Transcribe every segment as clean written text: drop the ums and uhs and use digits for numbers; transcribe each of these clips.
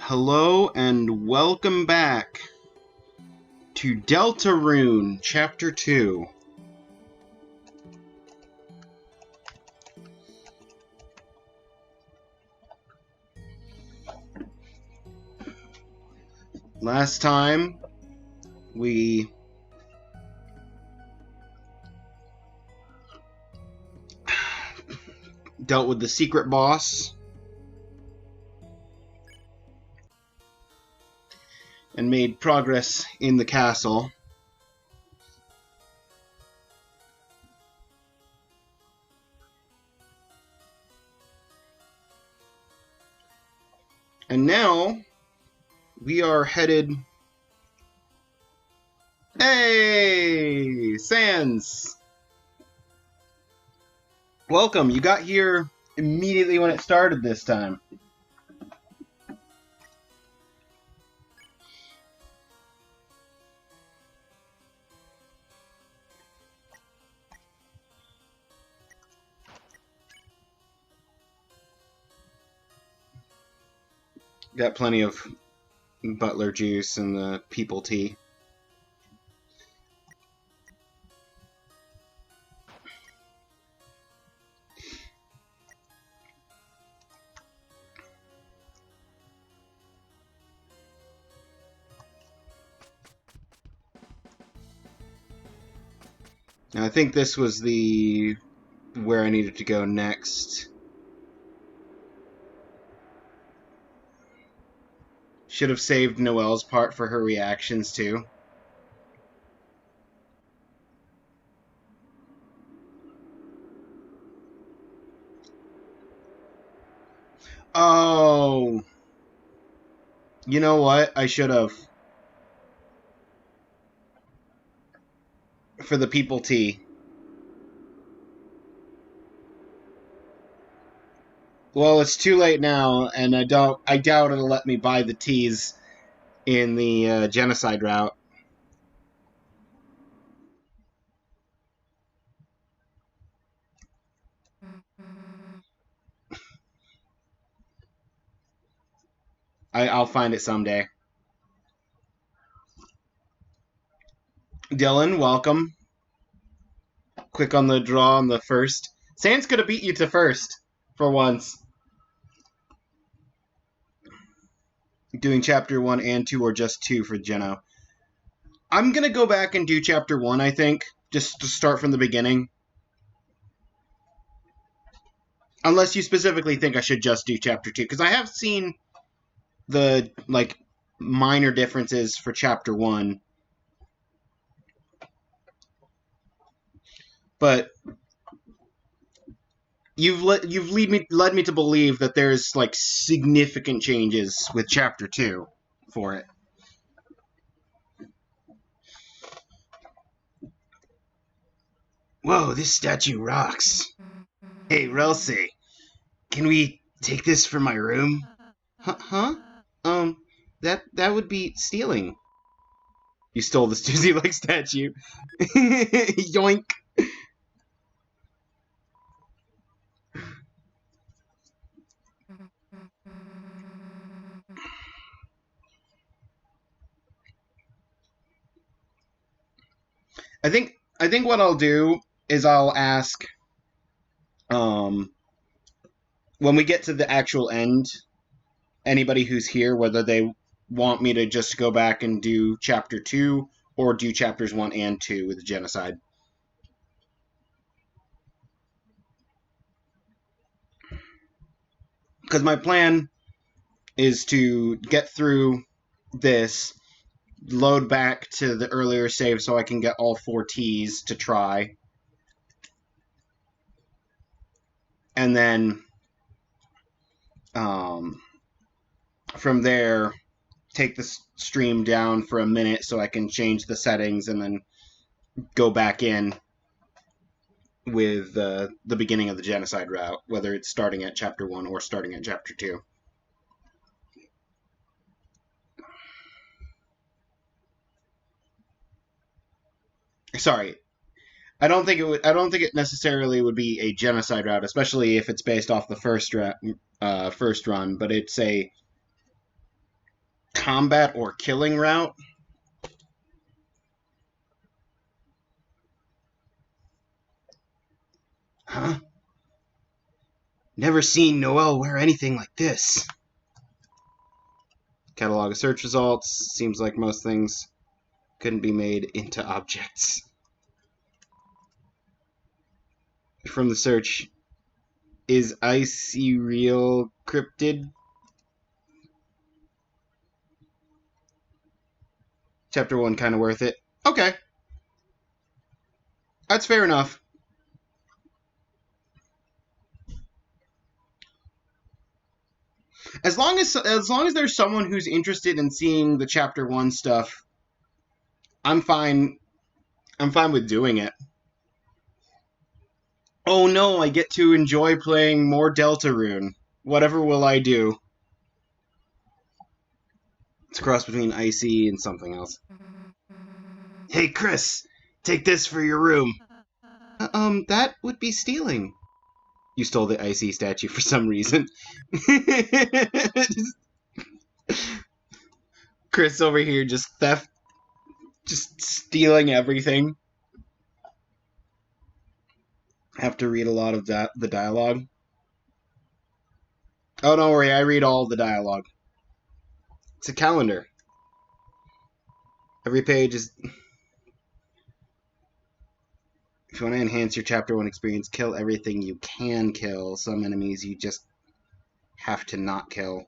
Hello and welcome back to Deltarune, Chapter 2. Last time, we dealt with the secret boss and made progress in the castle. And now, we are headed... Hey! Sans! Welcome, you got here immediately when it started this time. Got plenty of butler juice and the people tea. Now, I think this was where I needed to go next. Should have saved Noelle's part for her reactions, too. Oh! You know what? I should have. For the people tea. Well, it's too late now, and I doubt it'll let me buy the teas in the Genocide route. I'll find it someday. Dylan, welcome. Quick on the draw on the first. Sans could have beat you to first, for once. Doing Chapter 1 and 2, or just 2 for Geno. I'm going to go back and do Chapter 1, I think, just to start from the beginning. Unless you specifically think I should just do Chapter 2, because I have seen the, minor differences for Chapter 1. But you've led me to believe that there's, significant changes with Chapter 2 for it. Whoa, this statue rocks. Hey, Relsi, can we take this for my room? Huh? That would be stealing. You stole the Suzy-like statue. Yoink. I think what I'll do is I'll ask, when we get to the actual end, anybody who's here, whether they want me to just go back and do Chapter 2 or do Chapters 1 and 2 with the Genocide. Because my plan is to get through this, load back to the earlier save so I can get all 4 Ts to try. And then, from there, take the stream down for a minute so I can change the settings and then go back in with the beginning of the Genocide route, whether it's starting at Chapter 1 or starting at Chapter 2. Sorry, I don't think it necessarily would be a Genocide route, especially if it's based off the first run. But it's a combat or killing route. Huh? Never seen Noel wear anything like this. Catalog of search results. Seems like most things couldn't be made into objects. From the search, is icy real cryptid? Chapter 1 kind of worth it. Okay. That's fair enough. As long as there's someone who's interested in seeing the chapter 1 stuff, I'm fine. I'm fine with doing it. Oh no, I get to enjoy playing more Deltarune. Whatever will I do? It's a cross between Icy and something else. Hey Chris, take this for your room. That would be stealing. You stole the Icy statue for some reason. Chris over here just stealing everything. I have to read a lot of the dialogue. Oh, don't worry, I read all the dialogue. It's a calendar. Every page is... If you want to enhance your Chapter 1 experience, kill everything you can kill. Some enemies you just have to not kill.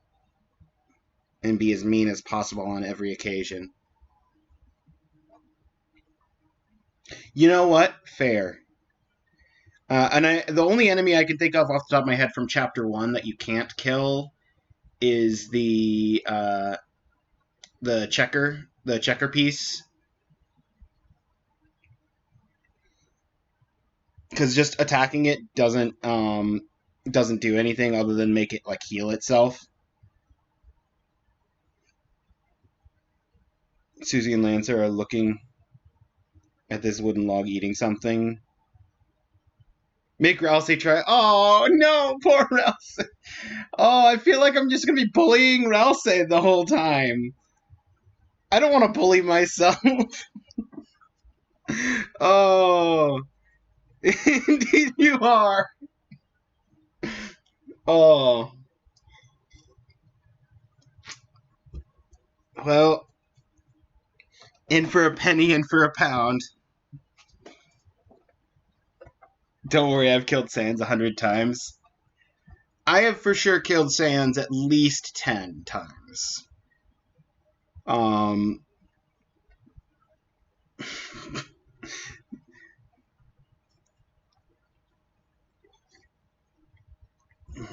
And be as mean as possible on every occasion. You know what? Fair. The only enemy I can think of off the top of my head from Chapter 1 that you can't kill is the checker piece. Because just attacking it doesn't do anything other than make it like heal itself. Susie and Lancer are looking at this wooden log eating something. Make Rousey try. Oh no, poor Rousey. Oh, I feel like I'm just gonna be bullying Rousey the whole time. I don't want to bully myself. Oh, indeed you are. Oh. Well, in for a penny, in for a pound. Don't worry, I've killed Sans 100 times. I have for sure killed Sans at least 10 times.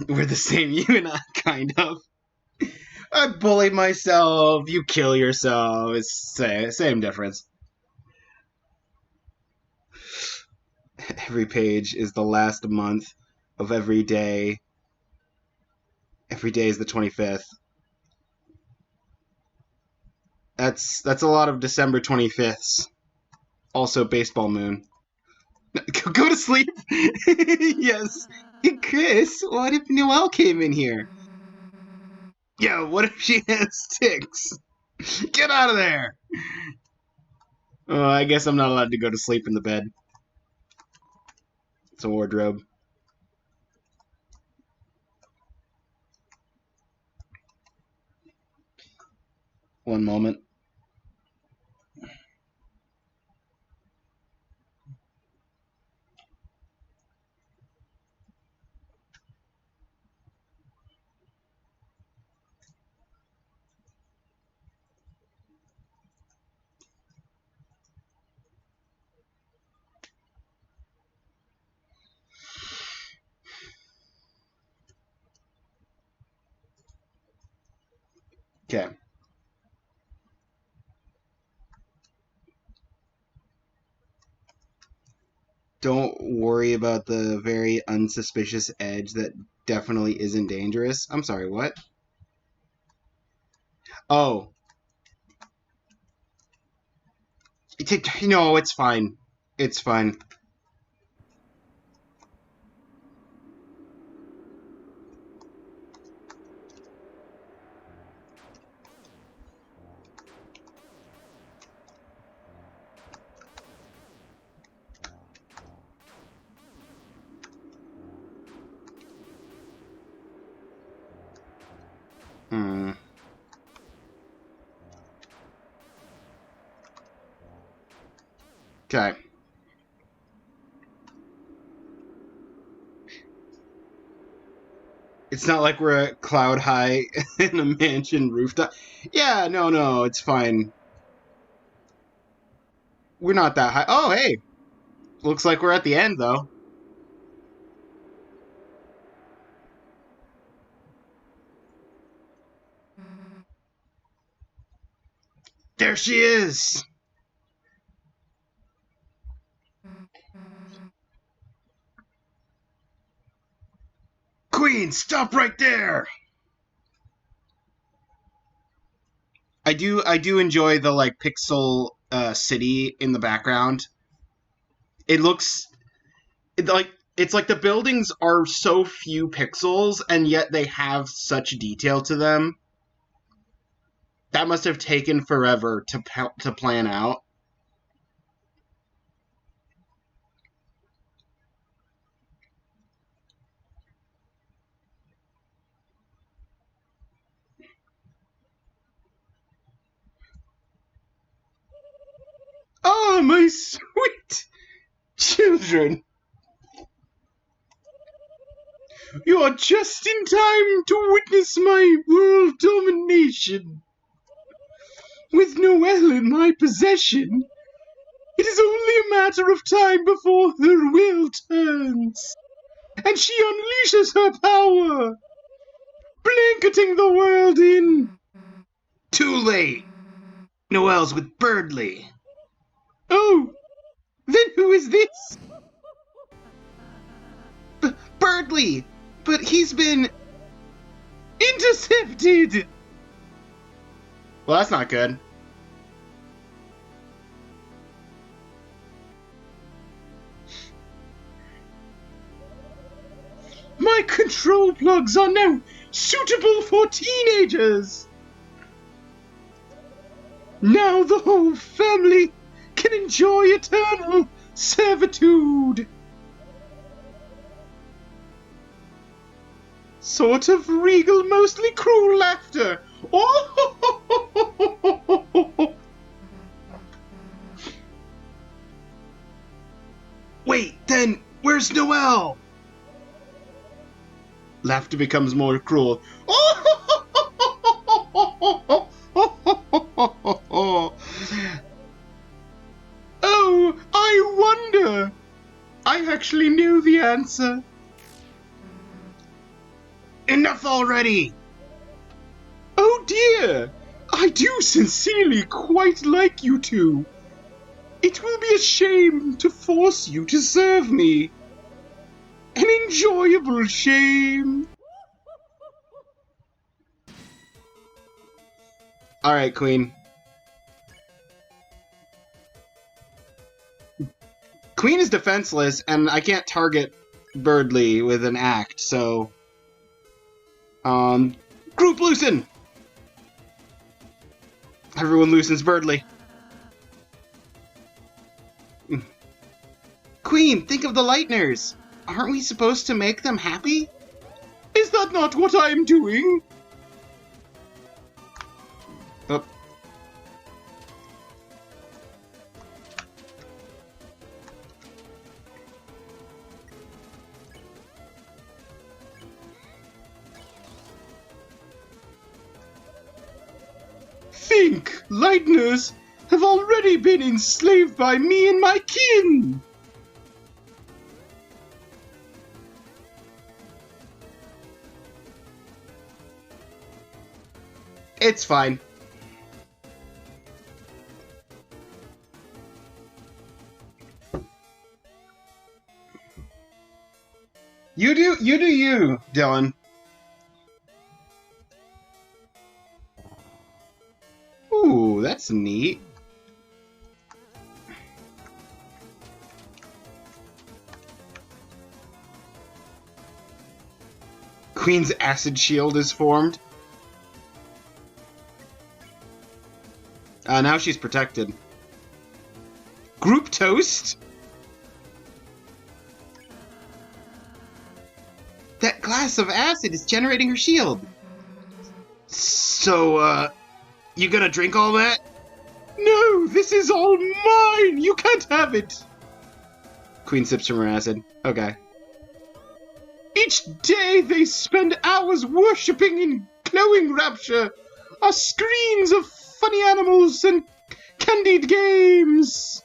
We're the same, you and I, kind of. I bully myself, you kill yourself. It's same difference. Every page is the last month of every day. Every day is the 25th. That's a lot of December 25ths. Also baseball moon. Go to sleep. Yes. Hey, Chris, what if Noelle came in here? Yeah, what if she has ticks? Get out of there! Oh, I guess I'm not allowed to go to sleep in the bed. It's a wardrobe. One moment. Okay. Don't worry about the very unsuspicious edge that definitely isn't dangerous. I'm sorry, what? Oh. No, it's fine. It's fine. Hmm. Okay. It's not like we're at cloud high in a mansion rooftop. Yeah, no, it's fine. We're not that high. Oh, hey. Looks like we're at the end, though. There she is! Queen, stop right there! I do enjoy the like pixel city in the background. It looks it's like the buildings are so few pixels and yet they have such detail to them. That must have taken forever to plan out. Ah, my sweet children! You are just in time to witness my world domination. With Noelle in my possession, it is only a matter of time before her will turns, and she unleashes her power, blanketing the world in... Too late! Noelle's with Birdley. Oh, then who is this? Birdley! But he's been... intercepted! Well, that's not good. My control plugs are now suitable for teenagers! Now the whole family can enjoy eternal servitude! Sort of regal, mostly cruel laughter. Oh! Wait, then where's Noelle? Laughter becomes more cruel. Oh, I wonder. I actually knew the answer. Enough already! Oh dear! I do sincerely quite like you two. It will be a shame to force you to serve me. An enjoyable shame. Alright, Queen. Queen is defenseless, and I can't target Birdley with an act, so... Group loosen! Everyone loosens Birdley. Queen, think of the Lightners. Aren't we supposed to make them happy? Is that not what I'm doing? Oh. Think, Lightners have already been enslaved by me and my kin. It's fine. You do you, Dylan. Ooh, that's neat. Queen's acid shield is formed. Now she's protected. Group toast? That glass of acid is generating her shield. So, you gonna drink all that? No, this is all mine! You can't have it! Queen sips from her acid. Okay. Each day they spend hours worshipping in glowing rapture are screens of funny animals and candied games.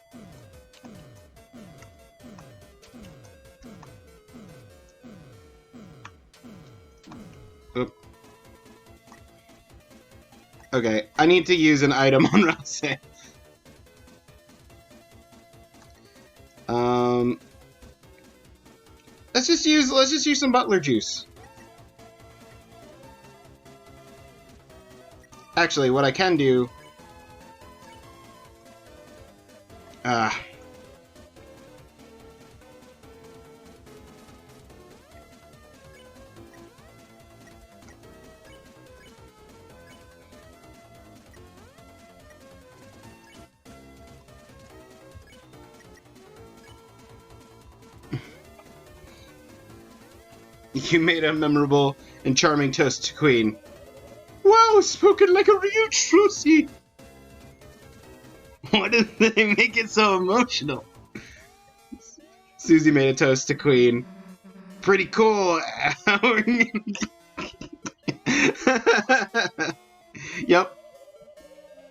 Oop. Okay, I need to use an item on Rouse. Let's just use some butler juice. Actually, what I can do... You made a memorable and charming toast to Queen. Wow, spoken like a real trucy! Why did they make it so emotional? Susie made a toast to Queen. Pretty cool. Yep.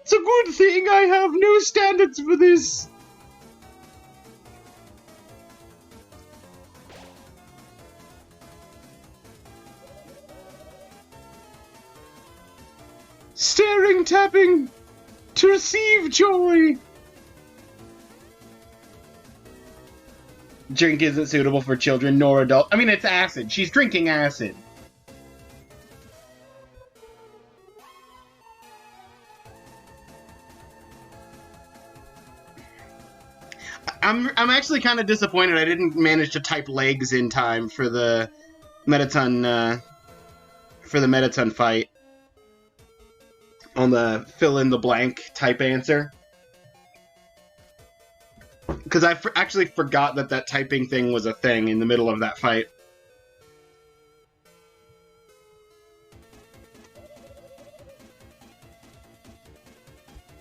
It's a good thing I have no standards for this. Staring, tapping, to receive joy. Drink isn't suitable for children nor adults. I mean, it's acid. She's drinking acid. I'm actually kind of disappointed I didn't manage to type legs in time for the Metaton fight. On the fill in the blank type answer. Because I actually forgot that typing thing was a thing in the middle of that fight.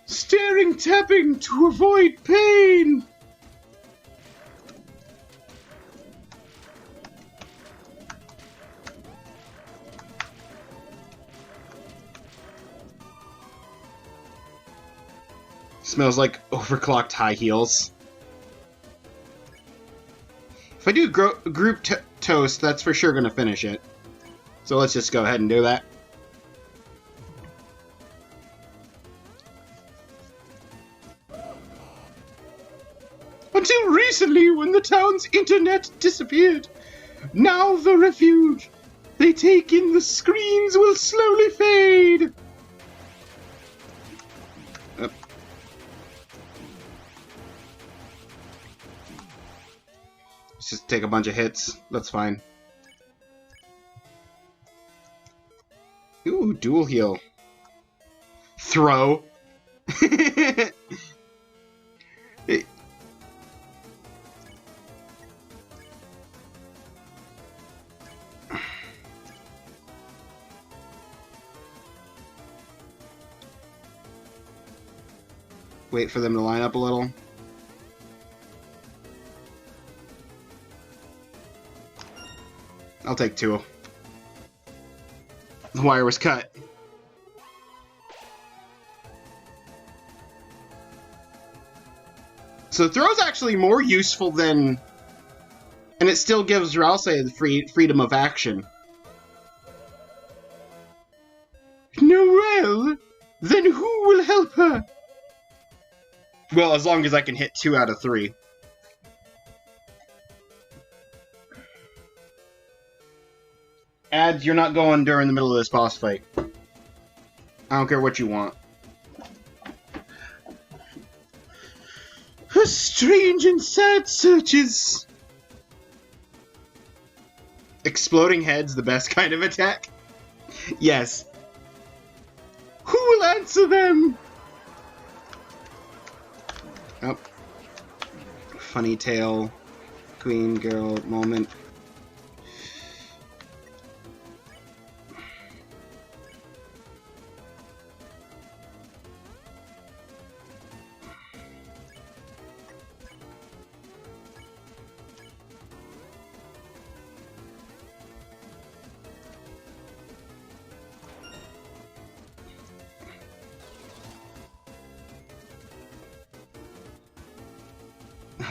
Staring, tapping to avoid pain. Smells like overclocked high heels. If I do group toast, that's for sure going to finish it. So let's just go ahead and do that. Until recently, when the town's internet disappeared. Now the refuge they take in the screens will slowly fade. Let's just take a bunch of hits. That's fine. Ooh, dual heal. Throw. Wait for them to line up a little. I'll take two. The wire was cut. So throw's actually more useful than... And it still gives Rouse the freedom of action. Noelle? Then who will help her? Well, as long as I can hit 2 out of 3. Ads, you're not going during the middle of this boss fight. I don't care what you want. Her strange and sad searches. Exploding head's the best kind of attack? Yes. Who will answer them? Oh. Funny tail. Queen girl moment.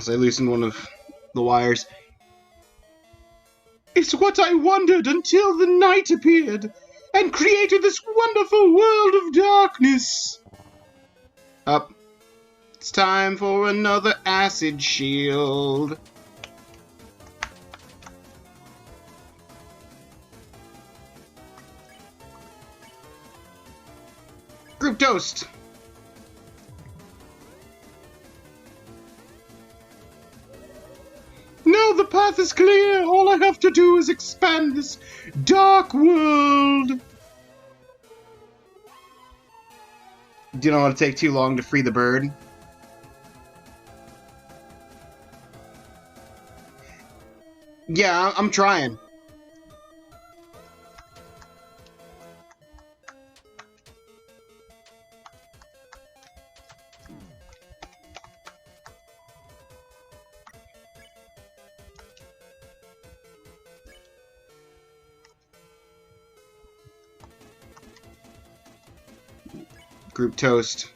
As I loosened one of the wires. It's what I wondered until the night appeared and created this wonderful world of darkness. Up. It's time for another acid shield. Group toast. Now the path is clear. All I have to do is expand this dark world. Do you not want to take too long to free the bird? Yeah, I'm trying. Group toast.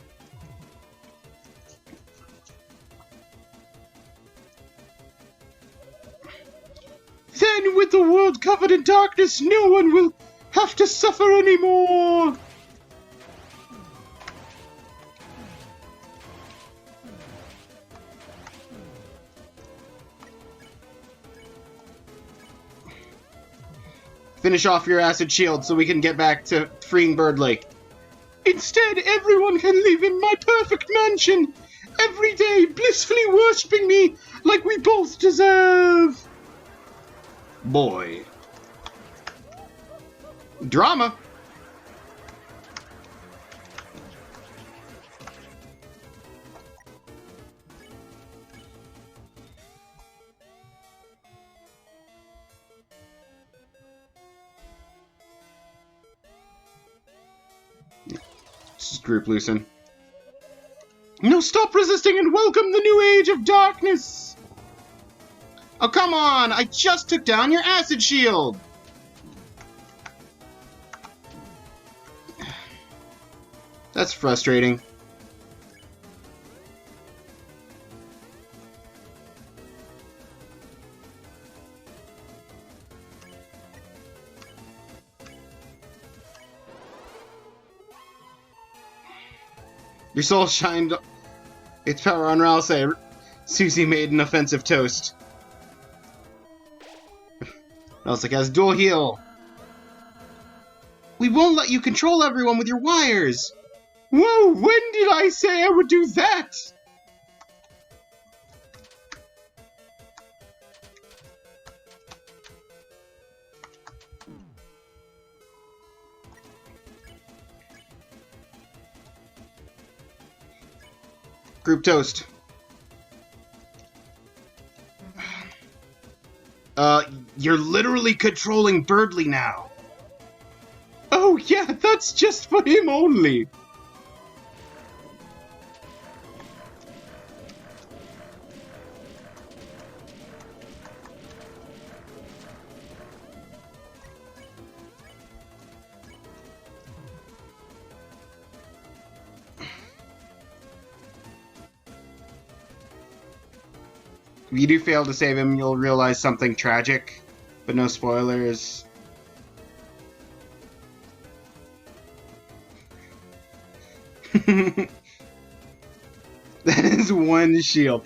Then, with the world covered in darkness, no one will have to suffer anymore. Finish off your acid shield so we can get back to freeing Bird Lake. Instead, everyone can live in my perfect mansion, every day blissfully worshipping me like we both deserve. Boy. Drama. Group loosen. No, stop resisting and welcome the new age of darkness! Oh, come on! I just took down your acid shield! That's frustrating. Your soul shined its power on Ralsei. Susie made an offensive toast. Ralsei has dual heal. We won't let you control everyone with your wires. Whoa, when did I say I would do that? Group toast. You're literally controlling Birdly now. Oh yeah, that's just for him only. If you do fail to save him, you'll realize something tragic, but no spoilers. That is one shield.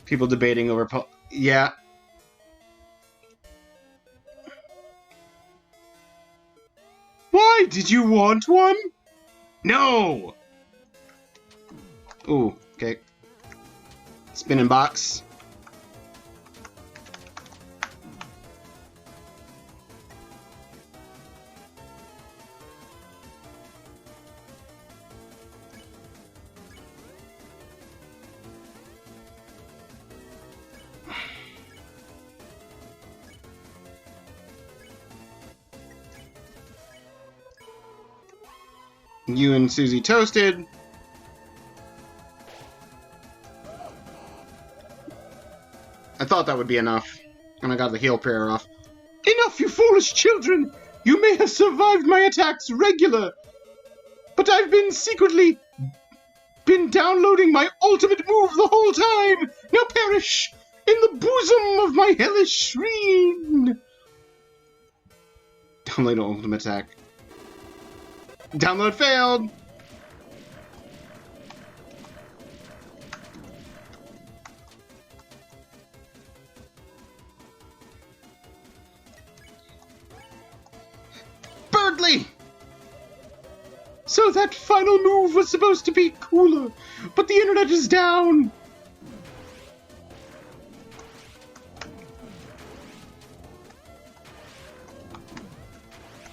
People debating over yeah. Why? Did you want one? No! Ooh, okay. Spinning box. You and Susie toasted. I thought that would be enough. And I got the heal prayer off. Enough, you foolish children! You may have survived my attacks regular, but I've been secretly been downloading my ultimate move the whole time! Now perish in the bosom of my hellish shrine! Download ultimate attack. Download failed! Birdly! So that final move was supposed to be cooler, but the internet is down!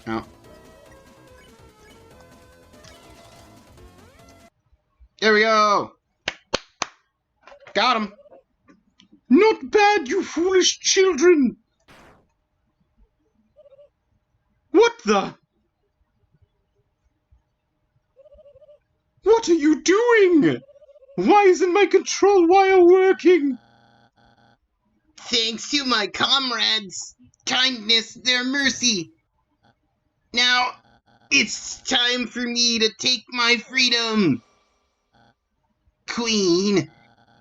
Oh. There we go! Got him! Not bad, you foolish children! What the? What are you doing? Why isn't my control wire working? Thanks to my comrades' kindness, their mercy. Now, it's time for me to take my freedom. Queen,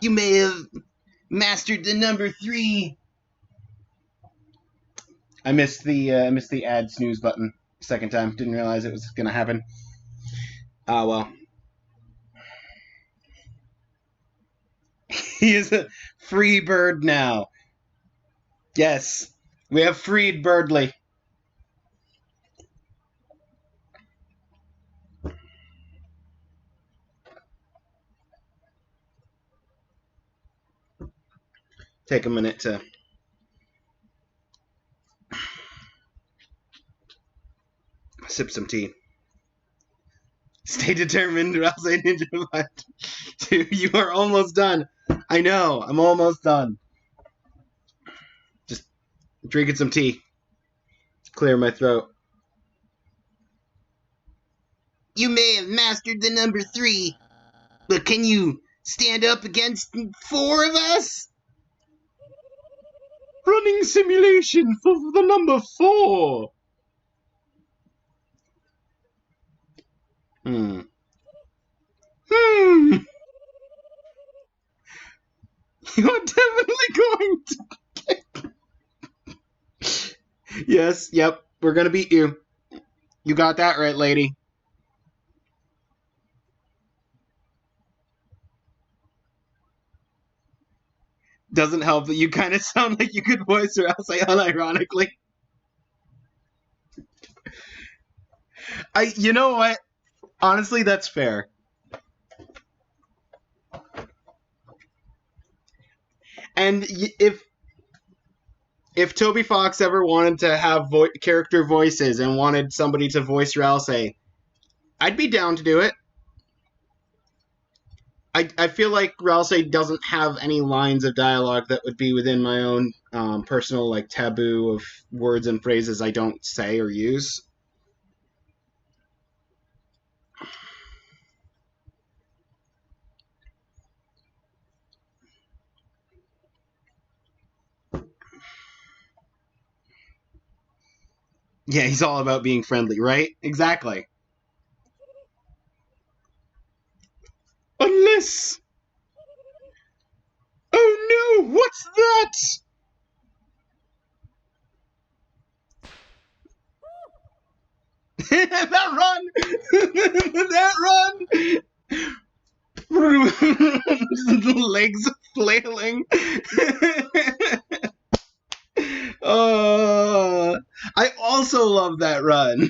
you may have mastered the number 3. I missed the add snooze button second time. Didn't realize it was gonna happen. Ah, well. He is a free bird now. Yes, we have freed Birdly. Take a minute to sip some tea. Stay determined, or else I ninja fight. You are almost done. I know, I'm almost done. Just drinking some tea. Clear my throat. You may have mastered the number 3, but can you stand up against 4 of us? Running simulation for the number 4. You're definitely going to. Yes, yep, we're gonna beat you. You got that right, lady. Doesn't help that you kind of sound like you could voice her, I'll say unironically. You know what? Honestly, that's fair. And if Toby Fox ever wanted to have character voices and wanted somebody to voice Ralsei, I'd be down to do it. I feel like Ralsei doesn't have any lines of dialogue that would be within my own personal like taboo of words and phrases I don't say or use. Yeah, he's all about being friendly, right? Exactly. Unless... Oh no, what's that? That run! That run! Legs flailing. I also love that run.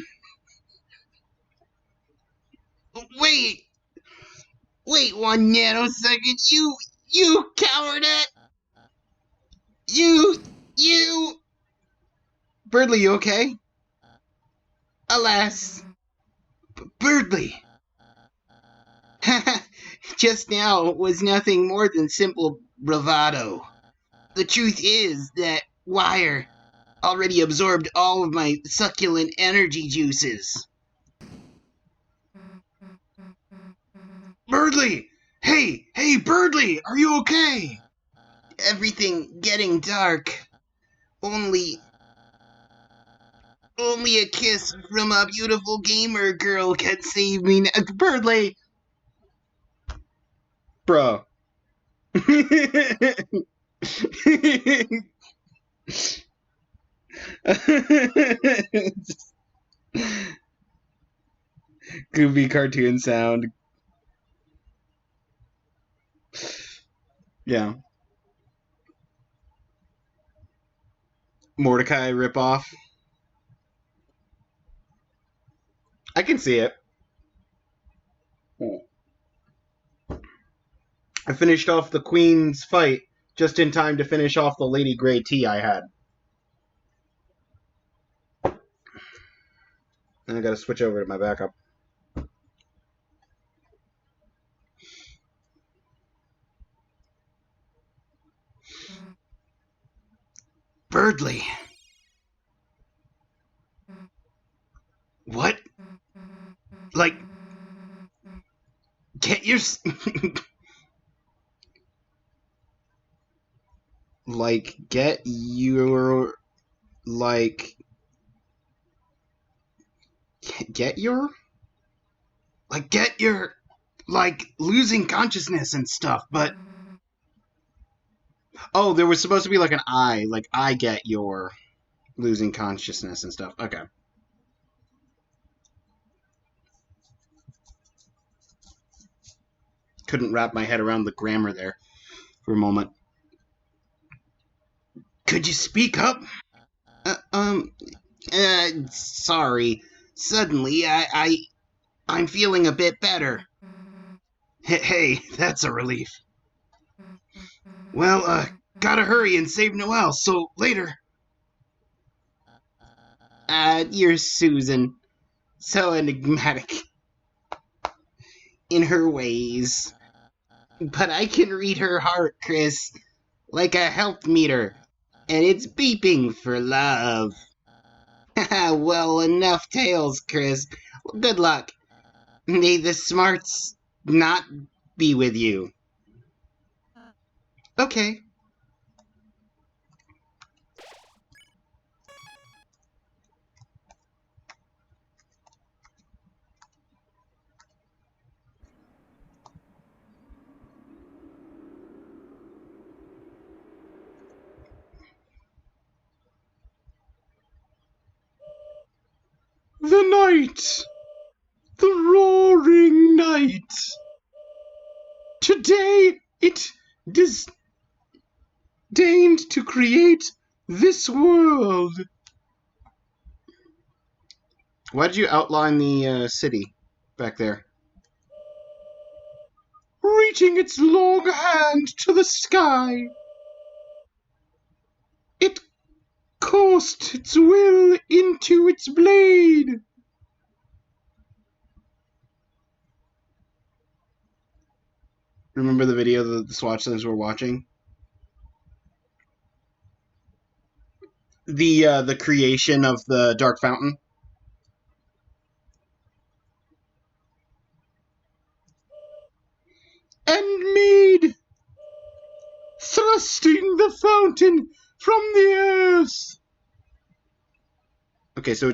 Wait 1 nanosecond, you coward! You... Birdly, you okay? Alas, Birdly. Just now was nothing more than simple bravado. The truth is that wire already absorbed all of my succulent energy juices. Birdly! Hey, Birdly, are you okay? Everything getting dark. Only a kiss from a beautiful gamer girl can save me now. Birdly! Bro. Goofy cartoon sound. Yeah. Mordecai ripoff. I can see it. I finished off the Queen's fight just in time to finish off the Lady Grey tea I had. And I gotta switch over to my backup. Birdly. What? Like, get your... Like, get your... Like... Get your? Like, get your... Like, losing consciousness and stuff, but... Oh, there was supposed to be like an I. Like, I get your losing consciousness and stuff. Okay. Couldn't wrap my head around the grammar there for a moment. Could you speak up? Sorry. Suddenly, I'm feeling a bit better. Hey, that's a relief. Well, gotta hurry and save Noelle, so later. You're Susan. So enigmatic in her ways. But I can read her heart, Chris, like a health meter, and it's beeping for love. Well, enough tales, Chris. Good luck. May the smarts not be with you. Okay. The night! The roaring night! Today it deigned to create this world. Why did you outline the city back there? Reaching its long hand to the sky, it coursed its will into its blade. Remember the video that the Swatch Centers were watching? The creation of the Dark Fountain. And made, thrusting the fountain from the earth. Okay, so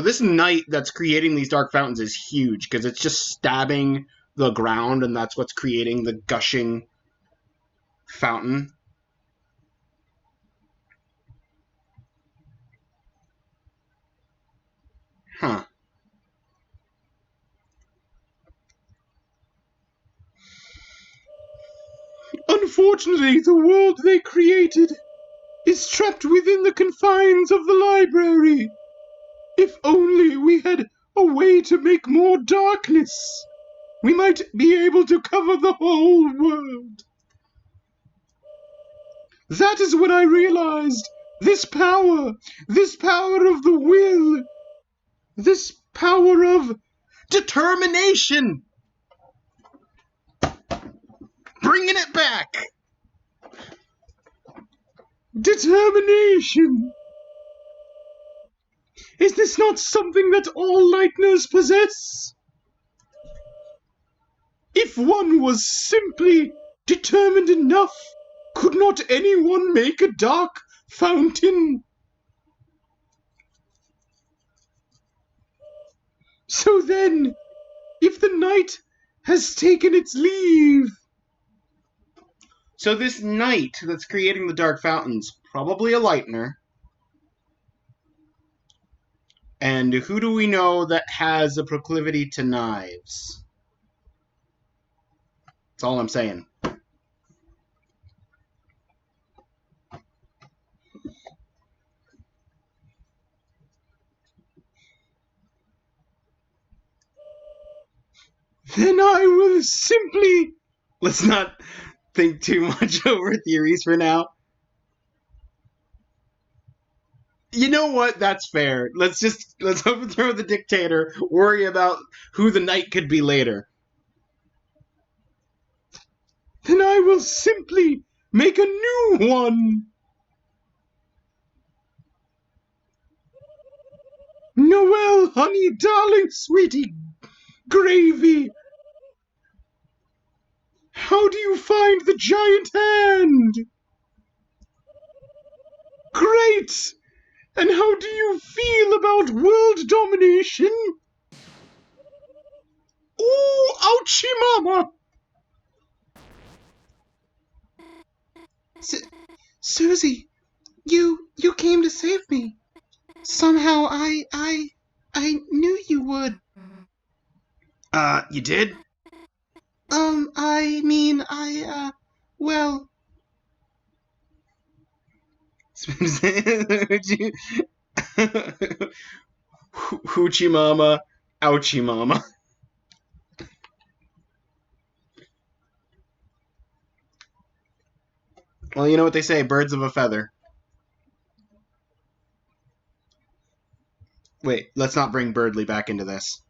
this knight that's creating these dark fountains is huge because it's just stabbing the ground, and that's what's creating the gushing fountain. Huh. Unfortunately, the world they created is trapped within the confines of the library. If only we had a way to make more darkness, we might be able to cover the whole world. That is when I realized this power of the will, this power of determination. Bringing it back. Determination. Is this not something that all Lightners possess? If one was simply determined enough, could not anyone make a dark fountain? So then, if the knight has taken its leave. So this knight that's creating the dark fountains, probably a lightener. And who do we know that has a proclivity to knives? That's all I'm saying. Then I will simply... Let's not think too much over theories for now. You know what? That's fair. Let's overthrow the dictator, worry about who the knight could be later. Then I will simply make a new one. Noel, honey, darling, sweetie, gravy. How do you find the giant hand? Great! And how do you feel about world domination? Ooh, ouchie mama! Susie, you came to save me. Somehow I knew you would. You did? I mean, well... Hoochie mama, ouchie mama. Well, you know what they say, birds of a feather. Wait, let's not bring Birdly back into this.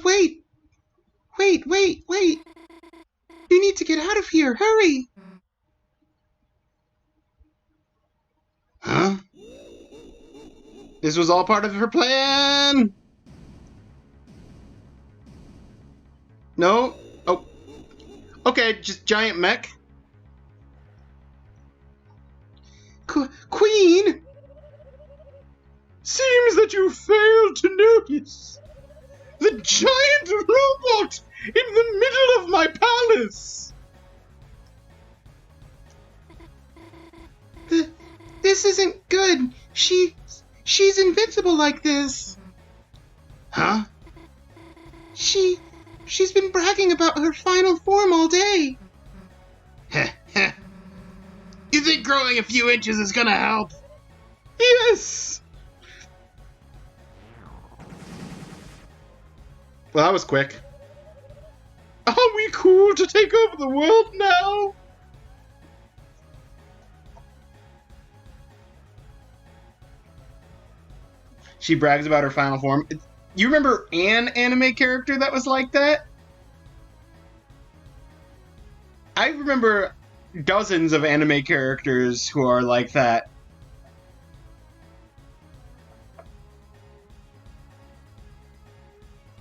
Wait! Wait! You need to get out of here, hurry! Huh? This was all part of her plan! No? Oh. Okay, just giant mech. Queen! Seems that you failed to notice the giant robot in the middle of my palace! This isn't good. She's invincible like this. Huh? She's been bragging about her final form all day. Heh. You think growing a few inches is gonna help? Yes! Well, that was quick. Are we cool to take over the world now? She brags about her final form. You remember an anime character that was like that? I remember dozens of anime characters who are like that.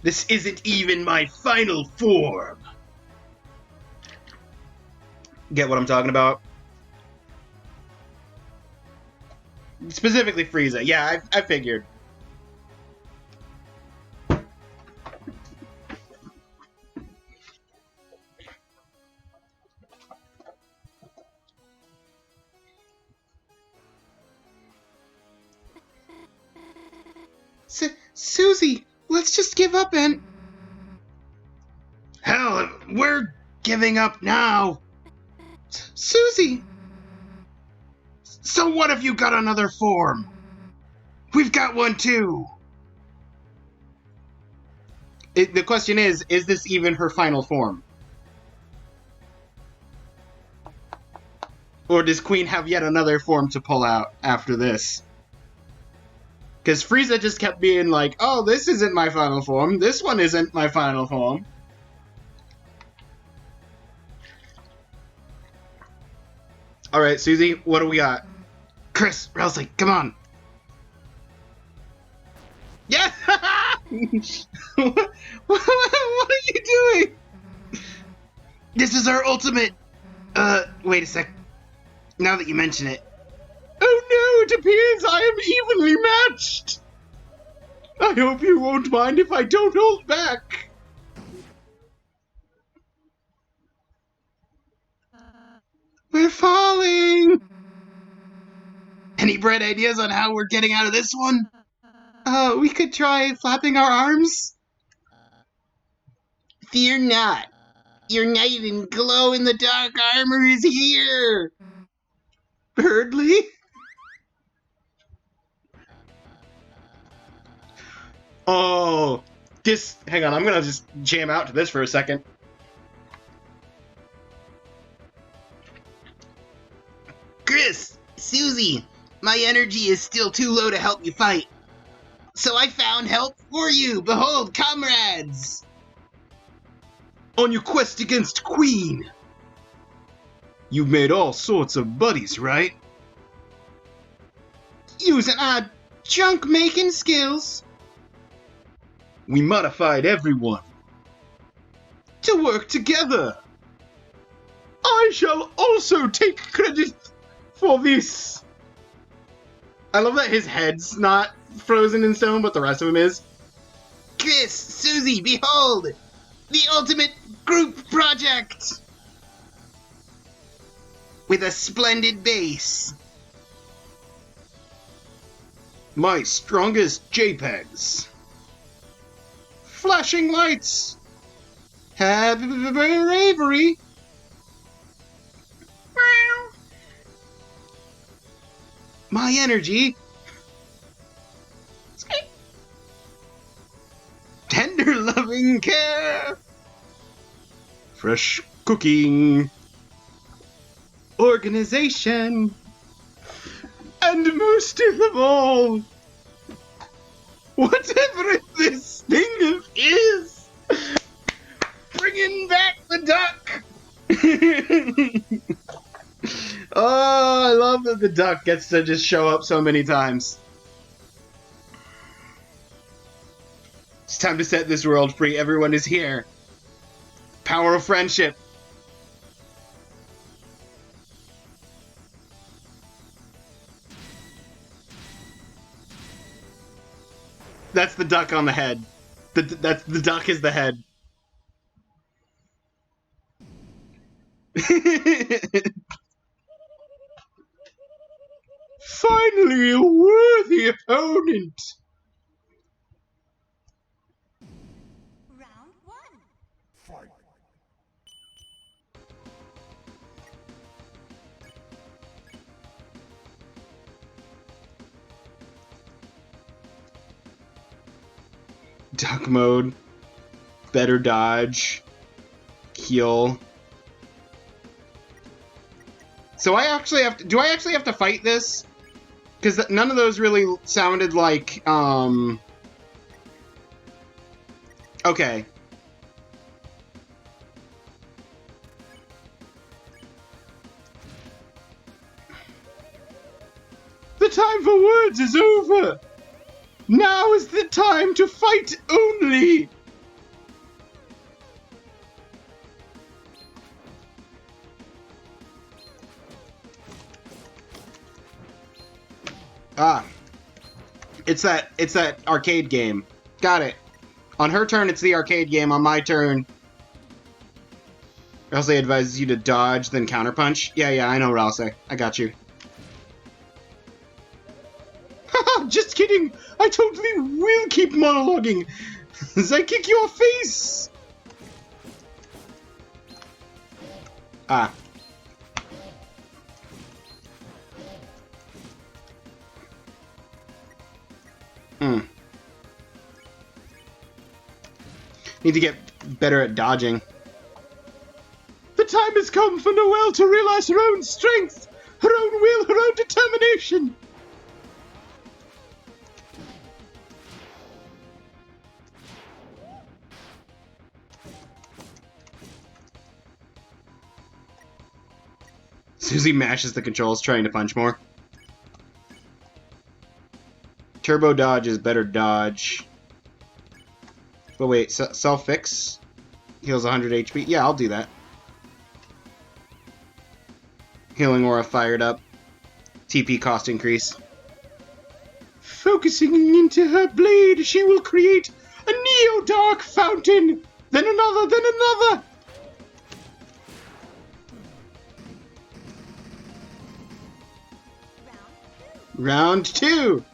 This isn't even my final form. Get what I'm talking about? Specifically Frieza. Yeah, I figured. Susie, let's just give up and... Hell, we're giving up now. Susie! So what if you got another form? We've got one too. The question is this even her final form? Or does Queen have yet another form to pull out after this? Because Frieza just kept being like, oh, this isn't my final form. This one isn't my final form. Alright, Susie, what do we got? Chris, Relsey, come on. Yes! what are you doing? This is our ultimate... wait a sec. Now that you mention it. Oh no, it appears I am evenly matched! hope you won't mind if I don't hold back. We're falling. Any bright ideas on how we're getting out of this one? We could try flapping our arms. Fear not. Your knight in glow-in-the-dark armor is here! Hurdley? Oh, this... Hang on, I'm gonna just jam out to this for a second. Chris, Susie, my energy is still too low to help you fight. So I found help for you! Behold, comrades! On your quest against Queen, you've made all sorts of buddies, right? Using our junk-making skills. We modified everyone to work together. I shall also take credit for this. I love that his head's not frozen in stone, but the rest of him is. Chris, Susie, behold! The ultimate group project! With a splendid base. My strongest JPEGs. Flashing lights. Happy bravery. My energy. Tender loving care. Fresh cooking. Organization. And most of all, whatever this thing is, bringing back the duck. Oh, I love that the duck gets to just show up so many times. It's time to set this world free. Everyone is here. Power of friendship. That's the duck on the head. That's the duck is the head. Finally, a worthy opponent. Round 1. Fight. Duck mode. Better dodge. Heal. So I actually have to... Do I actually have to fight this? Because none of those really sounded like, Okay. The time for words is over! Now is the time to fight only! Ah. It's that arcade game. Got it. On her turn, it's the arcade game. On my turn, Ralsei advises you to dodge, then counterpunch. Yeah, I know, Ralsei. I got you. Haha, just kidding! I totally will keep monologuing! As I kick your face! Ah. Need to get better at dodging. The time has come for Noelle to realize her own strength, her own will, her own determination. Susie mashes the controls, trying to punch more. Turbo dodge is better dodge. But wait, self-fix? Heals 100 HP? Yeah, I'll do that. Healing aura fired up. TP cost increase. Focusing into her blade, she will create a neo-dark fountain, then another, then another. Round 2.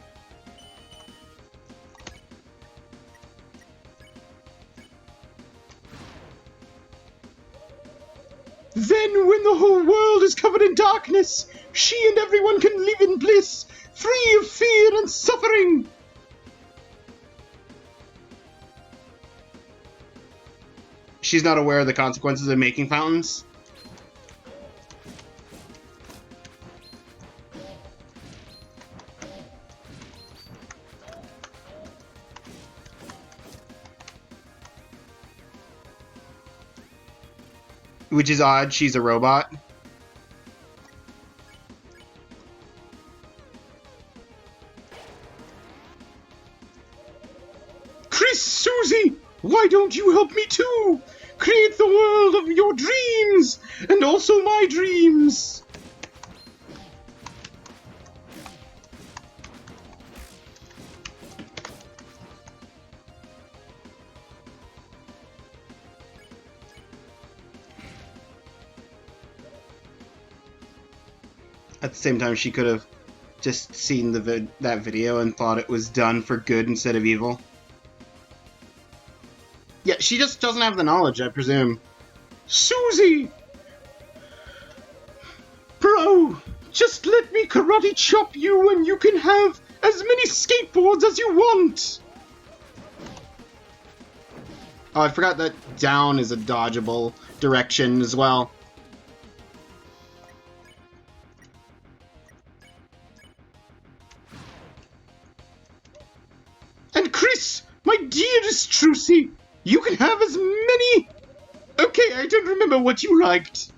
Then, when the whole world is covered in darkness, she and everyone can live in bliss, free of fear and suffering. She's not aware of the consequences of making fountains. Which is odd, she's a robot. Chris, Susie, why don't you help me too? Create the world of your dreams, and also my dreams. At the same time, she could have just seen that video and thought it was done for good instead of evil. Yeah, she just doesn't have the knowledge, I presume. Susie! Bro, just let me karate chop you and you can have as many skateboards as you want! Oh, I forgot that down is a dodgeable direction as well. And Chris, my dearest Trucy, you can have as many... Okay, I don't remember what you liked.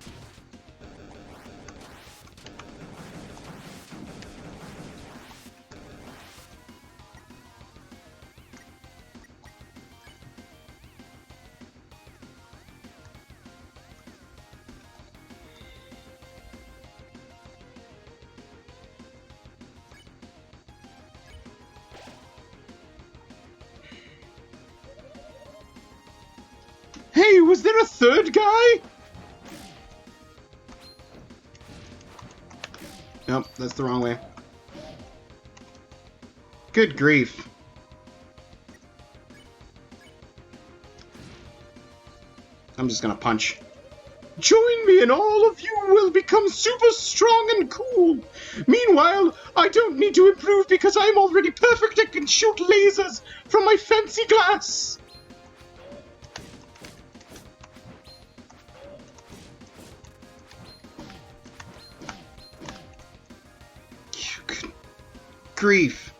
Hey, was there a third guy? Nope, that's the wrong way. Good grief. I'm just gonna punch. Join me and all of you will become super strong and cool. Meanwhile, I don't need to improve because I'm already perfect and can shoot lasers from my fancy glass. Grief.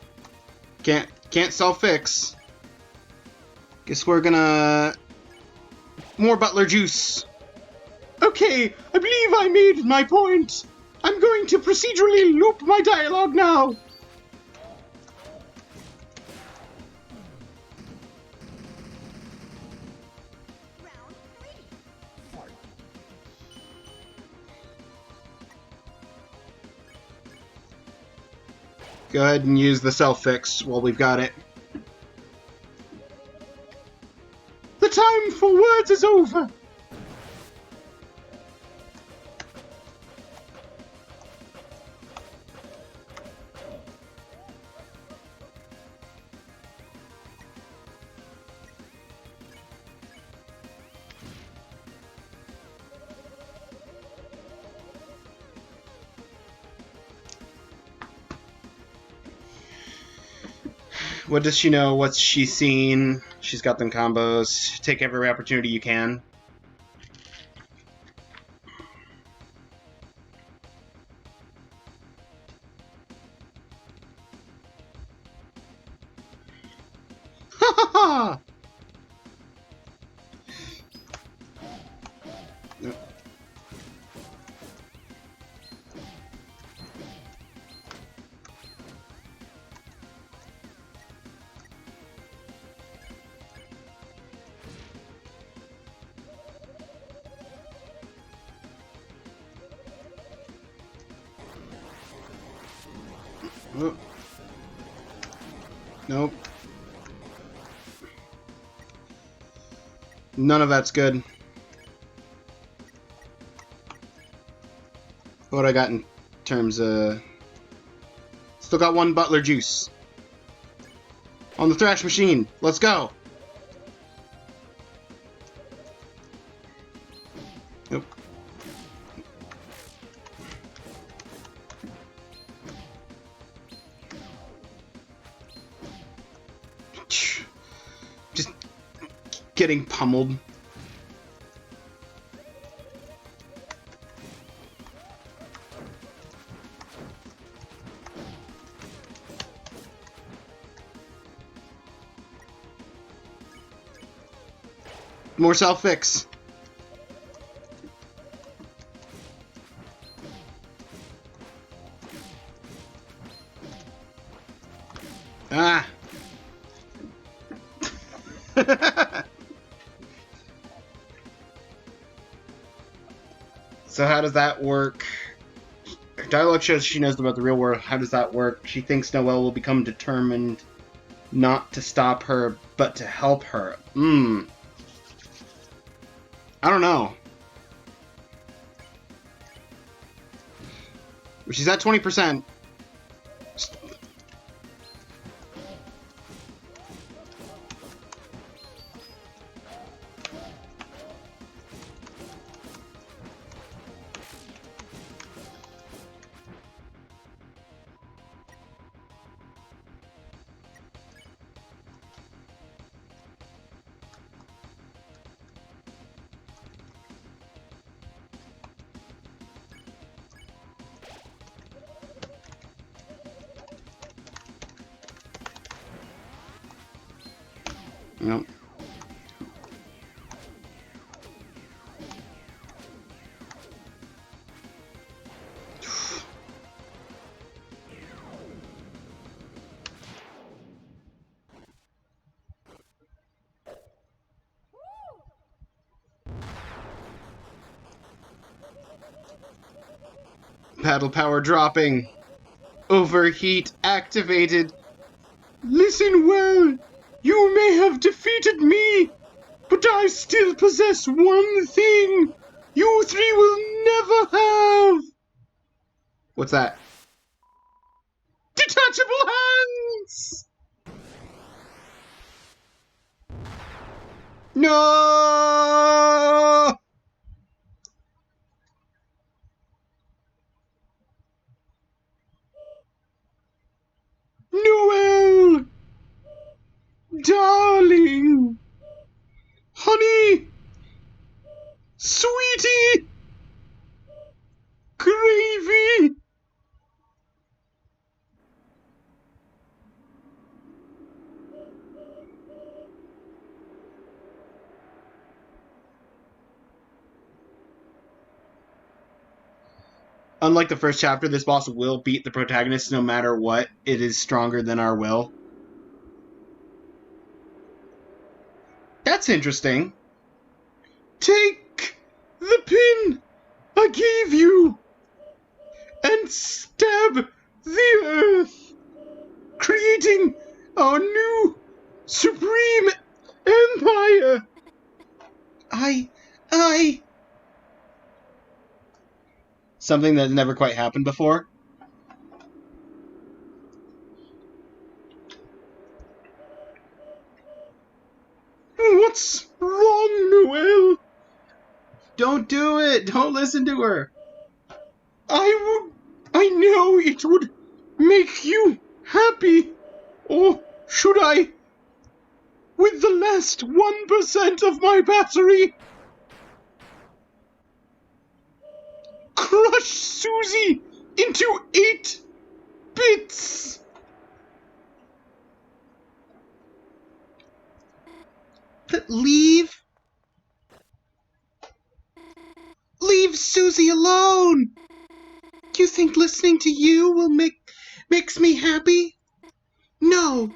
Can't self-fix. Guess we're gonna... More butler juice. Okay, I believe I made my point. I'm going to procedurally loop my dialogue now. Go ahead and use the self-fix while we've got it. The time for words is over. What does she know? What's she seen? She's got them combos. Take every opportunity you can. Ha ha ha! Nope. None of that's good. What I got in terms of... Still got one Butler Juice. On the Thrash Machine. Let's go. Nope. Just getting pummeled. More self-fix. Ah. So how does that work? Dialogue shows she knows about the real world. How does that work? She thinks Noelle will become determined not to stop her, but to help her. I don't know. She's at 20%. Nope. Paddle power dropping. Overheat activated. Listen well. You may have defeated me, but I still possess one thing you three will never have. What's that? Detachable hands! No! Noelle! Darling! Honey! Sweetie! Gravy! Unlike the first chapter, this boss will beat the protagonist no matter what. It is stronger than our will. That's interesting. Take the pin I gave you and stab the earth, creating our new supreme empire. I... Something that never quite happened before. What's wrong, Noelle? Don't do it. Don't listen to her. I know it would make you happy. Or should I? With the last 1% of my battery, crush Susie into 8 bits. Leave Susie alone. You think listening to you will makes me happy? No,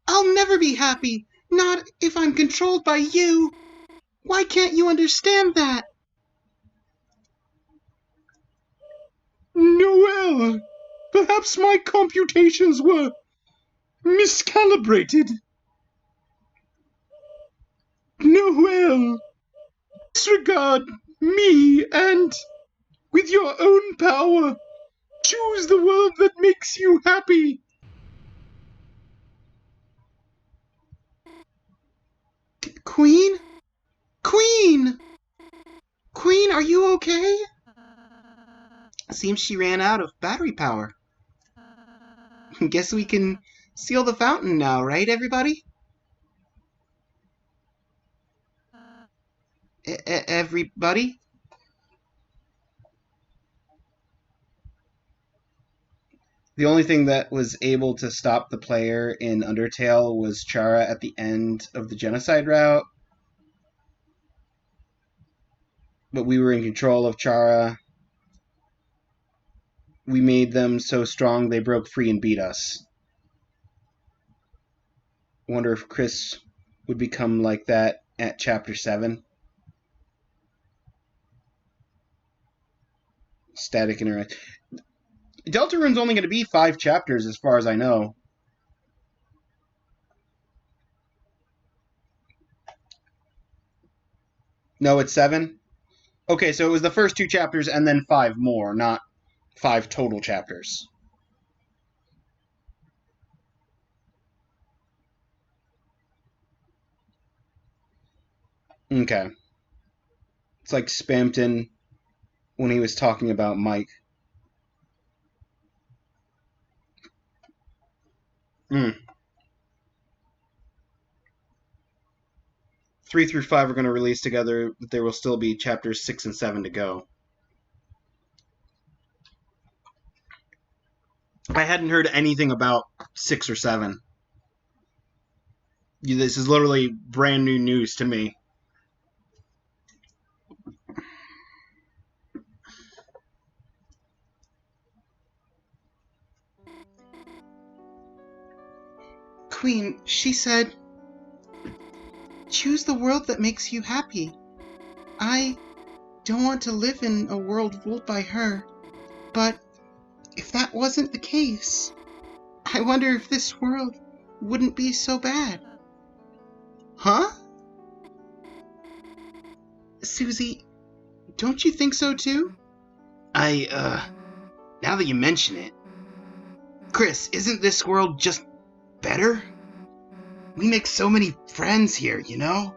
I'll never be happy. Not if I'm controlled by you. Why can't you understand that? Noelle, perhaps my computations were Miscalibrated. Noel, disregard me and, with your own power, choose the world that makes you happy. Queen? Queen! Queen, are you okay? Seems she ran out of battery power. Guess we can seal the fountain now, right, everybody? Everybody? The only thing that was able to stop the player in Undertale was Chara at the end of the Genocide route. But we were in control of Chara. We made them so strong they broke free and beat us. Wonder if Chris would become like that at Chapter 7. Static interact. Deltarune's only going to be 5 chapters as far as I know. No, it's 7? Okay, so it was the first 2 chapters and then 5 more, not 5 total chapters. Okay. It's like Spampton when he was talking about Mike. 3 through 5 are going to release together, but there will still be chapters 6 and 7 to go. I hadn't heard anything about 6 or 7. This is literally brand new news to me. Queen, she said, choose the world that makes you happy. I don't want to live in a world ruled by her, but if that wasn't the case, I wonder if this world wouldn't be so bad. Huh? Susie, don't you think so too? Now that you mention it, Chris, isn't this world just better? We make so many friends here, you know?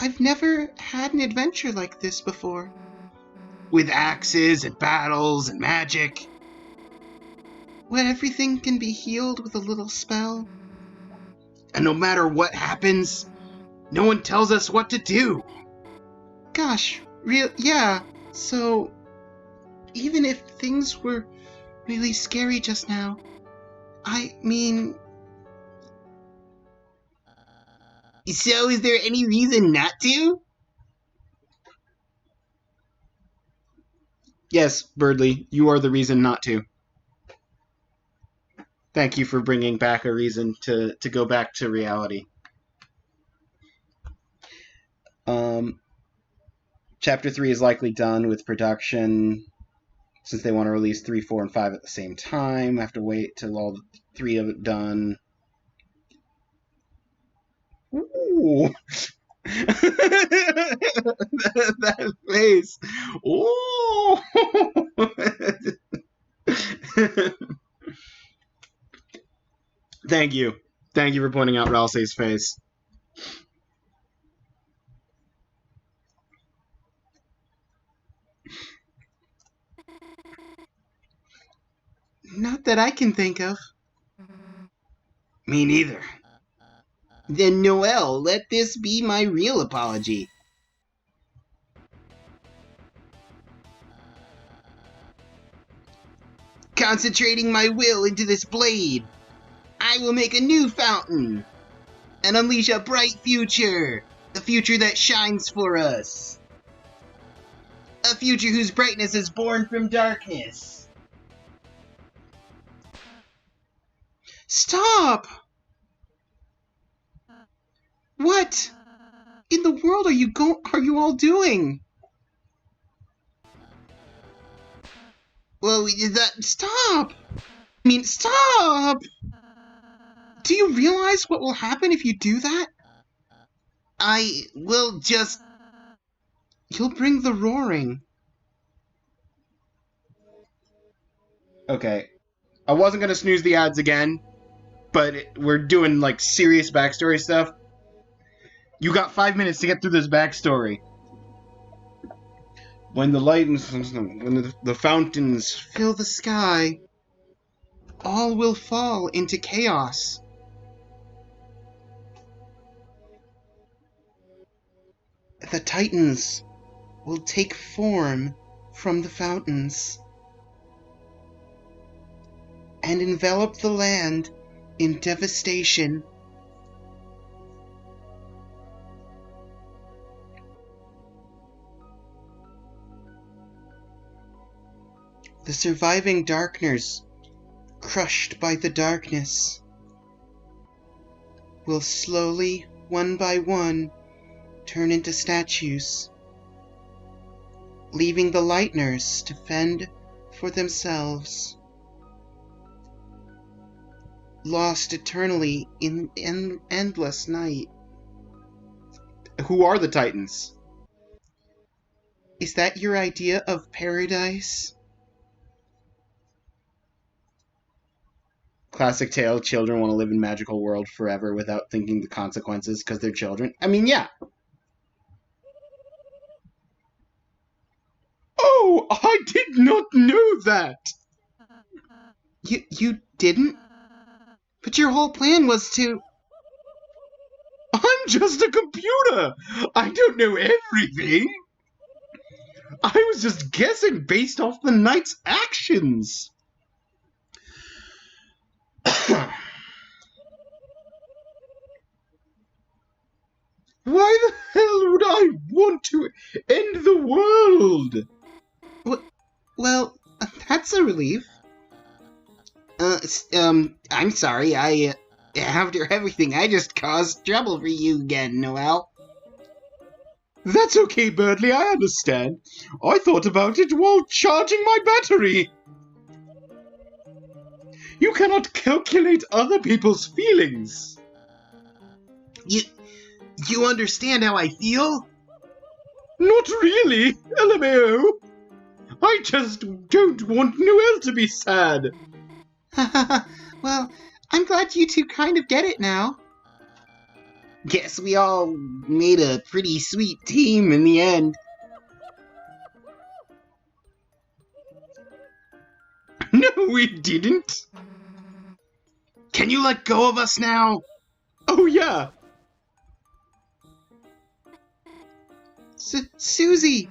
I've never had an adventure like this before. With axes and battles and magic. Where everything can be healed with a little spell. And no matter what happens, no one tells us what to do. Gosh, yeah, so even if things were really scary just now, I mean... So is there any reason not to? Yes, Birdley, you are the reason not to. Thank you for bringing back a reason to go back to reality. Chapter 3 is likely done with production. Since they want to release 3, 4, and 5 at the same time, I have to wait till all 3 of it done. Ooh. that face. Ooh. Thank you. Thank you for pointing out Ralsei's face. Not that I can think of. Me neither. Then, Noel, let this be my real apology. Concentrating my will into this blade, I will make a new fountain and unleash a bright future. A future that shines for us. A future whose brightness is born from darkness. Stop! What in the world are you all doing? Well, stop! I mean, stop! Do you realize what will happen if you do that? I will just... You'll bring the roaring. Okay. I wasn't gonna snooze the ads again, but we're doing, like, serious backstory stuff. You got 5 minutes to get through this backstory. When the when the fountains Fill the sky. All will fall into chaos. The Titans will take form from the fountains and envelop the land in devastation. The surviving Darkners, crushed by the darkness, will slowly, one by one, turn into statues, leaving the Lightners to fend for themselves, lost eternally in endless night. Who are the Titans? Is that your idea of paradise? Classic tale, children want to live in magical world forever without thinking the consequences because they're children. I mean, yeah. Oh, I did not know that! You didn't? But your whole plan was to... I'm just a computer! I don't know everything! I was just guessing based off the knight's actions! Why the hell would I want to end the world? Well, that's a relief. I'm sorry, after everything, I just caused trouble for you again, Noel. That's okay, Birdley, I understand. I thought about it while charging my battery. You cannot calculate other people's feelings. You understand how I feel? Not really, LMAO. I just don't want Noel to be sad. Well, I'm glad you two kind of get it now. Guess we all made a pretty sweet team in the end. No, we didn't. Can you let go of us now? Oh, yeah. Susie!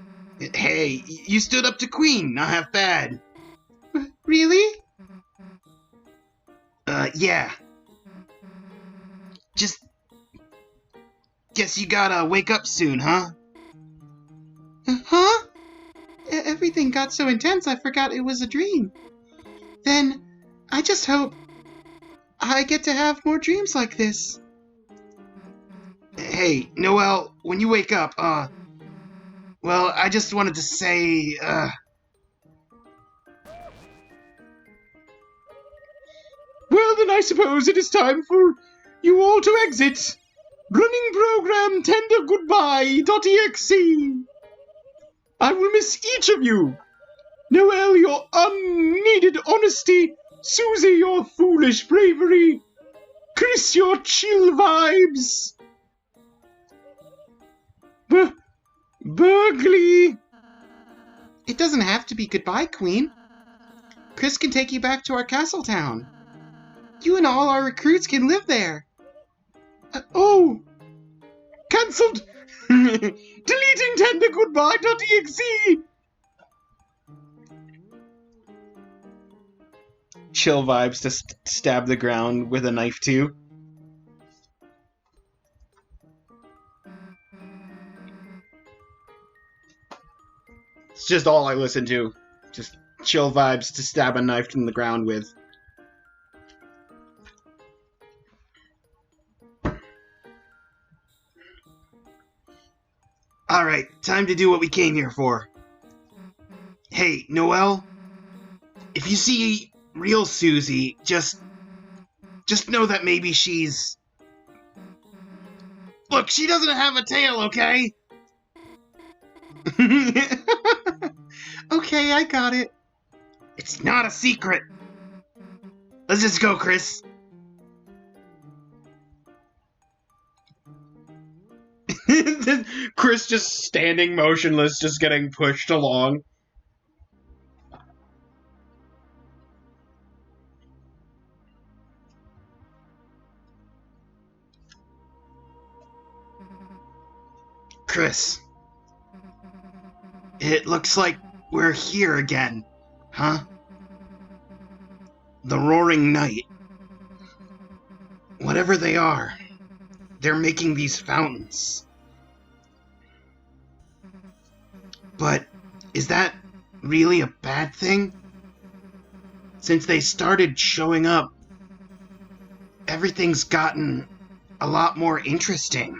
Hey, you stood up to Queen, not half bad. Really? Yeah. Just... Guess you gotta wake up soon, huh? Huh? Everything got so intense I forgot it was a dream. Then, I just hope I get to have more dreams like this. Hey, Noel, when you wake up, well, I just wanted to say, Well, then I suppose it is time for you all to exit. Running program tender goodbye.exe. I will miss each of you. Noel, your unneeded honesty. Susie, your foolish bravery. Chris, your chill vibes. Burgley. it doesn't have to be goodbye, Queen. Chris can take you back to our castle town. You and all our recruits can live there. Oh! Cancelled! Deleting tendergoodbye.exe! Chill vibes to stab the ground with a knife too. It's just all I listen to. Just chill vibes to stab a knife in the ground with. Alright, time to do what we came here for. Hey, Noel, if you see real Susie. Just know that maybe she's... Look, she doesn't have a tail, okay? Okay, I got it. It's not a secret. Let's just go, Chris. Chris just standing motionless, just getting pushed along. Chris. It looks like we're here again. Huh? The Roaring Night. Whatever they are, they're making these fountains. But is that really a bad thing? Since they started showing up, everything's gotten a lot more interesting,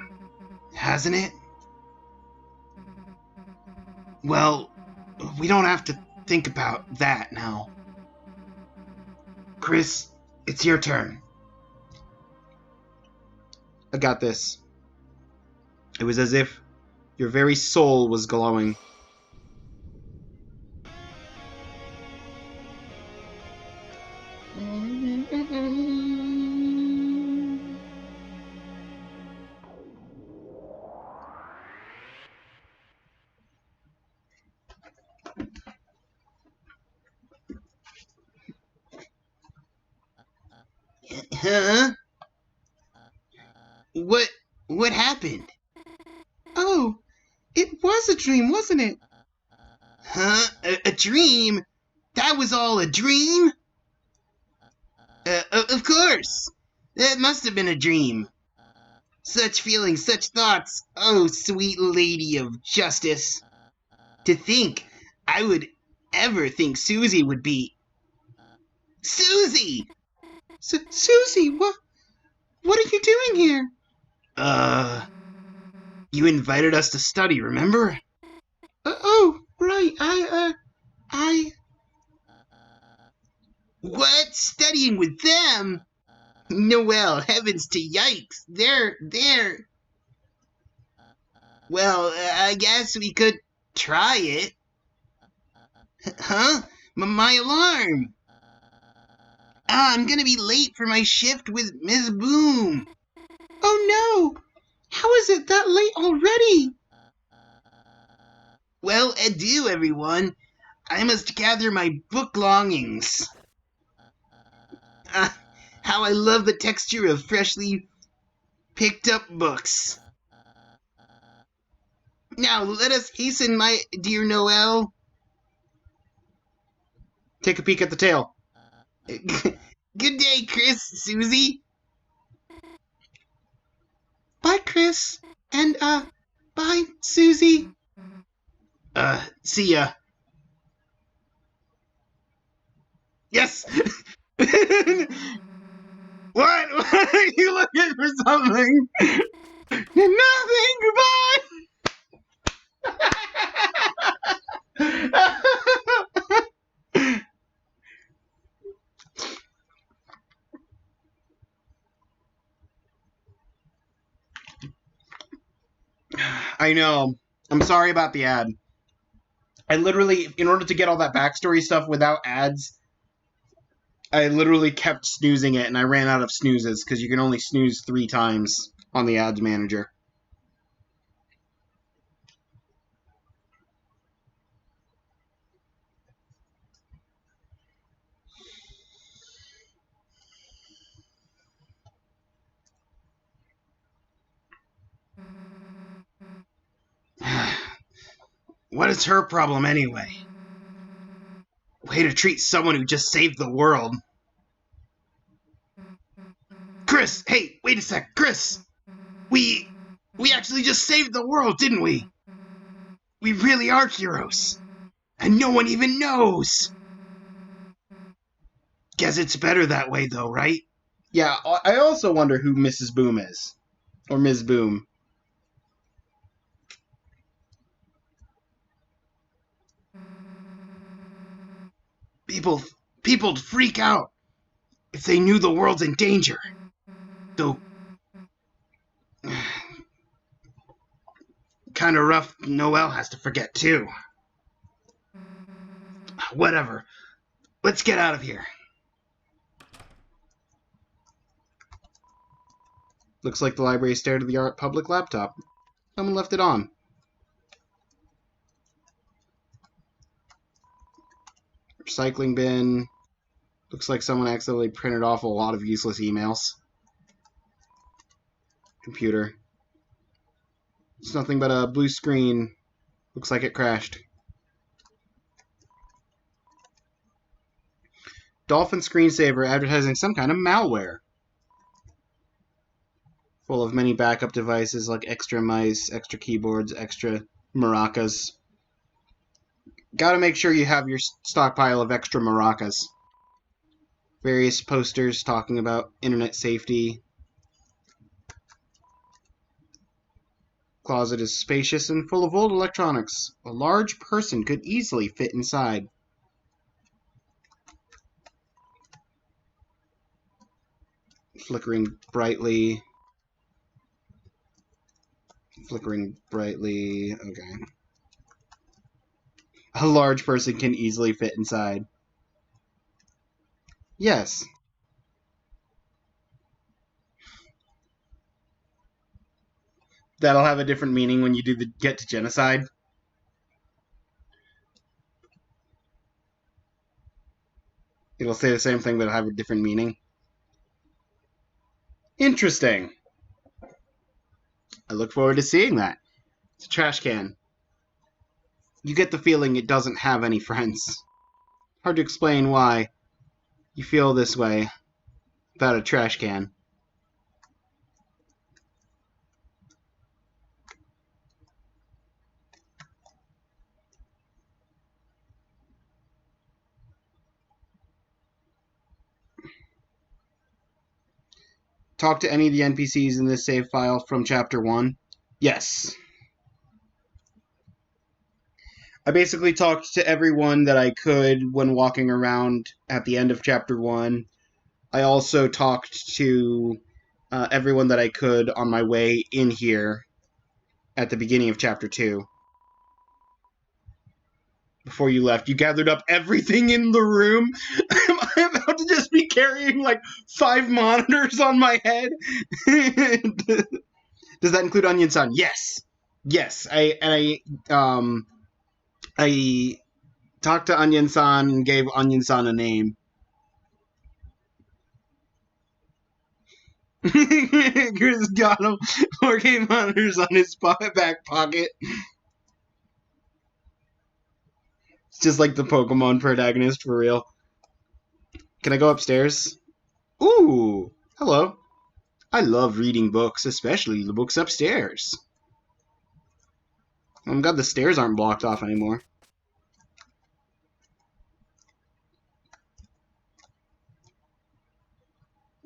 hasn't it? Well, we don't have to think about that now. Chris, it's your turn. I got this. It was as if your very soul was glowing. Huh? What happened? Oh, it was a dream, wasn't it? Huh? A dream? That was all a dream? Of course. That must have been a dream. Such feelings, such thoughts. Oh, sweet lady of justice. To think I would ever think Susie would be... Susie! Susie, what are you doing here? You invited us to study, remember? Oh, right, I... What? Studying with them? Noel, heavens to yikes. They're... Well, I guess we could try it. Huh? My alarm! I'm gonna be late for my shift with Miss Boom. Oh no! How is it that late already? Well, adieu, everyone. I must gather my book longings. How I love the texture of freshly picked up books. Now, let us hasten, my dear Noel. Take a peek at the tail. Good day, Chris, Susie. Bye, Chris. And, bye, Susie. See ya. Yes! What? Are you looking for something? Nothing, goodbye! I know. I'm sorry about the ad. I literally, in order to get all that backstory stuff without ads, I literally kept snoozing it, and I ran out of snoozes, because you can only snooze 3 times on the ads manager. What is her problem anyway? Way to treat someone who just saved the world. Chris, hey, wait a sec, Chris! We actually just saved the world, didn't we? We really are heroes. And no one even knows. Guess it's better that way though, right? Yeah, I also wonder who Mrs. Boom is. Or Ms. Boom. People People'd freak out if they knew the world's in danger. Though, kinda rough Noel has to forget, too. Whatever. Let's get out of here. Looks like the library's state-of-the-art public laptop. Someone left it on. Recycling bin. Looks like someone accidentally printed off a lot of useless emails. Computer. It's nothing but a blue screen. Looks like it crashed. Dolphin screensaver advertising some kind of malware. Full of many backup devices like extra mice, extra keyboards, extra maracas. Gotta make sure you have your stockpile of extra maracas. Various posters talking about internet safety. Closet is spacious and full of old electronics. A large person could easily fit inside. Flickering brightly. Okay. A large person can easily fit inside. Yes. That'll have a different meaning when you get to genocide. It'll say the same thing, but it'll have a different meaning. Interesting. I look forward to seeing that. It's a trash can. You get the feeling it doesn't have any friends. Hard to explain why you feel this way about a trash can. Talk to any of the NPCs in this save file from Chapter 1? Yes. I basically talked to everyone that I could when walking around at the end of Chapter 1. I also talked to everyone that I could on my way in here at the beginning of Chapter 2. Before you left, you gathered up everything in the room. Am I about to just be carrying like 5 monitors on my head? Does that include Onion-san? Yes. Yes. I talked to Onion-san and gave Onion-san a name. Chris got him 4K monitors on his back pocket. It's just like the Pokemon protagonist, for real. Can I go upstairs? Ooh, hello. I love reading books, especially the books upstairs. Oh, I'm glad the stairs aren't blocked off anymore.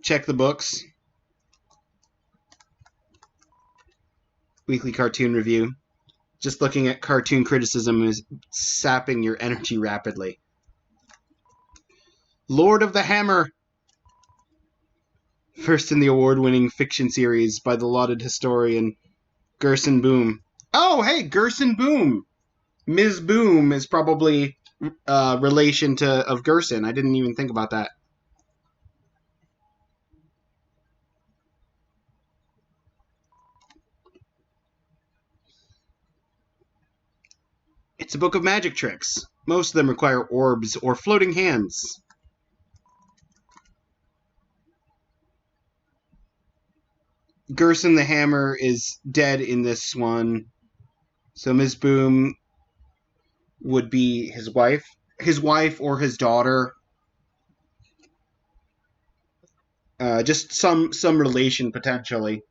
Check the books. Weekly cartoon review. Just looking at cartoon criticism is sapping your energy rapidly. Lord of the Hammer. First in the award-winning fiction series by the lauded historian Gerson Boom. Oh, hey, Gerson Boom. Ms. Boom is probably relation of Gerson. I didn't even think about that. It's a book of magic tricks. Most of them require orbs or floating hands. Gerson the Hammer is dead in this one. So Ms. Boom would be his wife. His wife or his daughter. Just some relation, potentially.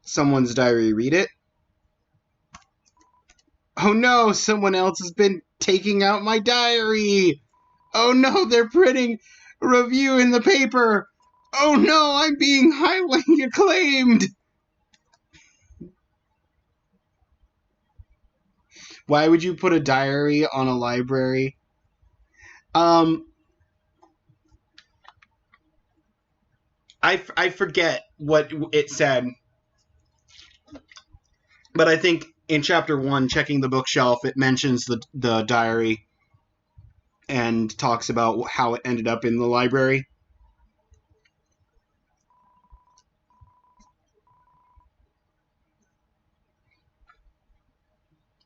Someone's diary. Read it. Oh no, someone else has been taking out my diary. Oh no, they're printing Review in the paper! Oh no, I'm being highly acclaimed! Why would you put a diary on a library? I forget what it said, but I think in chapter 1, checking the bookshelf, it mentions the diary and talks about how it ended up in the library.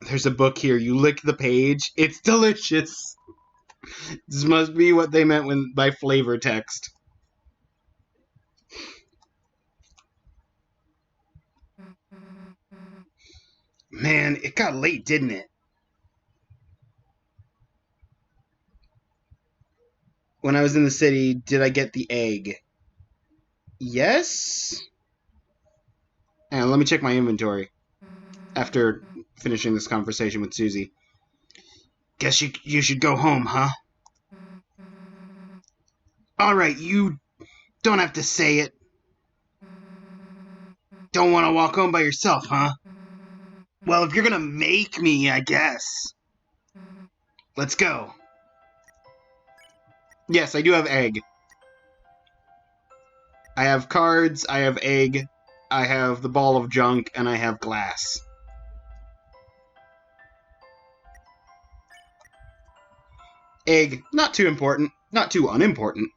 There's a book here. You lick the page. It's delicious. This must be what they meant by flavor text. Man, it got late, didn't it? When I was in the city, did I get the egg? Yes? And let me check my inventory after finishing this conversation with Susie. Guess you should go home, huh? Alright, you don't have to say it. Don't want to walk home by yourself, huh? Well, if you're gonna make me, I guess. Let's go. Yes, I do have egg. I have cards, I have egg, I have the ball of junk, and I have glass. Egg, not too important, not too unimportant.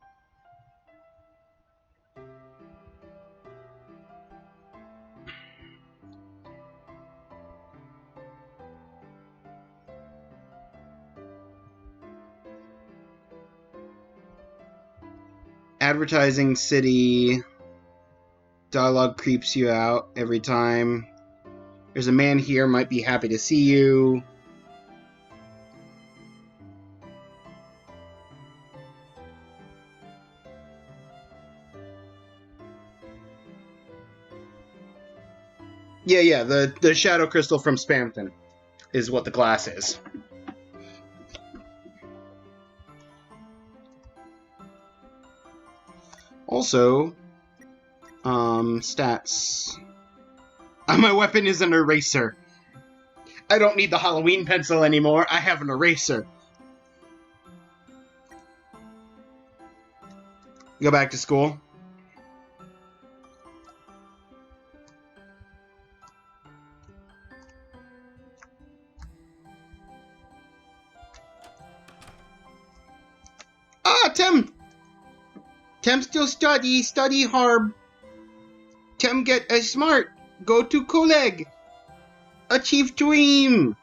Advertising city dialogue creeps you out every time. There's a man here, might be happy to see you. Yeah, the shadow crystal from Spamton is what the glass is. Also, stats. My weapon is an eraser. I don't need the Halloween pencil anymore. I have an eraser. Go back to school. Ah, Tem! Tem still study hard. Tem get smart. Go to Coleg. Achieve dream.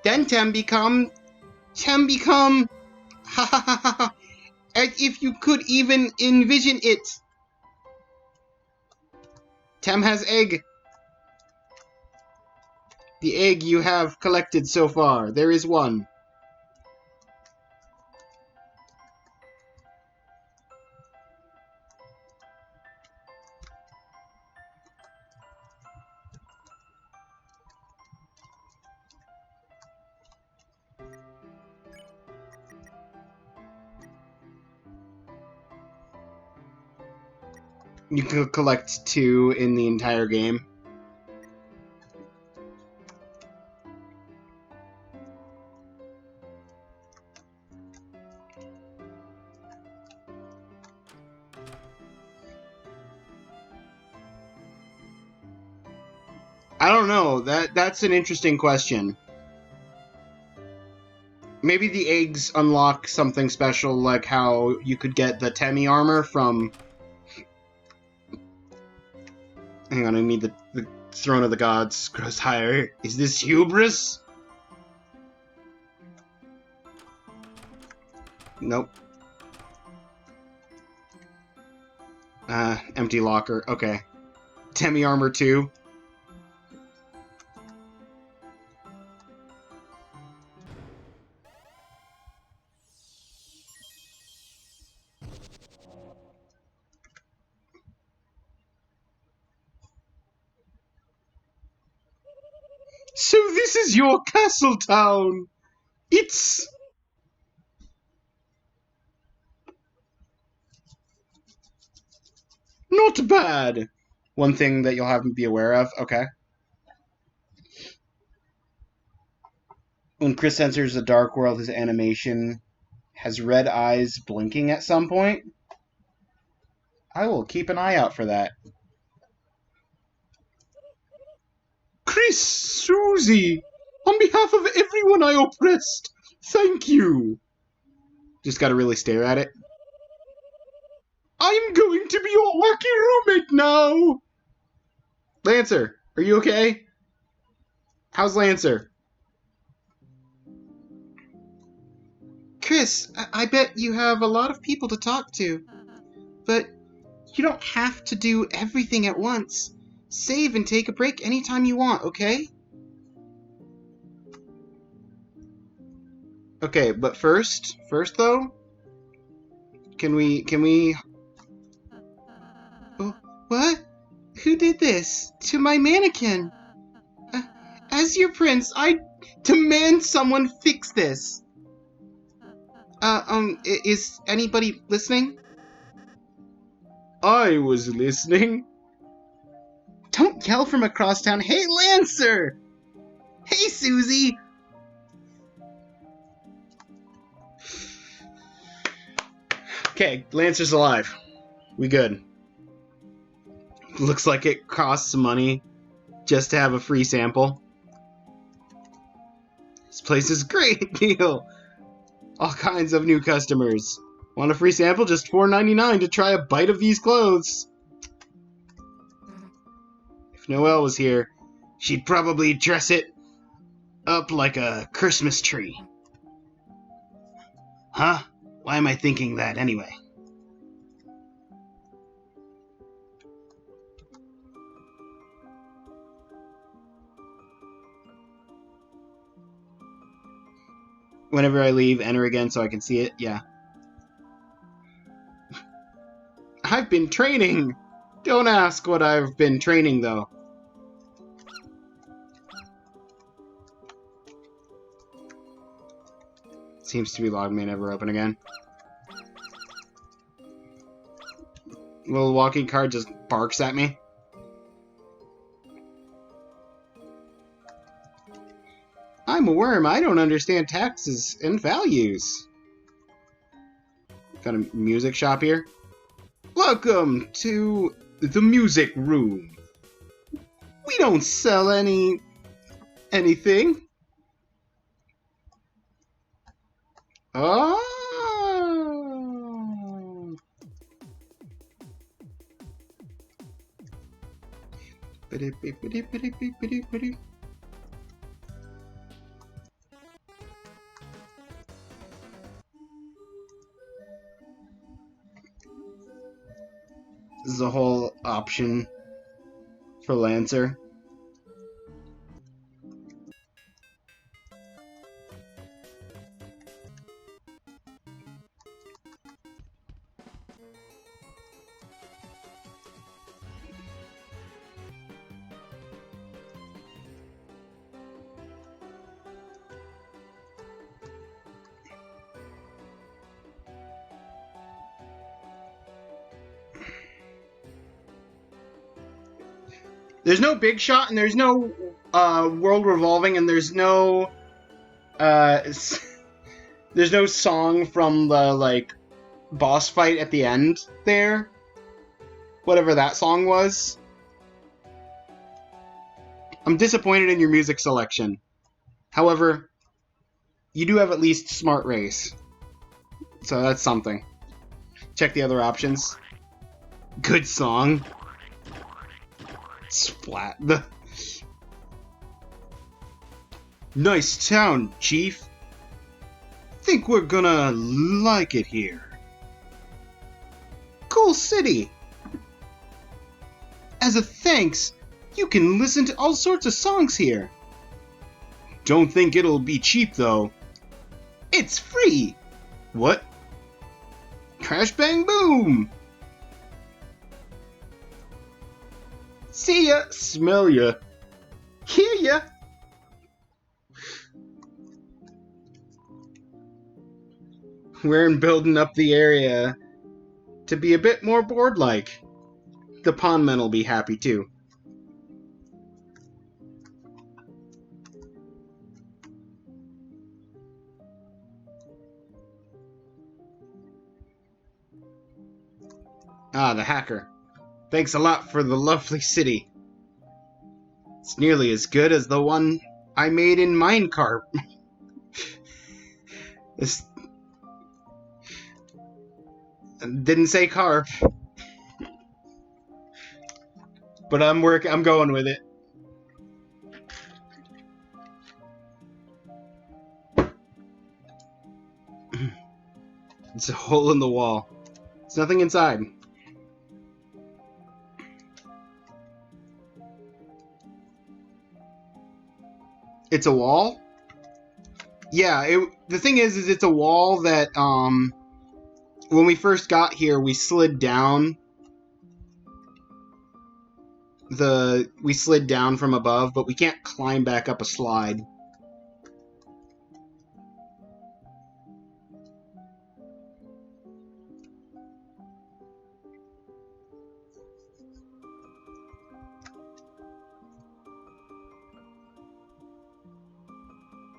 Then Tem become, ha ha ha ha ha, as if you could even envision it. Tem has egg. The egg you have collected so far. There is one. You could collect 2 in the entire game. I don't know. That's an interesting question. Maybe the eggs unlock something special, like how you could get the Temi armor from... Hang on, I need the Throne of the Gods grows higher. Is this hubris? Nope. Empty locker. Okay. Temi armor 2. So this is your castle town! It's... Not bad. One thing that you'll have to be aware of. Okay. When Chris enters the dark world, his animation has red eyes blinking at some point. I will keep an eye out for that. Chris, Susie, on behalf of everyone I oppressed, thank you. Just gotta really stare at it. I'm going to be your wacky roommate now. Lancer, are you okay? How's Lancer? Chris, I bet you have a lot of people to talk to. But you don't have to do everything at once. Save and take a break anytime you want, okay? Okay, but first though, can we... Oh, what? Who did this? To my mannequin? As your prince, I demand someone fix this. Is anybody listening? I was listening. Don't yell from across town. Hey, Lancer! Hey, Susie! Okay, Lancer's alive. We good. Looks like it costs money just to have a free sample. This place is great deal. All kinds of new customers. Want a free sample? Just $4.99 to try a bite of these clothes. If Noelle was here, she'd probably dress it up like a Christmas tree. Huh? Why am I thinking that anyway? Whenever I leave, enter again so I can see it. Yeah. I've been training! Don't ask what I've been training, though. Seems to be logged, may never open again. Little walking card just barks at me. I'm a worm. I don't understand taxes and values. Got a music shop here. Welcome to the music room. We don't sell anything. Oh. This is a whole option for Lancer. There's no big shot, and there's no world revolving, and there's no there's no song from the like boss fight at the end there. Whatever that song was. I'm disappointed in your music selection. However, you do have at least Smart Race. So that's something. Check the other options. Good song. Splat. Nice town, Chief. Think we're gonna like it here. Cool city. As a thanks, you can listen to all sorts of songs here. Don't think it'll be cheap, though. It's free. What? Crash Bang Boom. See ya, smell ya, hear ya. We're building up the area to be a bit more board-like. the pond men will be happy too. Ah, the hacker. Thanks a lot for the lovely city. It's nearly as good as the one I made in Minecart. This didn't say carp, but I'm going with it. It's a hole in the wall. There's nothing inside. It's a wall? Yeah, the thing is it's a wall that, when we first got here, we slid down. We slid down from above, but we can't climb back up a slide.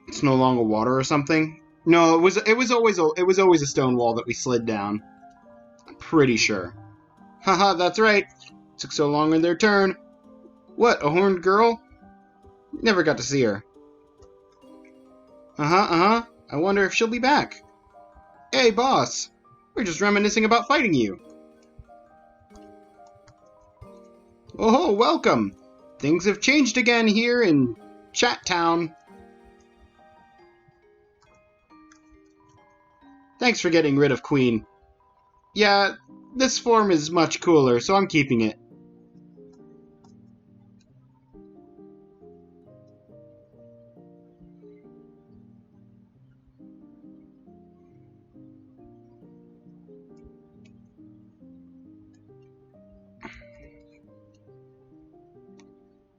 It's no longer water or something. No, it was always a stone wall that we slid down. I'm pretty sure. Haha, that's right. Took so long in their turn. What, a horned girl? Never got to see her. Uh-huh. I wonder if she'll be back. Hey, boss. We're just reminiscing about fighting you. Oh, welcome. Things have changed again here in Chat Town. Thanks for getting rid of Queen. Yeah, this form is much cooler, so I'm keeping it.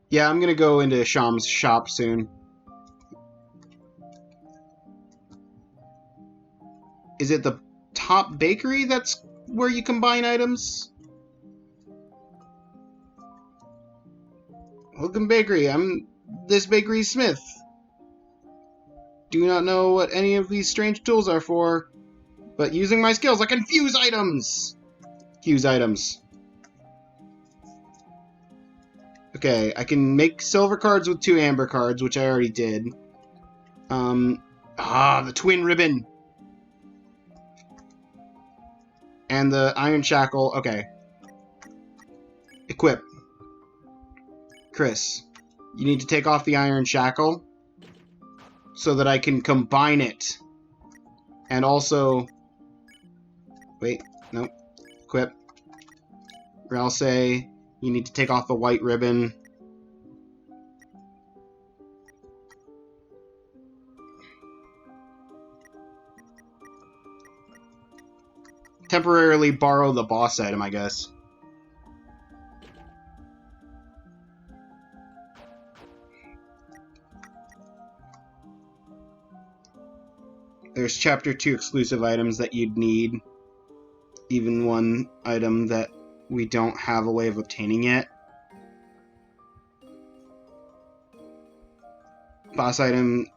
Yeah, I'm gonna go into Sham's shop soon. Is it the top bakery that's where you combine items? Welcome bakery, I'm this bakery's smith. Do not know what any of these strange tools are for, but using my skills I can fuse items! Fuse items. Okay, I can make silver cards with 2 amber cards, which I already did. The twin ribbon! And the iron shackle, okay. Equip. Chris, you need to take off the iron shackle so that I can combine it. And also... Wait, nope. Equip. Ralse, you need to take off the white ribbon. Temporarily borrow the boss item, I guess. There's Chapter 2 exclusive items that you'd need. Even one item that we don't have a way of obtaining yet. Boss item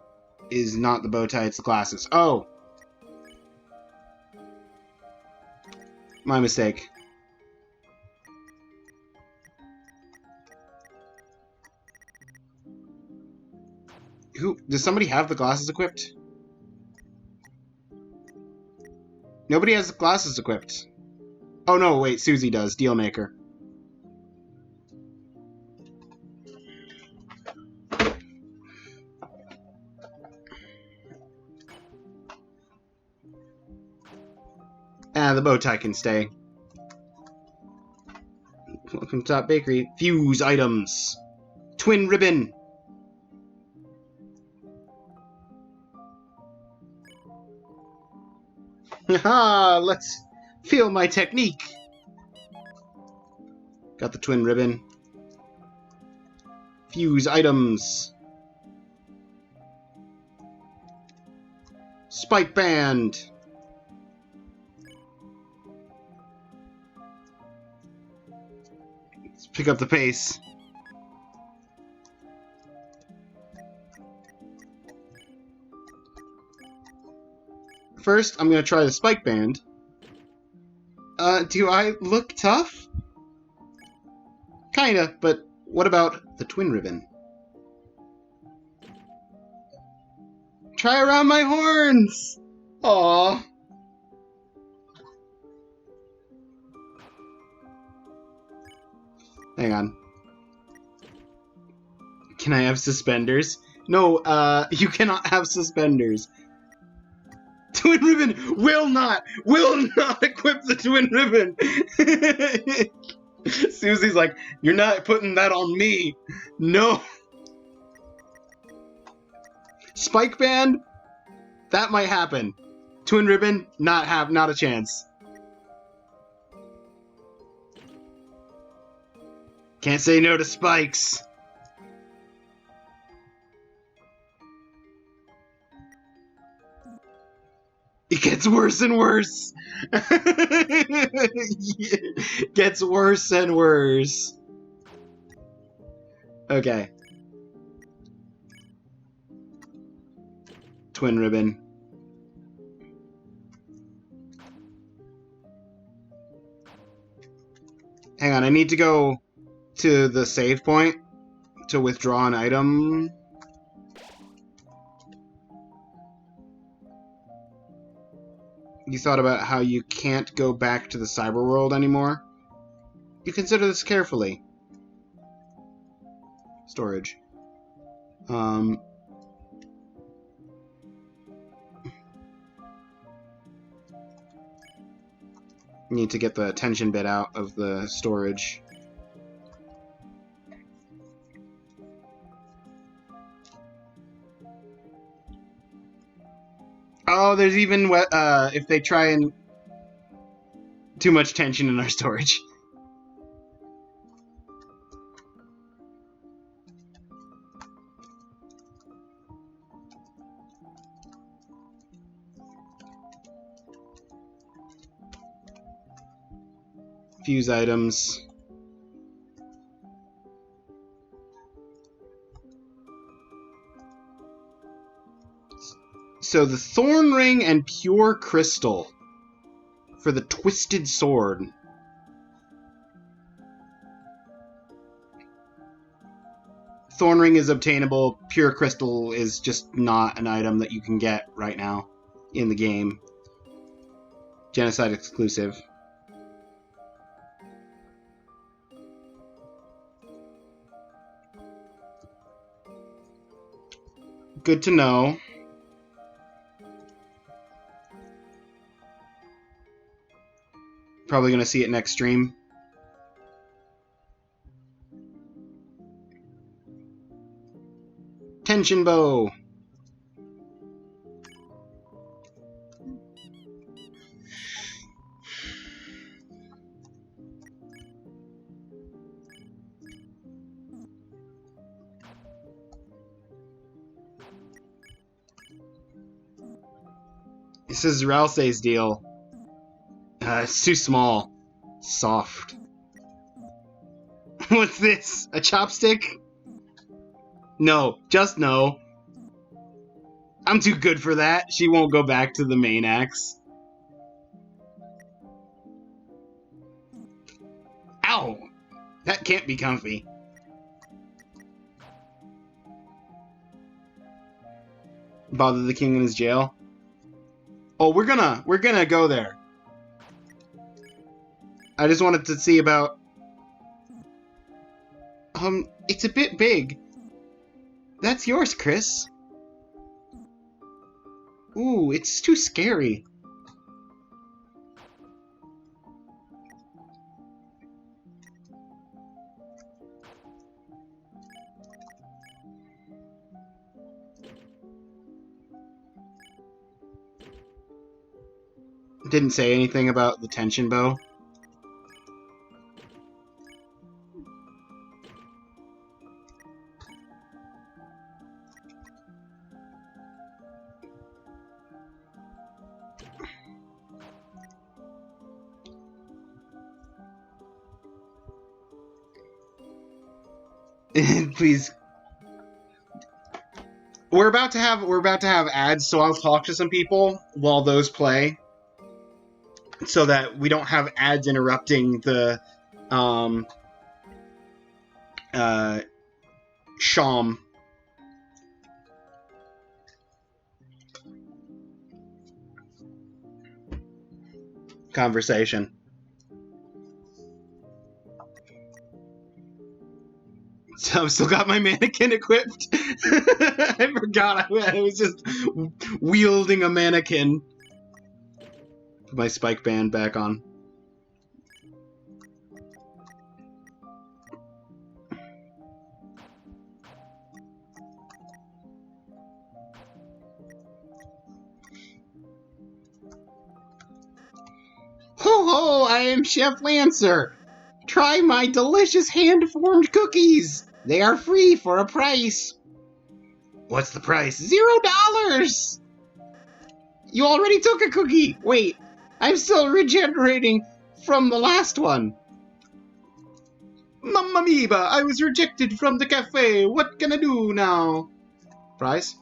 is not the bow tie, it's the glasses. Oh! My mistake. Does somebody have the glasses equipped? Nobody has the glasses equipped. Oh no, wait, Susie does. Dealmaker. Ah, the bow tie can stay. Welcome to Top Bakery. Fuse items. Twin ribbon. Haha, let's feel my technique. Got the twin ribbon. Fuse items. Spike band. Pick up the pace. First, I'm gonna try the spike band. Do I look tough? Kinda, but what about the twin ribbon? Try around my horns! Aww. Hang on. Can I have suspenders? No, you cannot have suspenders. Twin ribbon will not equip the twin ribbon. Susie's like, you're not putting that on me. No. Spike band, that might happen. Twin ribbon, not a chance. Can't say no to spikes. It gets worse and worse. It gets worse and worse. Okay. Twin ribbon. Hang on, I need to go to the save point to withdraw an item. You thought about how you can't go back to the cyber world anymore? You consider this carefully. Storage. Need to get the attention bit out of the storage. Oh, there's even if they try and too much tension in our storage. Fuse items. So the Thorn Ring and Pure Crystal for the Twisted Sword. Thorn Ring is obtainable. Pure Crystal is just not an item that you can get right now in the game. Genocide exclusive. Good to know. Probably gonna see it next stream. Tension bow. This is Ralsei's deal. It's too small. Soft. What's this? A chopstick? No, just no. I'm too good for that. She won't go back to the main axe. Ow! That can't be comfy. Bother the king in his jail. Oh, we're gonna go there. I just wanted to see about... it's a bit big. That's yours, Chris. Ooh, it's too scary. Didn't say anything about the tension bow. Please. We're about to have ads, so I'll talk to some people while those play, so that we don't have ads interrupting the Sham conversation. So I've still got my mannequin equipped. I forgot I was just wielding a mannequin. Put my spike band back on. Ho ho! I am Chef Lancer. Try my delicious hand-formed cookies. They are free for a price. What's the price? $0! You already took a cookie. Wait, I'm still regenerating from the last one. Mamma mia, I was rejected from the cafe. What can I do now? Price?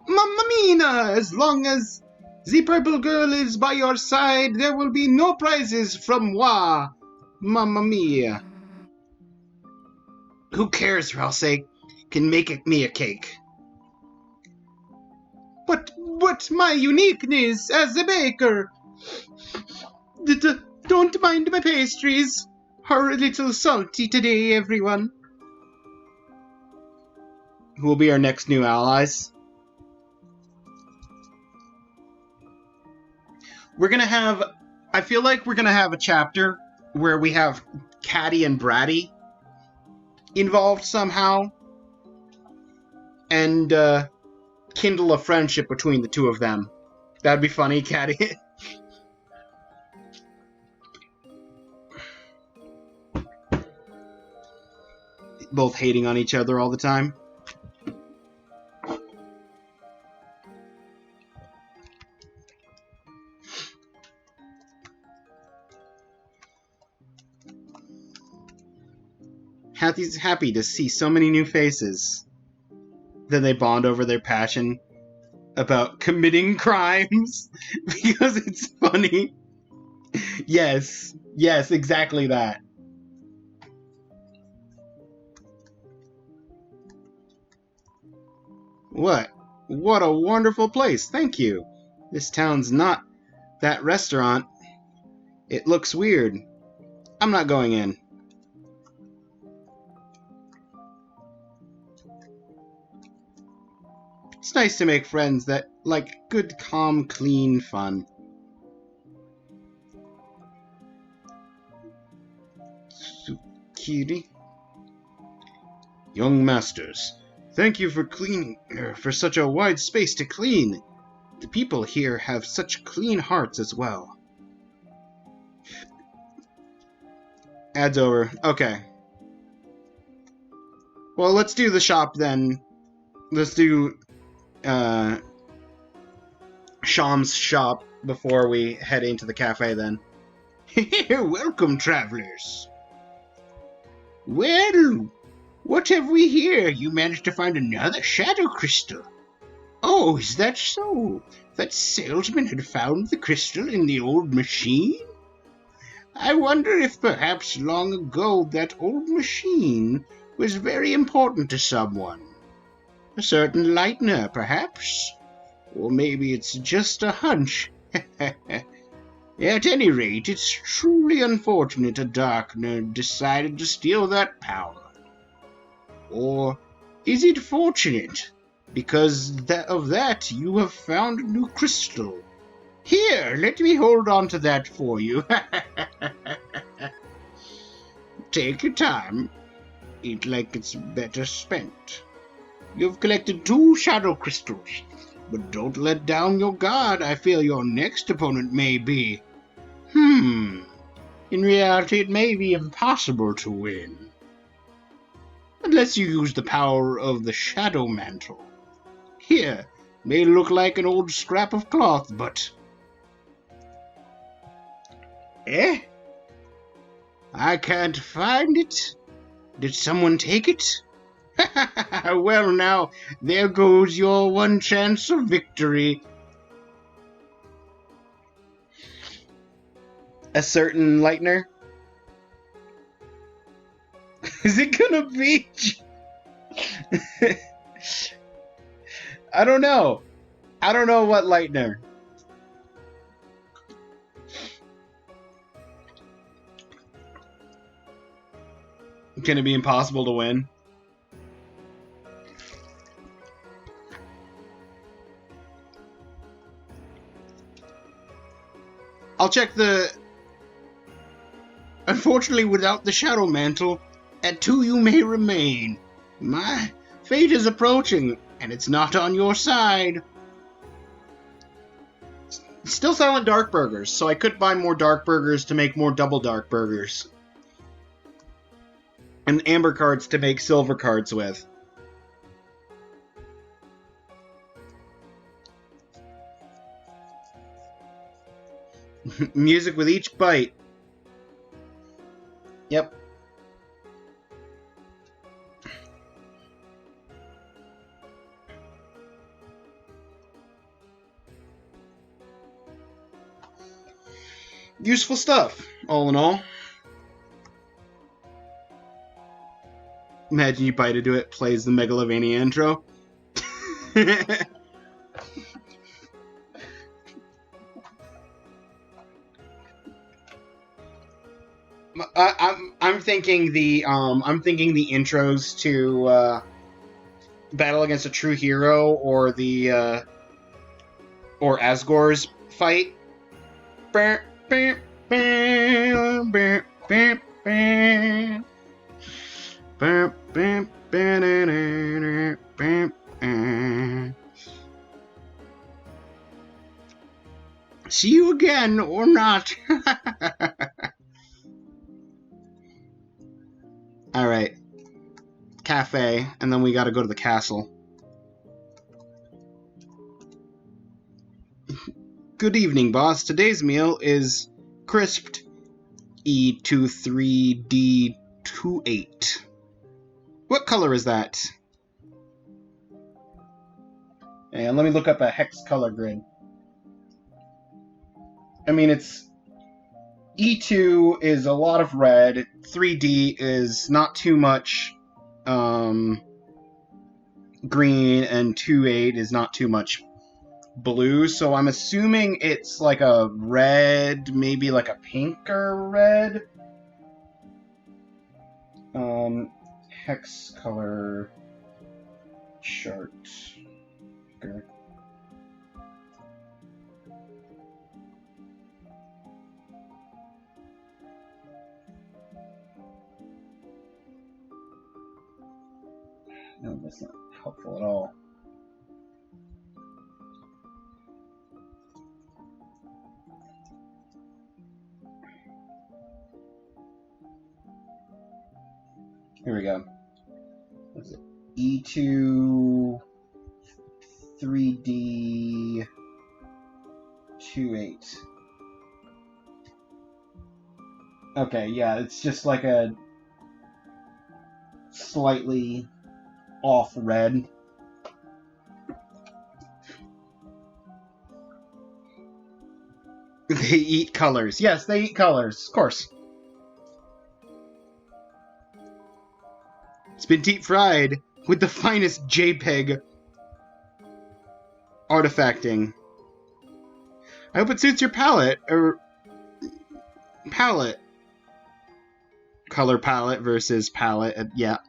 Mamma mia, as long as the purple girl is by your side, there will be no prizes from moi. Mamma mia. Who cares, or else I can make me a cake. But my uniqueness as a baker. Don't mind my pastries. Are a little salty today, everyone. Who will be our next new allies? We're gonna have... I feel like we're gonna have a chapter where we have Caddy and Bratty involved somehow. And, kindle a friendship between the two of them. That'd be funny, Caddy. Both hating on each other all the time. Happy's happy to see so many new faces. Then they bond over their passion about committing crimes because it's funny. Yes, exactly that. What a wonderful place, thank you. This town's not that restaurant. It looks weird. I'm not going in. It's nice to make friends that like good, calm, clean fun. Tsukiri. Young masters, thank you for cleaning, for such a wide space to clean. The people here have such clean hearts as well. Ad's over. Okay. Well, let's do the shop then. Let's do Sham's shop before we head into the cafe then. Welcome, travelers. Well, what have we here? You managed to find another shadow crystal. Oh, is that so? That salesman had found the crystal in the old machine? I wonder if perhaps long ago that old machine was very important to someone. A certain lightener, perhaps? Or maybe it's just a hunch. At any rate, it's truly unfortunate a darkner decided to steal that power. Or is it fortunate? Because of that you have found a new crystal. Here, let me hold on to that for you. Take your time. Eat like it's better spent. You've collected 2 shadow crystals, but don't let down your guard. I fear your next opponent may be... In reality, it may be impossible to win. Unless you use the power of the Shadow Mantle. Here, may look like an old scrap of cloth, but... I can't find it. Did someone take it? Well, now, there goes your one chance of victory. A certain Lightner? Is it gonna be? I don't know. I don't know what Lightner. Can it be impossible to win? I'll check the... Unfortunately, without the Shadow Mantle, at 2 you may remain. My fate is approaching, and it's not on your side. Still selling dark burgers, so I could buy more dark burgers to make more double dark burgers. And amber cards to make silver cards with. Music with each bite. Yep. Useful stuff, all in all. Imagine you bite into it, plays the Megalovania intro. I'm thinking the intros to Battle Against a True Hero or the or Asgore's fight. See you again, or not. Alright. Cafe, and then we gotta go to the castle. Good evening, boss. Today's meal is crisped E23D28. What color is that? And let me look up a hex color grid. I mean, it's... E2 is a lot of red, 3D is not too much green, and 28 is not too much blue, so I'm assuming it's like a red, maybe like a pinker red. Hex color chart. Okay. No, that's not helpful at all. Here we go. What's it? E2 3D 28. Okay, yeah, it's just like a slightly off red. They eat colors. Yes, they eat colors, of course. It's been deep fried with the finest JPEG artifacting. I hope it suits your palette, or palette. Color palette versus palette, yeah.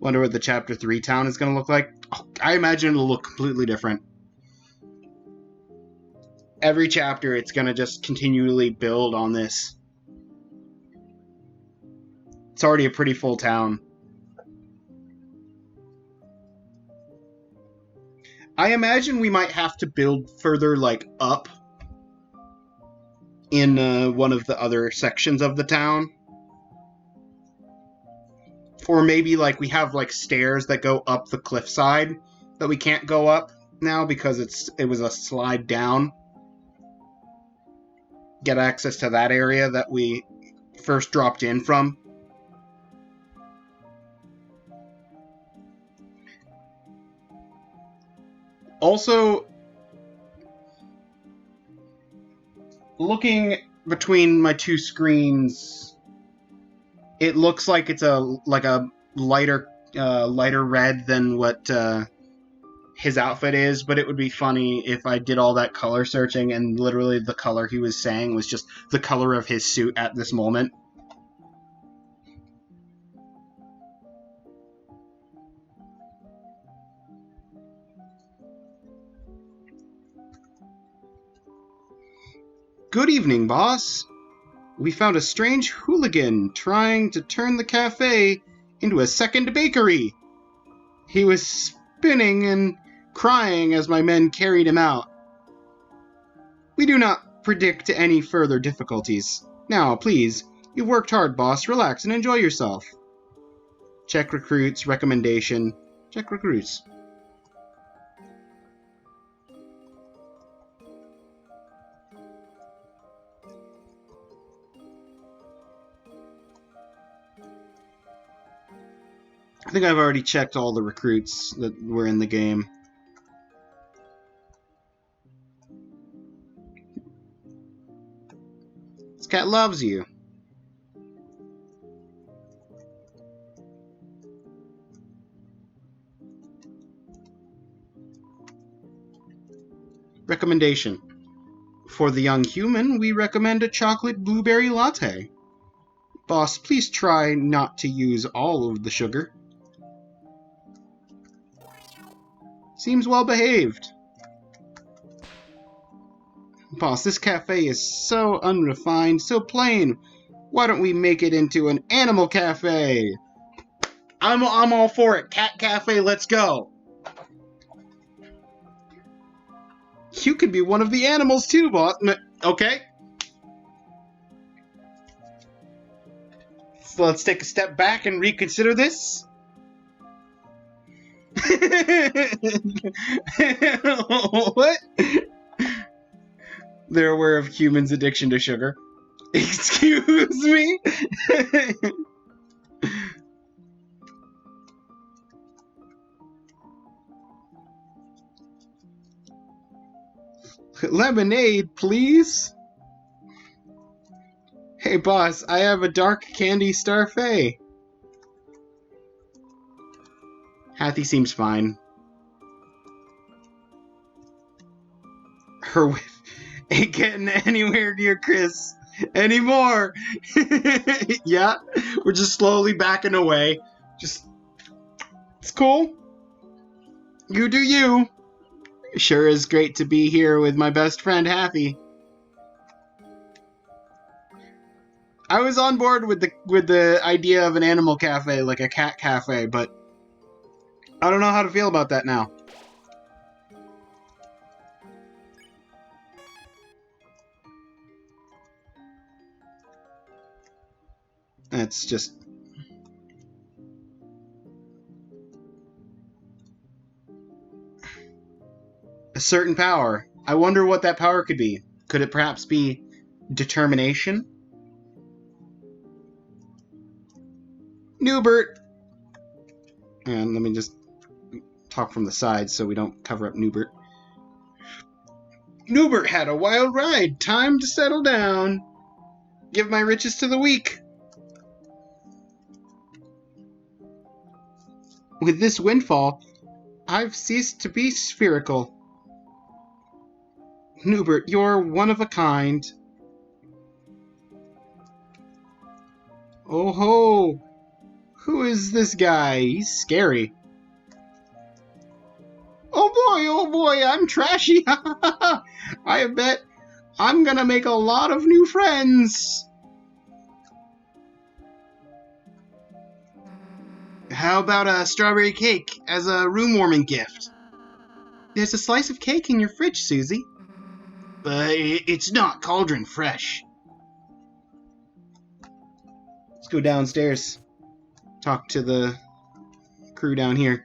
Wonder what the Chapter 3 town is going to look like. Oh, I imagine it'll look completely different. Every chapter, it's going to just continually build on this. It's already a pretty full town. I imagine we might have to build further, like, up in one of the other sections of the town. Or maybe, like, we have, like, stairs that go up the cliffside that we can't go up now because it was a slide down. Get access to that area that we first dropped in from. Also, looking between my two screens, it looks like it's a lighter red than what his outfit is, but it would be funny if I did all that color searching and literally the color he was saying was just the color of his suit at this moment. Good evening, boss. We found a strange hooligan trying to turn the cafe into a second bakery. He was spinning and crying as my men carried him out. We do not predict any further difficulties. Now, please, you've worked hard, boss. Relax and enjoy yourself. Check recruits, recommendation. Check recruits. I think I've already checked all the recruits that were in the game. This cat loves you. Recommendation. For the young human, we recommend a chocolate blueberry latte. Boss, please try not to use all of the sugar. Seems well behaved. Boss, this cafe is so unrefined, so plain. Why don't we make it into an animal cafe? I'm all for it. Cat cafe, let's go. You could be one of the animals too, boss. Okay. So let's take a step back and reconsider this. What? They're aware of humans' addiction to sugar. Excuse me? Lemonade, please? Hey, boss, I have a dark candy starfait. Hathy seems fine. Her whiff ain't getting anywhere near Chris anymore. Yeah, we're just slowly backing away. It's cool. You do you. Sure is great to be here with my best friend Hathy. I was on board with the idea of an animal cafe, like a cat cafe, but I don't know how to feel about that now. It's just... a certain power. I wonder what that power could be. Could it perhaps be determination? Newbert! And let me just talk from the side so we don't cover up Newbert. Newbert had a wild ride. Time to settle down. Give my riches to the weak. With this windfall, I've ceased to be spherical. Newbert, you're one of a kind. Oh ho! Who is this guy? He's scary. Oh boy, I'm trashy. I bet I'm gonna make a lot of new friends. How about a strawberry cake as a room-warming gift? There's a slice of cake in your fridge, Susie. But it's not cauldron fresh. Let's go downstairs. Talk to the crew down here.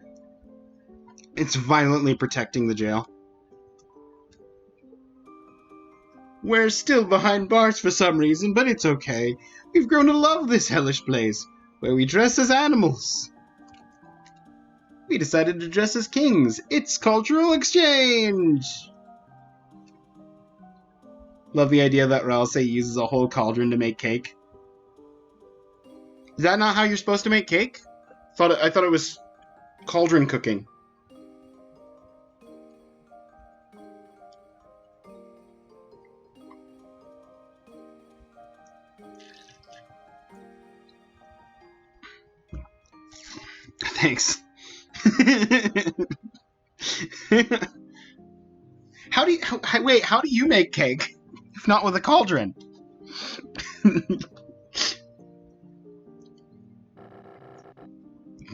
It's violently protecting the jail. We're still behind bars for some reason, but it's okay. We've grown to love this hellish place, where we dress as animals. We decided to dress as kings. It's cultural exchange! Love the idea that Ralsei uses a whole cauldron to make cake. Is that not how you're supposed to make cake? I thought it was cauldron cooking. Thanks. Wait, how do you make cake? If not with a cauldron?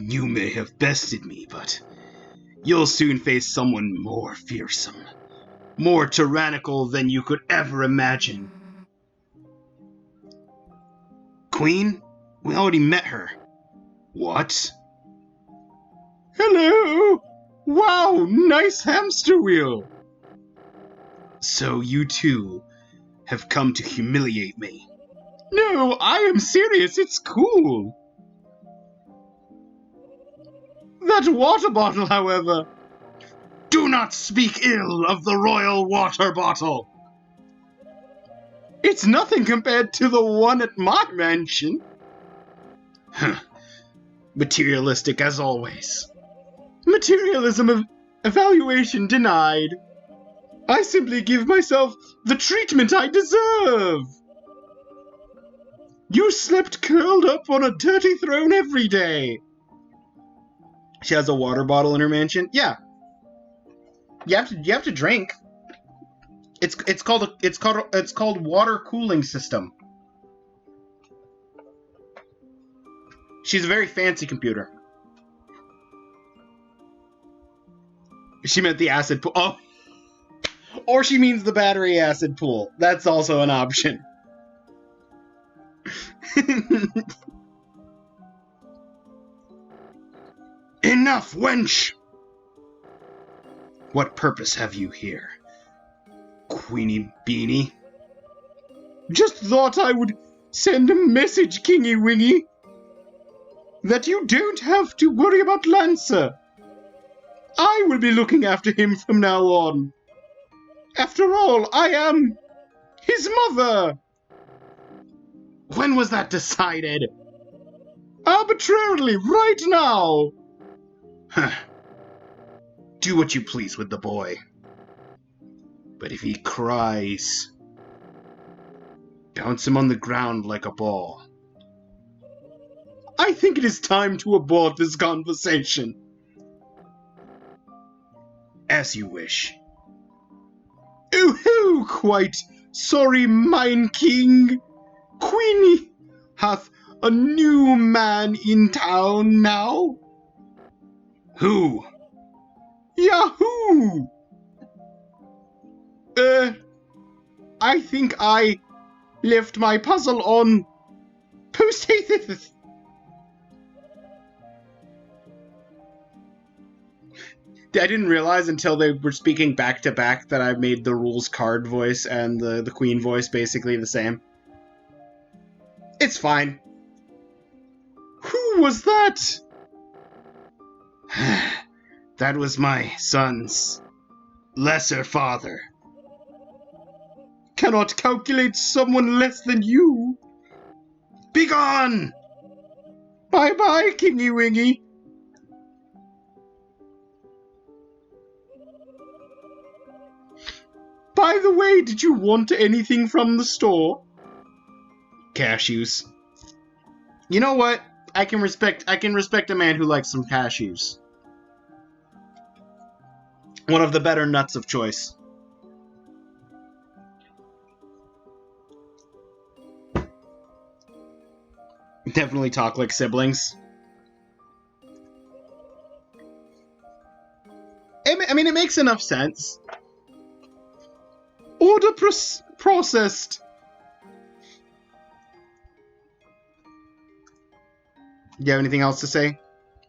You may have bested me, but you'll soon face someone more fearsome, more tyrannical than you could ever imagine. Queen? We already met her. What? Hello! Wow, nice hamster wheel! So you too have come to humiliate me. No, I am serious, it's cool. That water bottle, however. Do not speak ill of the royal water bottle. It's nothing compared to the one at my mansion. Materialistic as always. Materialism evaluation denied. I simply give myself the treatment I deserve. You slept curled up on a dirty throne every day. She has a water bottle in her mansion. Yeah, you have to drink. It's called water cooling system. She's a very fancy computer. She meant the acid pool. Oh, or she means the battery acid pool. That's also an option. Enough, wench! What purpose have you here, Queenie Beanie? Just thought I would send a message, Kingy Wingy, that you don't have to worry about Lancer. I will be looking after him from now on. After all, I am his mother. When was that decided? Arbitrarily, right now. Do what you please with the boy. But if he cries, bounce him on the ground like a ball. I think it is time to abort this conversation. As you wish. Ooh-hoo! Quite sorry, mine king. Queenie hath a new man in town now. Who? Yahoo! I think I left my puzzle on post-haste. I didn't realize until they were speaking back to back that I made the rules card voice and the queen voice basically the same. It's fine. Who was that? That was my son's lesser father. Cannot calculate someone less than you. Begone! Bye-bye, Kingy Wingy. By the way, did you want anything from the store? Cashews. You know what? I can respect a man who likes some cashews. One of the better nuts of choice. Definitely talk like siblings. I mean, it makes enough sense. Order processed. Do you have anything else to say?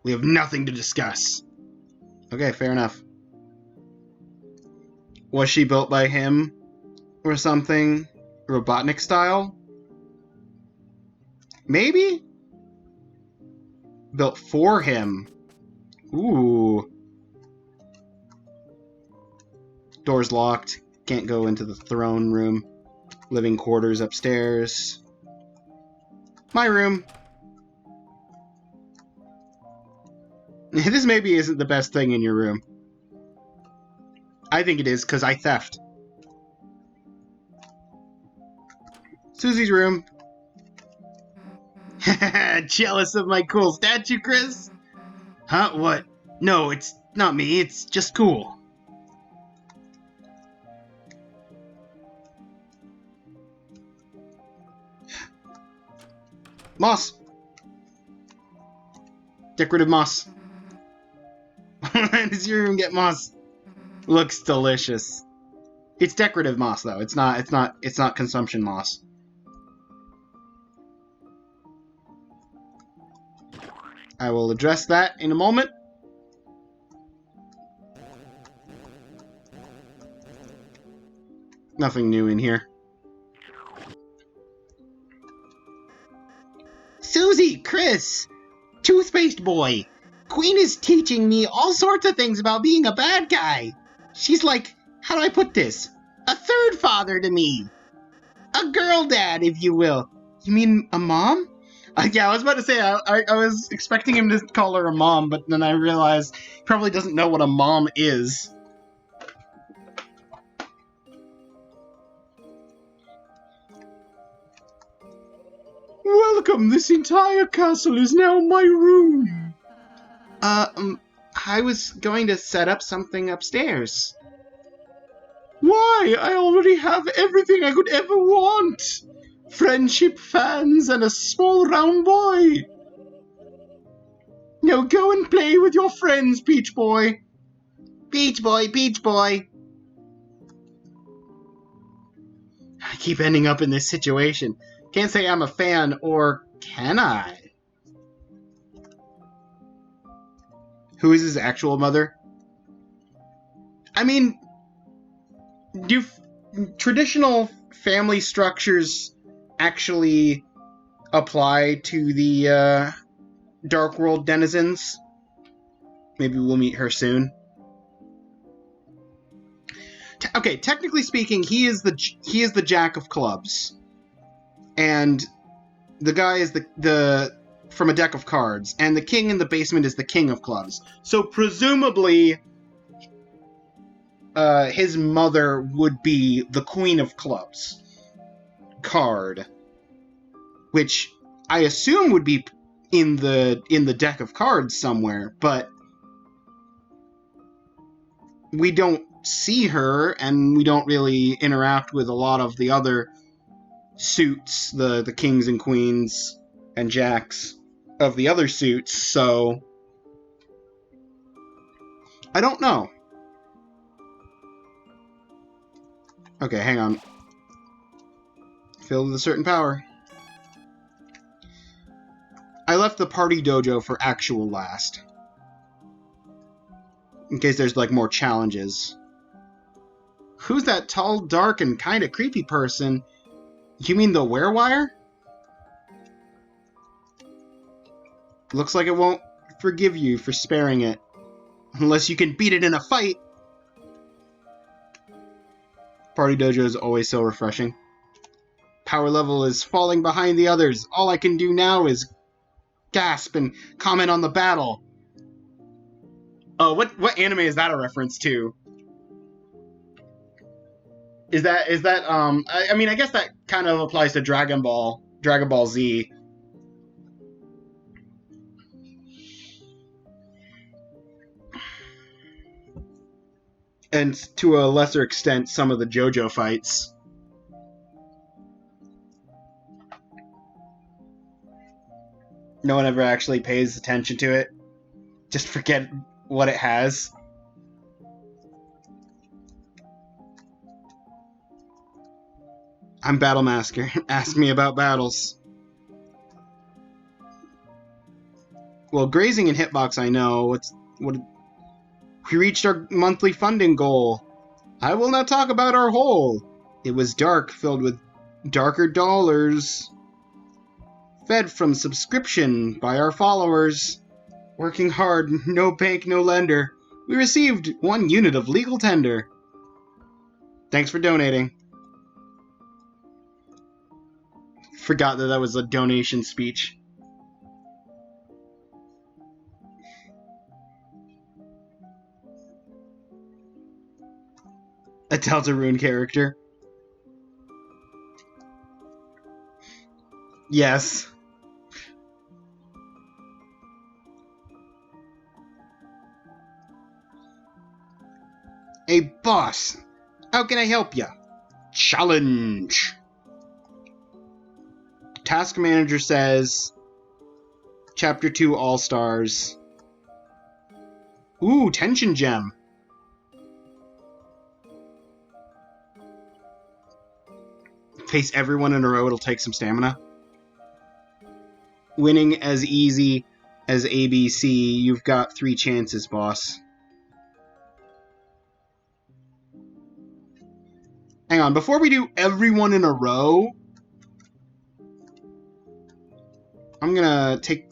We have nothing to discuss. Okay, fair enough. Was she built by him? Or something? Robotnik style? Maybe? Built for him. Ooh. Door's locked. Can't go into the throne room. Living quarters upstairs. My room. This maybe isn't the best thing in your room. I think it is, because I theft. Susie's room. Jealous of my cool statue, Chris? Huh? What? No, it's not me. It's just cool. Moss. Decorative moss. Why does your room get moss? Looks delicious. It's decorative moss though. It's not consumption moss. I will address that in a moment. Nothing new in here. Susie, Chris, toothpaste boy. Queen is teaching me all sorts of things about being a bad guy. She's like, how do I put this? A third father to me. A girl dad, if you will. You mean a mom? Yeah, I was about to say, I was expecting him to call her a mom, but then I realized he probably doesn't know what a mom is. Welcome, this entire castle is now my room. I was going to set up something upstairs. Why? I already have everything I could ever want. Friendship fans and a small round boy. Now go and play with your friends, Peach Boy. Peach boy, peach boy. I keep ending up in this situation. Can't say I'm a fan, or can I? Who is his actual mother? I mean, do traditional family structures actually apply to the Dark World denizens? Maybe we'll meet her soon. Okay, technically speaking, he is the Jack of Clubs, and the guy is the from a deck of cards, and the king in the basement is the King of Clubs. So presumably, his mother would be the Queen of Clubs card, which I assume would be in the deck of cards somewhere, but we don't see her, and we don't really interact with a lot of the other suits, the kings and queens and jacks of the other suits, so I don't know. Okay, hang on. Filled with a certain power. I left the party dojo for actual last, in case there's like more challenges. Who's that tall, dark, and kind of creepy person? You mean the werewire? Looks like it won't forgive you for sparing it. Unless you can beat it in a fight. Party dojo is always so refreshing. Power level is falling behind the others. All I can do now is gasp and comment on the battle. Oh, what anime is that a reference to? Is that I mean, I guess that kind of applies to Dragon Ball Z. And to a lesser extent, some of the JoJo fights. No one ever actually pays attention to it. Just forget what it has. I'm Battle Master. Ask me about battles. Well, grazing and hitbox I know. We reached our monthly funding goal. I will now talk about our hole. It was dark, filled with darker dollars. Fed from subscription by our followers. Working hard, no bank, no lender. We received 1 unit of legal tender. Thanks for donating. Forgot that that was a donation speech. A Deltarune character. Yes. Hey, boss. How can I help ya? Challenge. Task manager says, Chapter 2 All-Stars. Ooh, Tension Gem. Face everyone in a row, it'll take some stamina. Winning as easy as ABC. You've got 3 chances, boss. Hang on, before we do everyone in a row, I'm gonna take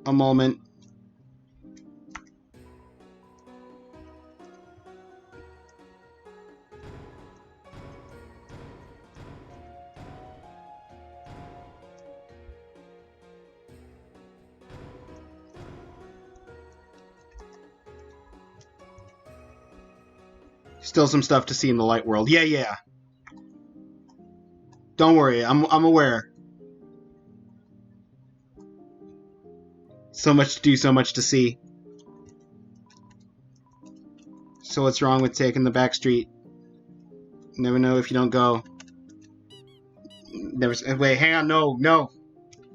a moment. Still some stuff to see in the light world. Yeah. Don't worry, I'm aware. So much to do, so much to see. So what's wrong with taking the back street? Never know if you don't go. Never. Wait, hang on. No.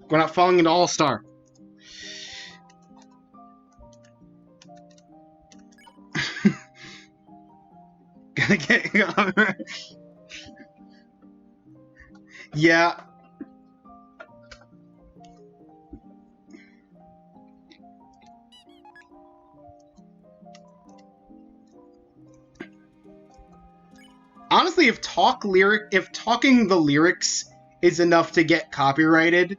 We're not falling into All-Star. Gonna get. Yeah. Honestly, if talking the lyrics is enough to get copyrighted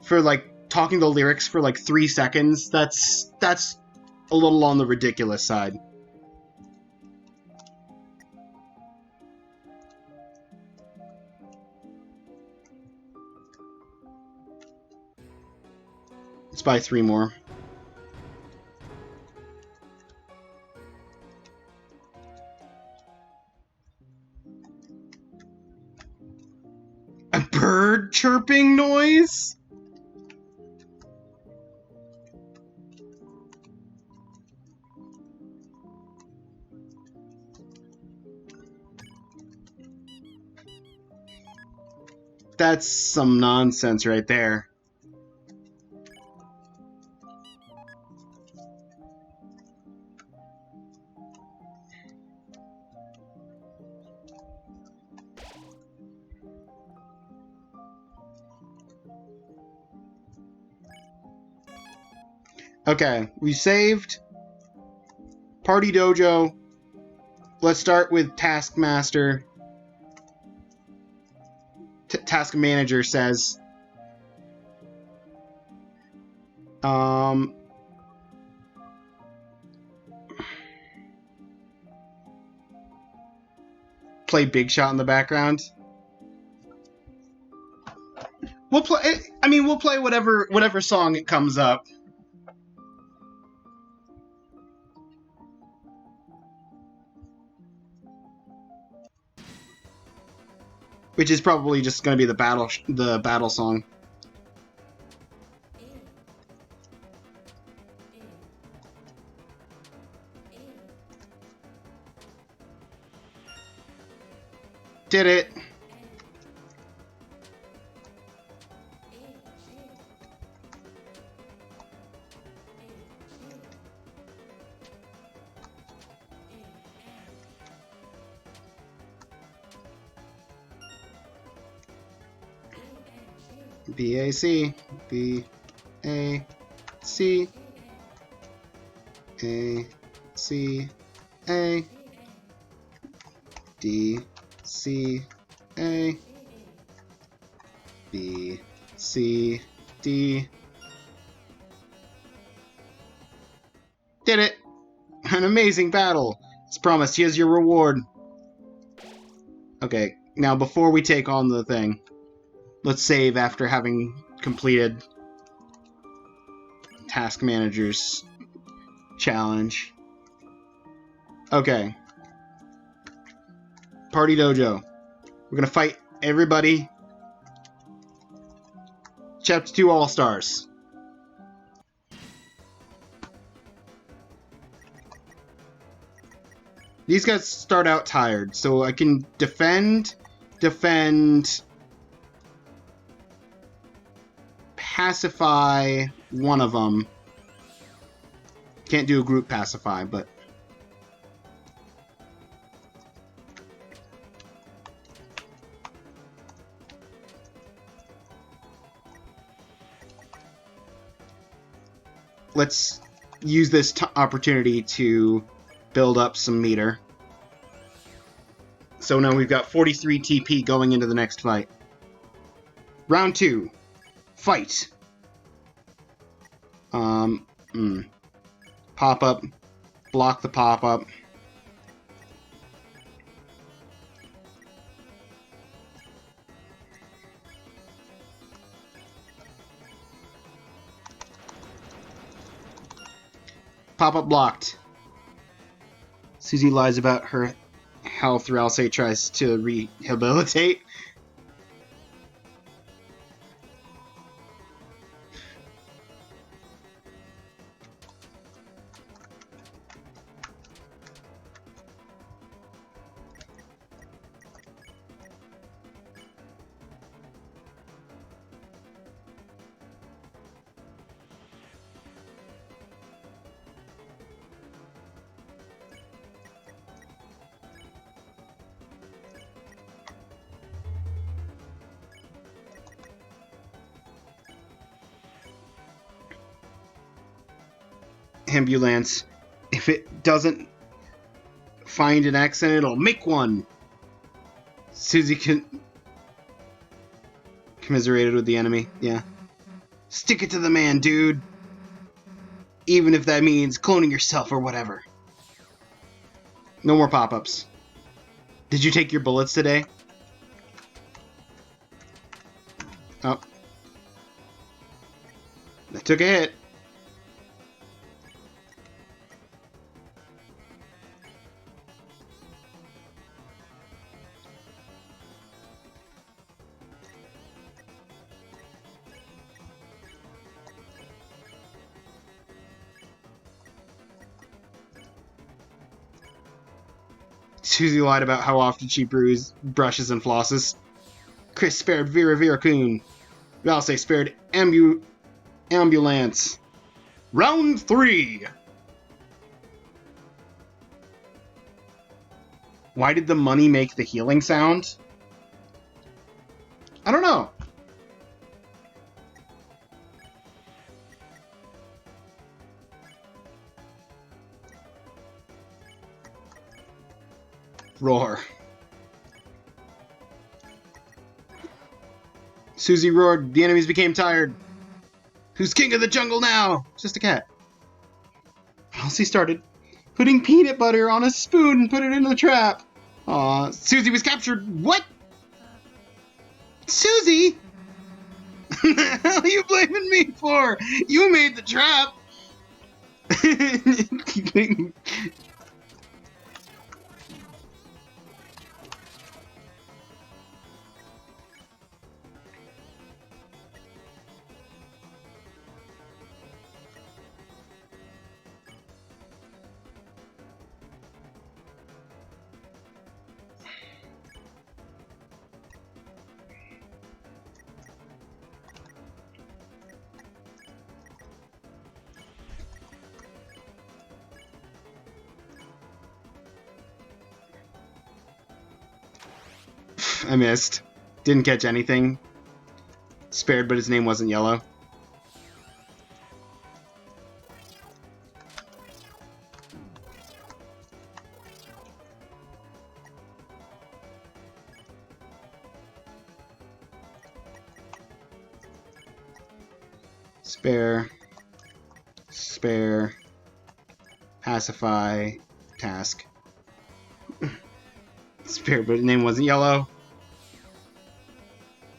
for like talking the lyrics for like 3 seconds, that's a little on the ridiculous side. Let's buy 3 more. A bird chirping noise? That's some nonsense right there. Okay, we saved. Party Dojo. Let's start with Taskmaster. Task Manager says, play Big Shot in the background. We'll play. I mean, we'll play whatever song it comes up. Which is probably just going to be the battle song. Did it. B-A-C, B-A-C, A-C-A, D-C-A, B-C-D, Did it! An amazing battle! As promised, here's your reward. Okay, now before we take on the thing, let's save after having completed Task Manager's challenge. Okay. Party Dojo. We're gonna fight everybody. Chapter 2 All-Stars. These guys start out tired, so I can defend, pacify one of them. Can't do a group pacify, but... let's use this opportunity to build up some meter. So now we've got 43 TP going into the next fight. Round 2. Fight. Pop-up. Block the pop-up. Pop-up blocked. Susie lies about her health. Ralsei tries to rehabilitate. Ambulance. If it doesn't find an accident, it'll make one. Susie commiserated with the enemy. Yeah. Stick it to the man, dude. Even if that means cloning yourself or whatever. No more pop-ups. Did you take your bullets today? Oh. That took a hit. Susie lied about how often she brushes and flosses. Chris spared Vera-Kun. Ralsei spared ambulance. Round 3! Why did the money make the healing sound? I don't know. Roar. Susie roared. The enemies became tired. Who's king of the jungle now? It's just a cat. Elsie started putting peanut butter on a spoon and put it in the trap. Aw, Susie was captured. What? Susie? What the hell are you blaming me for? You made the trap. I missed. Didn't catch anything. Spared, but his name wasn't yellow. Spare. Spare. Pacify. Task. Spared, but the name wasn't yellow.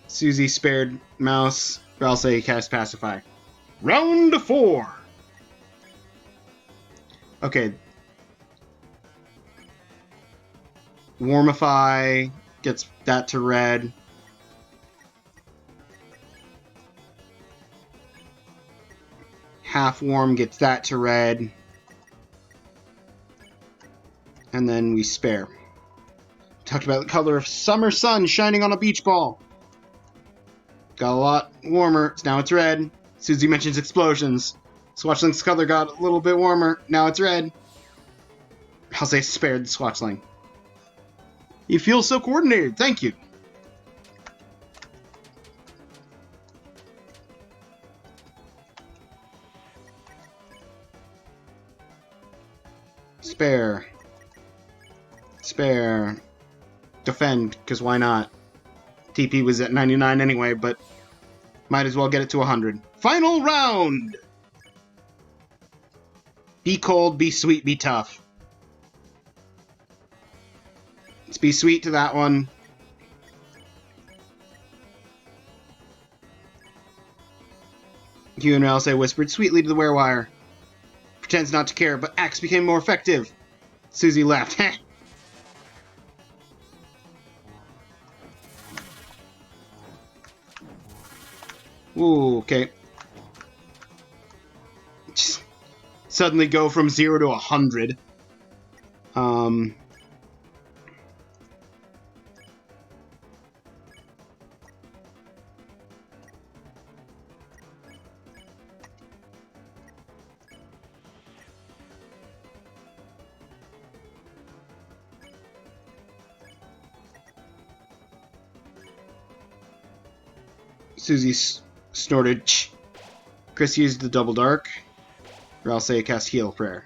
Susie spared mouse. Ralsei cast Pacify. Round 4! Okay. Warmify gets that to red. Half Warm gets that to red. And then we spare. Talked about the color of summer sun shining on a beach ball. Got a lot warmer. Now it's red. Susie mentions explosions. Swatchling's color got a little bit warmer. Now it's red. I'll say spared the Swatchling. You feel so coordinated. Thank you. Spare. Spare. Defend, because why not? TP was at 99 anyway, but might as well get it to 100. Final round! Be cold, be sweet, be tough. Let's be sweet to that one. Hugh and Ralsei whispered sweetly to the werewire. Pretends not to care, but Axe became more effective. Susie laughed. Ooh, okay. Just suddenly go from 0 to 100. Susie snorted. Ch. Chris used the double dark. Ralsei cast heal prayer.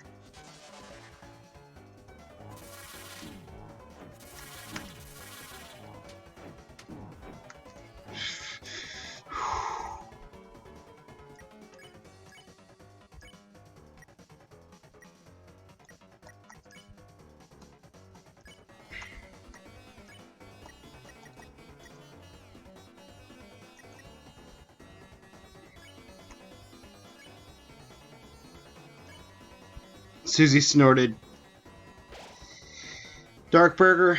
Susie snorted. Dark Burger,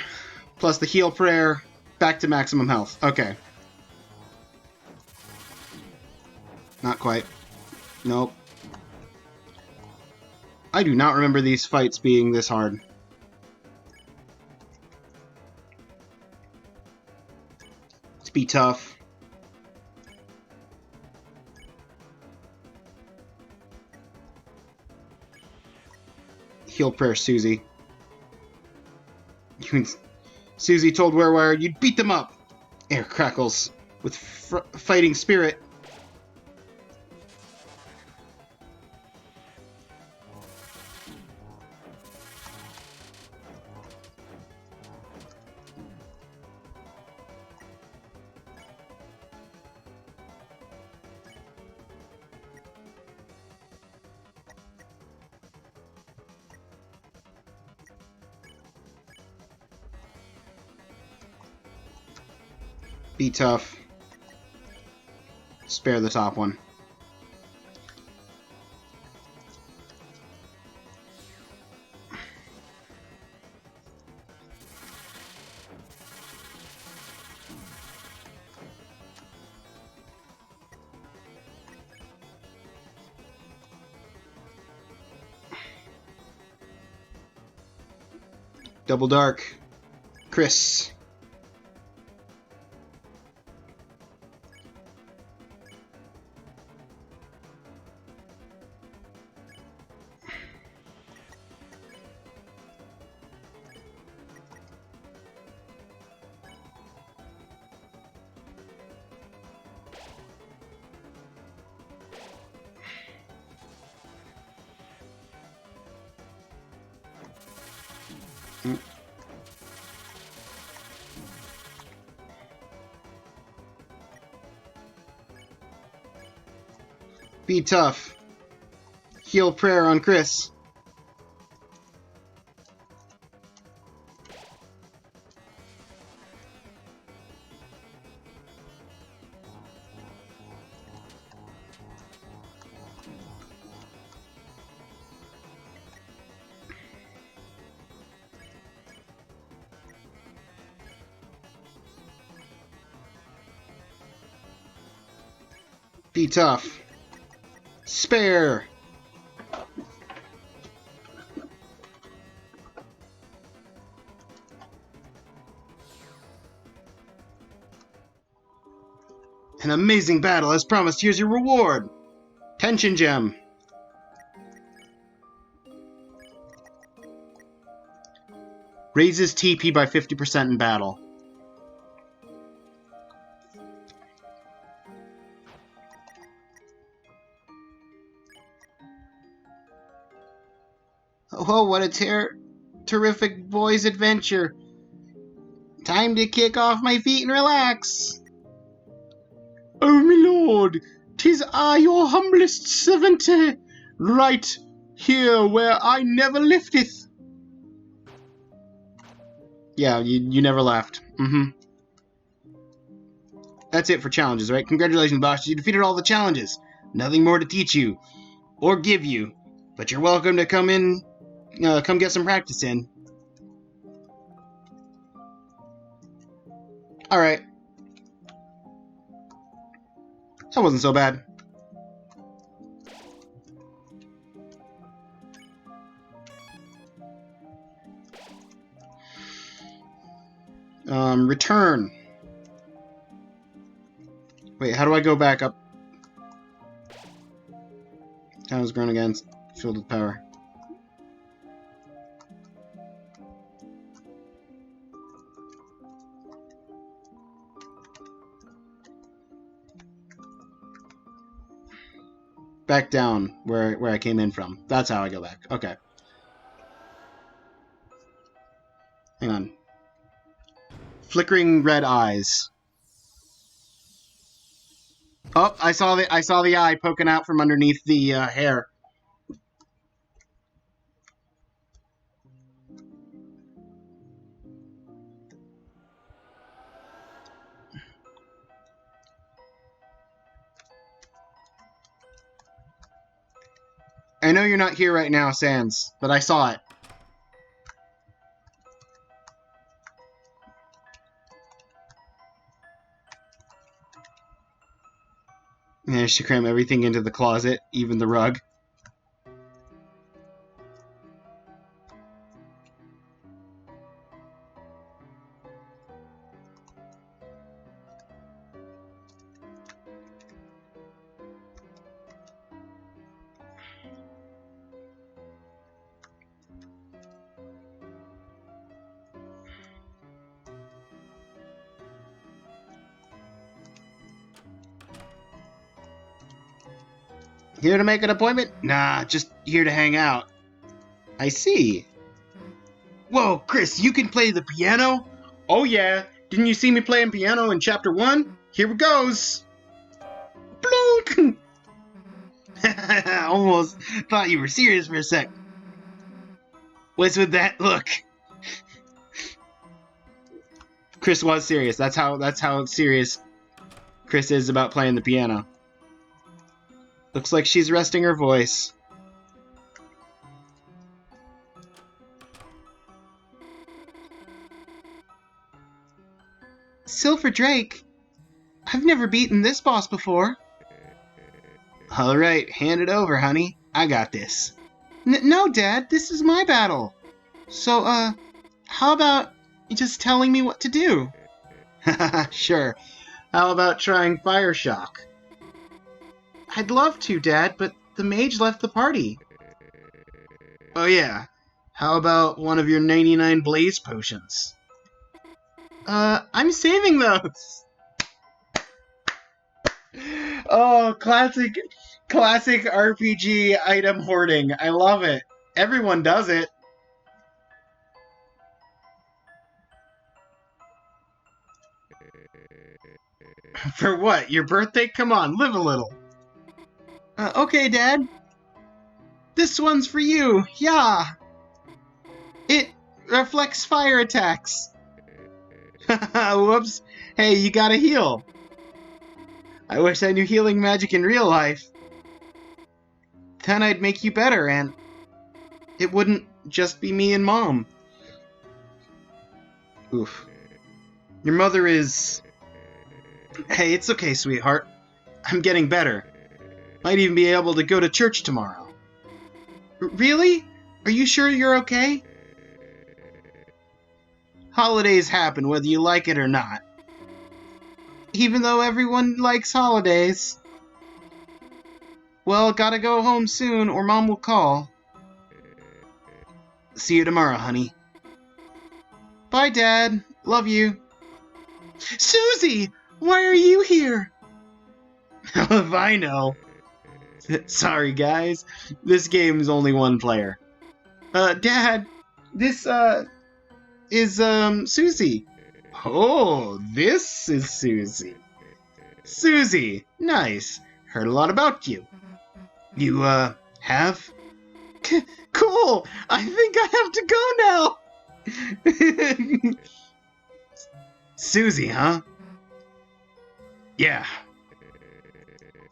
plus the heal prayer, back to maximum health. Okay. Not quite. Nope. I do not remember these fights being this hard. Let's be tough. Heal prayer, Susie. Susie told Werewire you'd beat them up. Air crackles with fighting spirit. Be tough. Spare the top one. Double dark. Chris. Be tough. Heal prayer on Chris. Be tough. Spare. An amazing battle as promised. Here's your reward. Tension gem. Raises TP by 50% in battle. Oh, what a terrific boy's adventure. Time to kick off my feet and relax. Oh, my lord, 'tis I, your humblest servant, right here where I never lifteth. Yeah, you never left. That's it for challenges, right? Congratulations, boss. You defeated all the challenges. Nothing more to teach you or give you, but you're welcome to come in, come get some practice in. All right. That wasn't so bad. Return. Wait, how do I go back up? I was grown again, filled with power. Back down where I came in from. That's how I go back. Okay. Hang on. Flickering red eyes. Oh, I saw the eye poking out from underneath the hair. I know you're not here right now, Sans, but I saw it. Managed to cram everything into the closet, even the rug. Here to make an appointment? Nah, just here to hang out. I see. Whoa, Chris, you can play the piano? Oh yeah, didn't you see me playing piano in Chapter 1? Here it goes! Blunk! I almost thought you were serious for a sec. What's with that look? Chris was serious. That's how serious Chris is about playing the piano. Looks like she's resting her voice. Silver Drake? I've never beaten this boss before. Alright, hand it over, honey. I got this. No, Dad, this is my battle. So, how about just telling me what to do? Sure. How about trying Fire Shock? I'd love to, Dad, but the mage left the party. Oh yeah. How about one of your 99 blaze potions? I'm saving those. Oh, classic RPG item hoarding. I love it. Everyone does it. For what? Your birthday? Come on, live a little. Okay, Dad. This one's for you. Yeah. It reflects fire attacks. Whoops. Hey, you gotta heal. I wish I knew healing magic in real life. Then I'd make you better, and it wouldn't just be me and Mom. Oof. Your mother is... Hey, it's okay, sweetheart. I'm getting better. Might even be able to go to church tomorrow. Really? Are you sure you're okay? Holidays happen whether you like it or not. Even though everyone likes holidays. Well, gotta go home soon or Mom will call. See you tomorrow, honey. Bye, Dad. Love you. Susie! Why are you here? If I know. Sorry, guys. This game's only one player. Dad, this, is, Susie. Oh, this is Susie. Susie, nice. Heard a lot about you. You, have? Cool! I think I have to go now! Susie, huh? Yeah.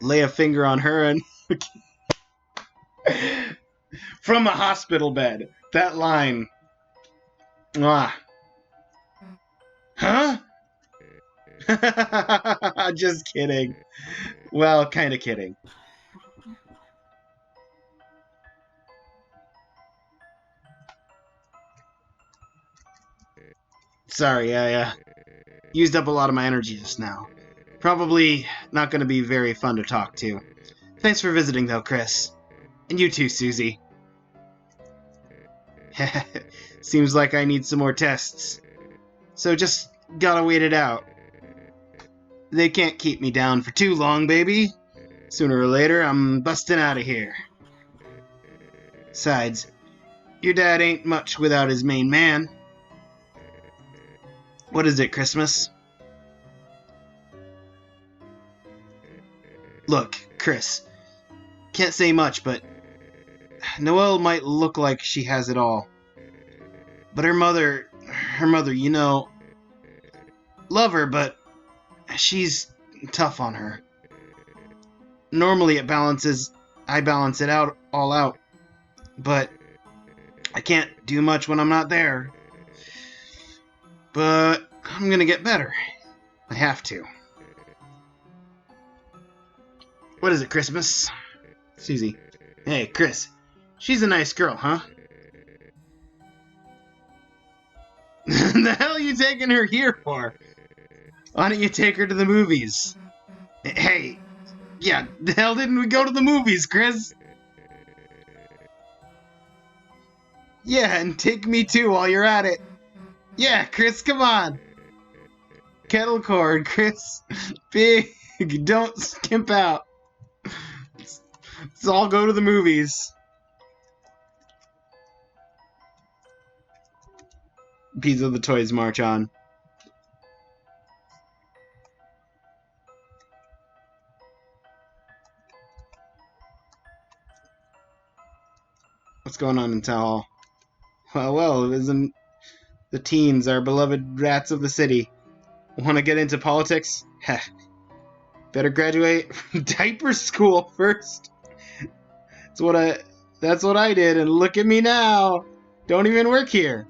Lay a finger on her and... From a hospital bed. That line. Ah. Huh? Just kidding. Well, kinda kidding. Sorry, I used up a lot of my energy just now. Probably not gonna be very fun to talk to. Thanks for visiting, though, Chris. And you too, Susie. Seems like I need some more tests. So just gotta wait it out. They can't keep me down for too long, baby. Sooner or later, I'm busting out of here. Besides, your dad ain't much without his main man. What is it, Christmas? Look, Chris. Can't say much, but Noelle might look like she has it all. But her mother, you know, love her, but she's tough on her. Normally I balance it all out, but I can't do much when I'm not there. But I'm gonna get better. I have to. What is it, Christmas? Susie. Hey, Chris. She's a nice girl, huh? The hell are you taking her here for? Why don't you take her to the movies? Hey, yeah, the hell didn't we go to the movies, Chris? Yeah, and take me too while you're at it. Yeah, Chris, come on. Kettle cord, Chris. Big, don't skimp out. Let's all go to the movies. Pieces of the Toys march on. What's going on in town hall? Well, isn't the teens our beloved rats of the city? Want to get into politics? Heh. Better graduate from diaper school first. That's what I did, and look at me now. Don't even work here.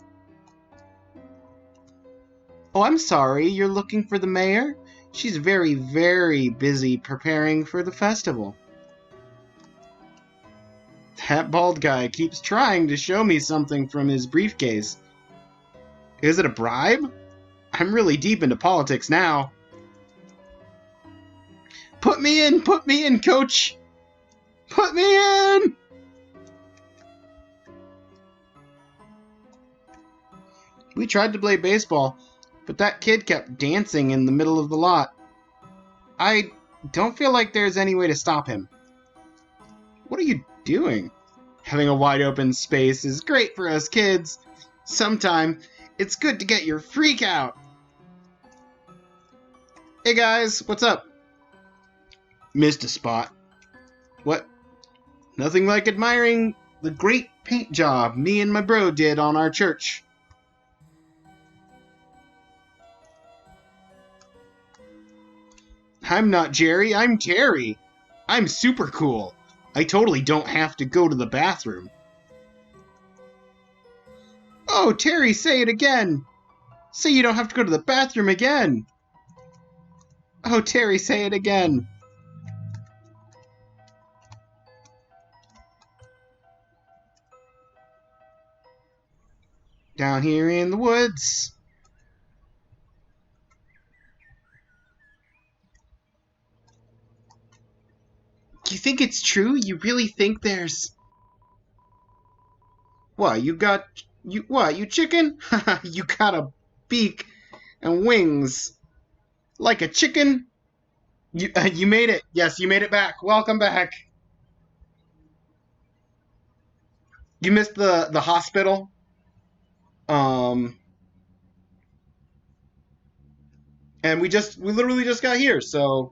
Oh, I'm sorry. You're looking for the mayor? She's very, very busy preparing for the festival. That bald guy keeps trying to show me something from his briefcase. Is it a bribe? I'm really deep into politics now. Put me in, coach! Put me in! We tried to play baseball, but that kid kept dancing in the middle of the lot. I don't feel like there's any way to stop him. What are you doing? Having a wide open space is great for us kids. Sometime it's good to get your freak out. Hey guys, what's up? Missed a spot. What? Nothing like admiring the great paint job me and my bro did on our church. I'm not Jerry, I'm Terry. I'm super cool. I totally don't have to go to the bathroom. Oh, Terry, say it again. Say you don't have to go to the bathroom again. Oh, Terry, say it again. Down here in the woods. Do you think it's true? You really think there's... What, you chicken? You got a beak and wings. Like a chicken? You made it. Yes, you made it back. Welcome back. You missed the hospital. And we literally just got here, so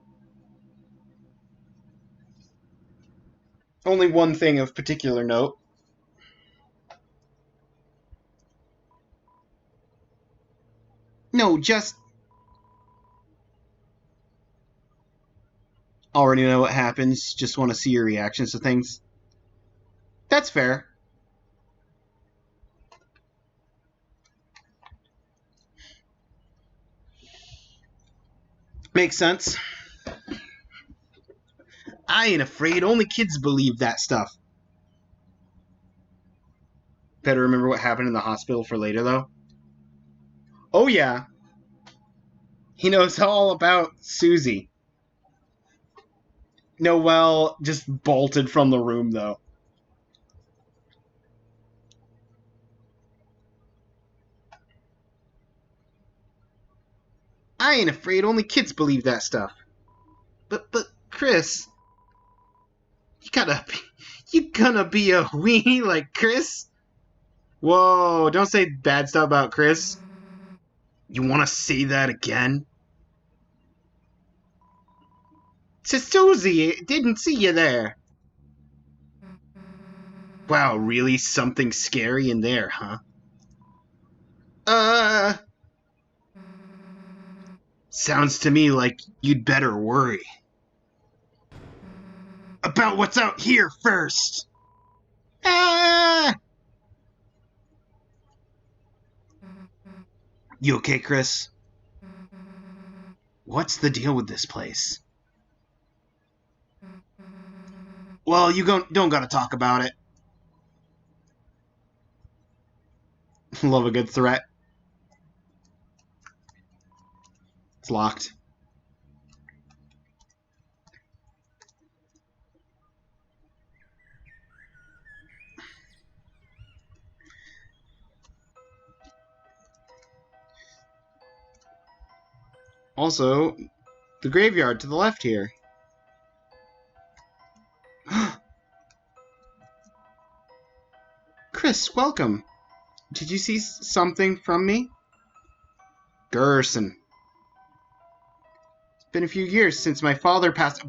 only one thing of particular note. No, just... Already know what happens, just want to see your reactions to things. That's fair. Makes sense. I ain't afraid, only kids believe that stuff. Better remember what happened in the hospital for later, though. Oh, yeah. He knows all about Susie. Noelle just bolted from the room, though. I ain't afraid, only kids believe that stuff. But, Chris... You gonna be a weenie like Chris? Whoa, don't say bad stuff about Chris. You wanna say that again? To Susie, didn't see you there. Wow, really something scary in there, huh? Sounds to me like you'd better worry. About what's out here first. Ah! You okay, Chris? What's the deal with this place? Well, don't gotta talk about it. Love a good threat. It's locked. Also, the graveyard to the left here. Chris, welcome. Did you see something from me? Gerson. It's been a few years since my father passed...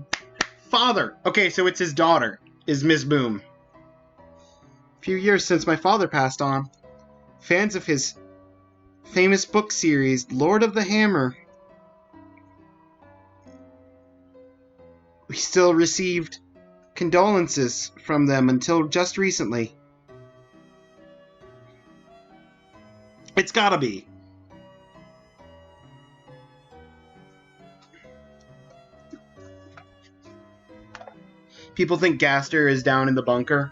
Father! Okay, so it's his daughter, is Miss Boom. A few years since my father passed on. Fans of his famous book series, Lord of the Hammer. We still received condolences from them until just recently. It's gotta be. People think Gaster is down in the bunker.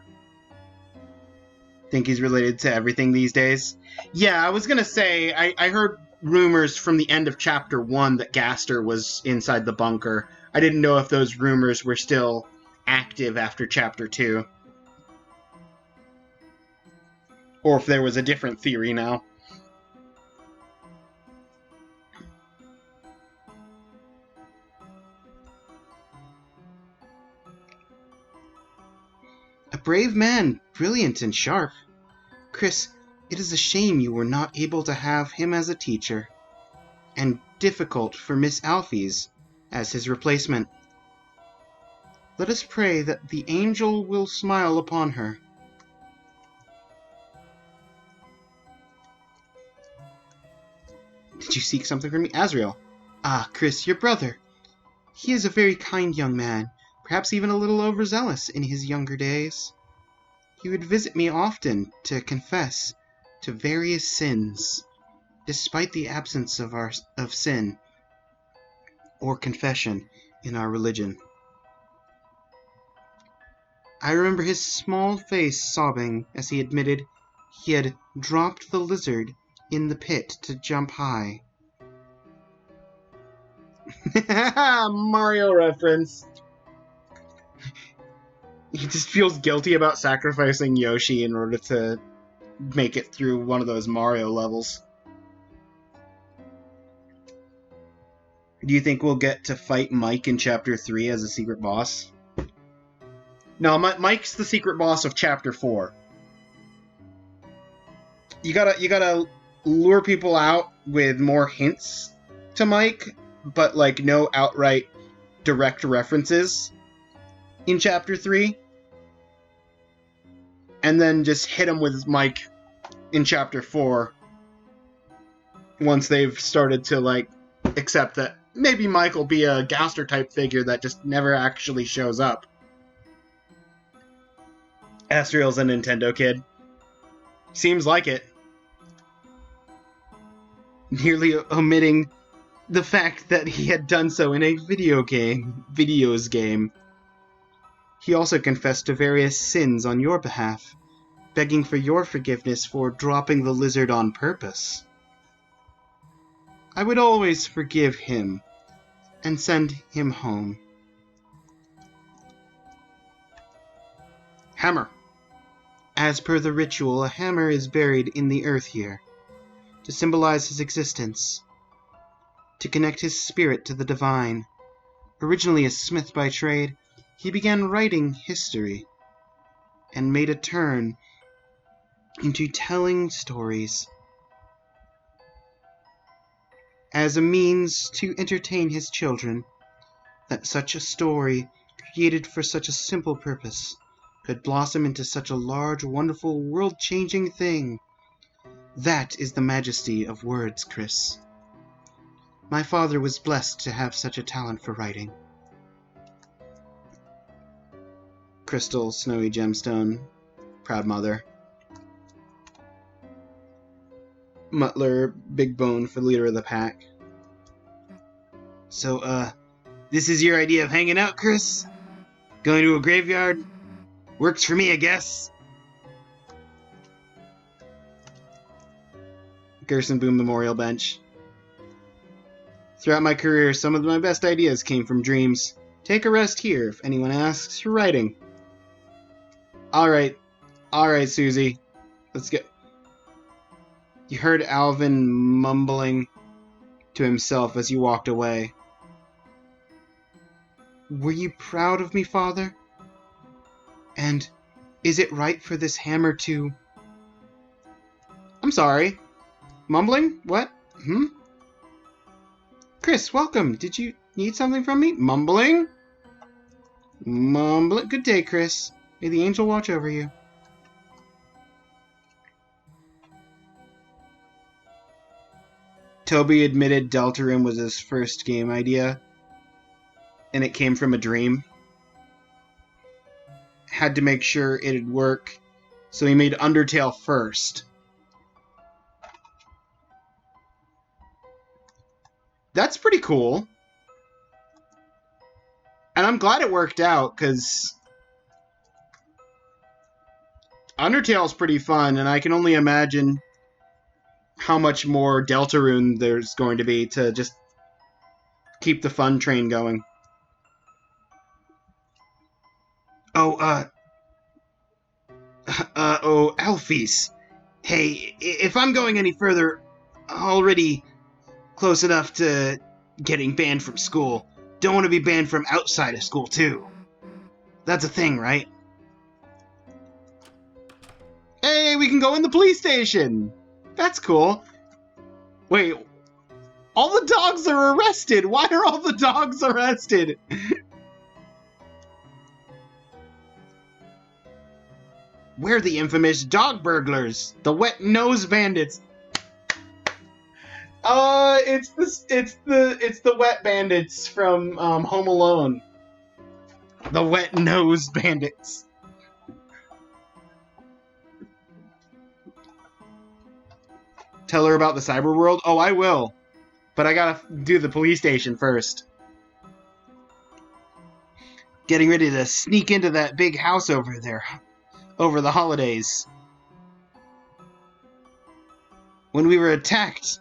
Think he's related to everything these days. Yeah, I was gonna say, I heard rumors from the end of Chapter 1 that Gaster was inside the bunker. I didn't know if those rumors were still active after Chapter 2. Or if there was a different theory now. A brave man, brilliant and sharp. Chris, it is a shame you were not able to have him as a teacher, and difficult for Miss Alphys as his replacement. Let us pray that the angel will smile upon her. Did you seek something from me? Azrael. Ah, Chris, your brother. He is a very kind young man, perhaps even a little overzealous in his younger days. He would visit me often to confess to various sins, despite the absence of sin or confession in our religion. I remember his small face sobbing as he admitted He had dropped the lizard in the pit to jump high. Mario reference. He just feels guilty about sacrificing Yoshi in order to make it through one of those Mario levels. Do you think we'll get to fight Mike in Chapter 3 as a secret boss? No, Mike's the secret boss of Chapter 4. You gotta lure people out with more hints to Mike, but like no outright direct references in Chapter 3. And then just hit him with Mike in Chapter 4 once they've started to like accept that maybe Mike will be a Gaster type figure that just never actually shows up. Asriel's a Nintendo kid. Seems like it. Nearly omitting the fact that he had done so in a videos game. He also confessed to various sins on your behalf, begging for your forgiveness for dropping the lizard on purpose. I would always forgive him and send him home. Hammer. As per the ritual, a hammer is buried in the earth here, to symbolize his existence, to connect his spirit to the divine. Originally a smith by trade, he began writing history, and made a turn into telling stories as a means to entertain his children, that such a story, created for such a simple purpose, could blossom into such a large, wonderful, world-changing thing. That is the majesty of words, Chris. My father was blessed to have such a talent for writing. Crystal, Snowy Gemstone, Proud Mother. Mutler, Big Bone for leader of the pack. So, this is your idea of hanging out, Chris? Going to a graveyard? Works for me, I guess. Gerson Boom Memorial Bench. Throughout my career, some of my best ideas came from dreams. Take a rest here if anyone asks for writing. Alright, Susie. Let's get... You heard Alvin mumbling to himself as you walked away. Were you proud of me, Father? And is it right for this hammer to... I'm sorry. Mumbling? What? Chris, welcome. Did you need something from me? Mumbling? Mumbling. Good day, Chris. May the angel watch over you. Toby admitted Deltarune was his first game idea, and it came from a dream. Had to make sure it'd work, so he made Undertale first. That's pretty cool. And I'm glad it worked out, because Undertale's pretty fun, and I can only imagine how much more Deltarune there's going to be to just keep the fun train going. Alphys. Hey, if I'm going any further, already close enough to getting banned from school, don't want to be banned from outside of school, too. That's a thing, right? Hey, we can go in the police station! That's cool. Wait, all the dogs are arrested! Why are all the dogs arrested? We're the infamous dog burglars, the wet nose bandits. It's the wet bandits from Home Alone. The wet nose bandits. Tell her about the cyber world? Oh, I will. But I gotta do the police station first. Getting ready to sneak into that big house over there over the holidays. when we were attacked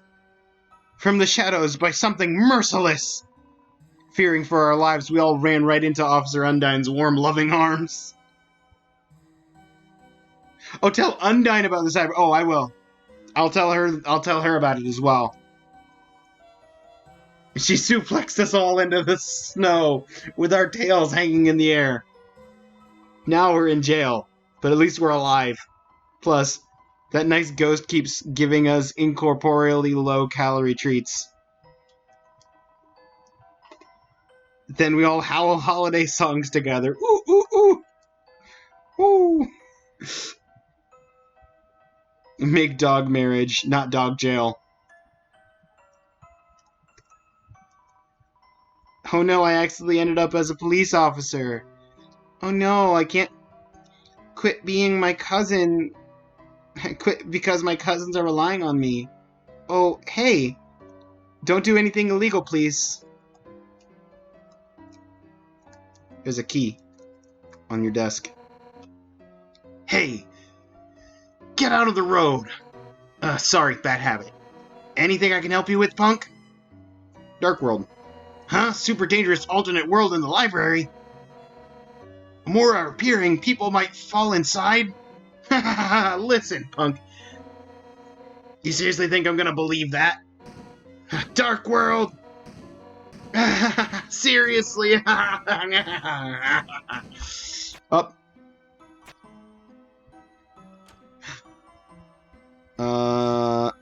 from the shadows by something merciless. Fearing for our lives, we all ran right into Officer Undyne's warm, loving arms. Oh, tell Undyne about the cyber. Oh, I will. I'll tell her about it as well. She suplexed us all into the snow with our tails hanging in the air. Now we're in jail, but at least we're alive. Plus, that nice ghost keeps giving us incorporeally low-calorie treats. Then we all howl holiday songs together. Ooh, ooh, ooh! Ooh! Make dog marriage, not dog jail. Oh no, I accidentally ended up as a police officer. Oh no, I can't quit being my cousin. I quit because my cousins are relying on me. Oh, hey. Don't do anything illegal, please. There's a key on your desk. Hey! Get out of the road! Sorry, bad habit. Anything I can help you with, punk? Dark World. Huh? Super dangerous alternate world in the library? More are appearing, people might fall inside. Listen, punk. You seriously think I'm gonna believe that? Dark World! Seriously? Up.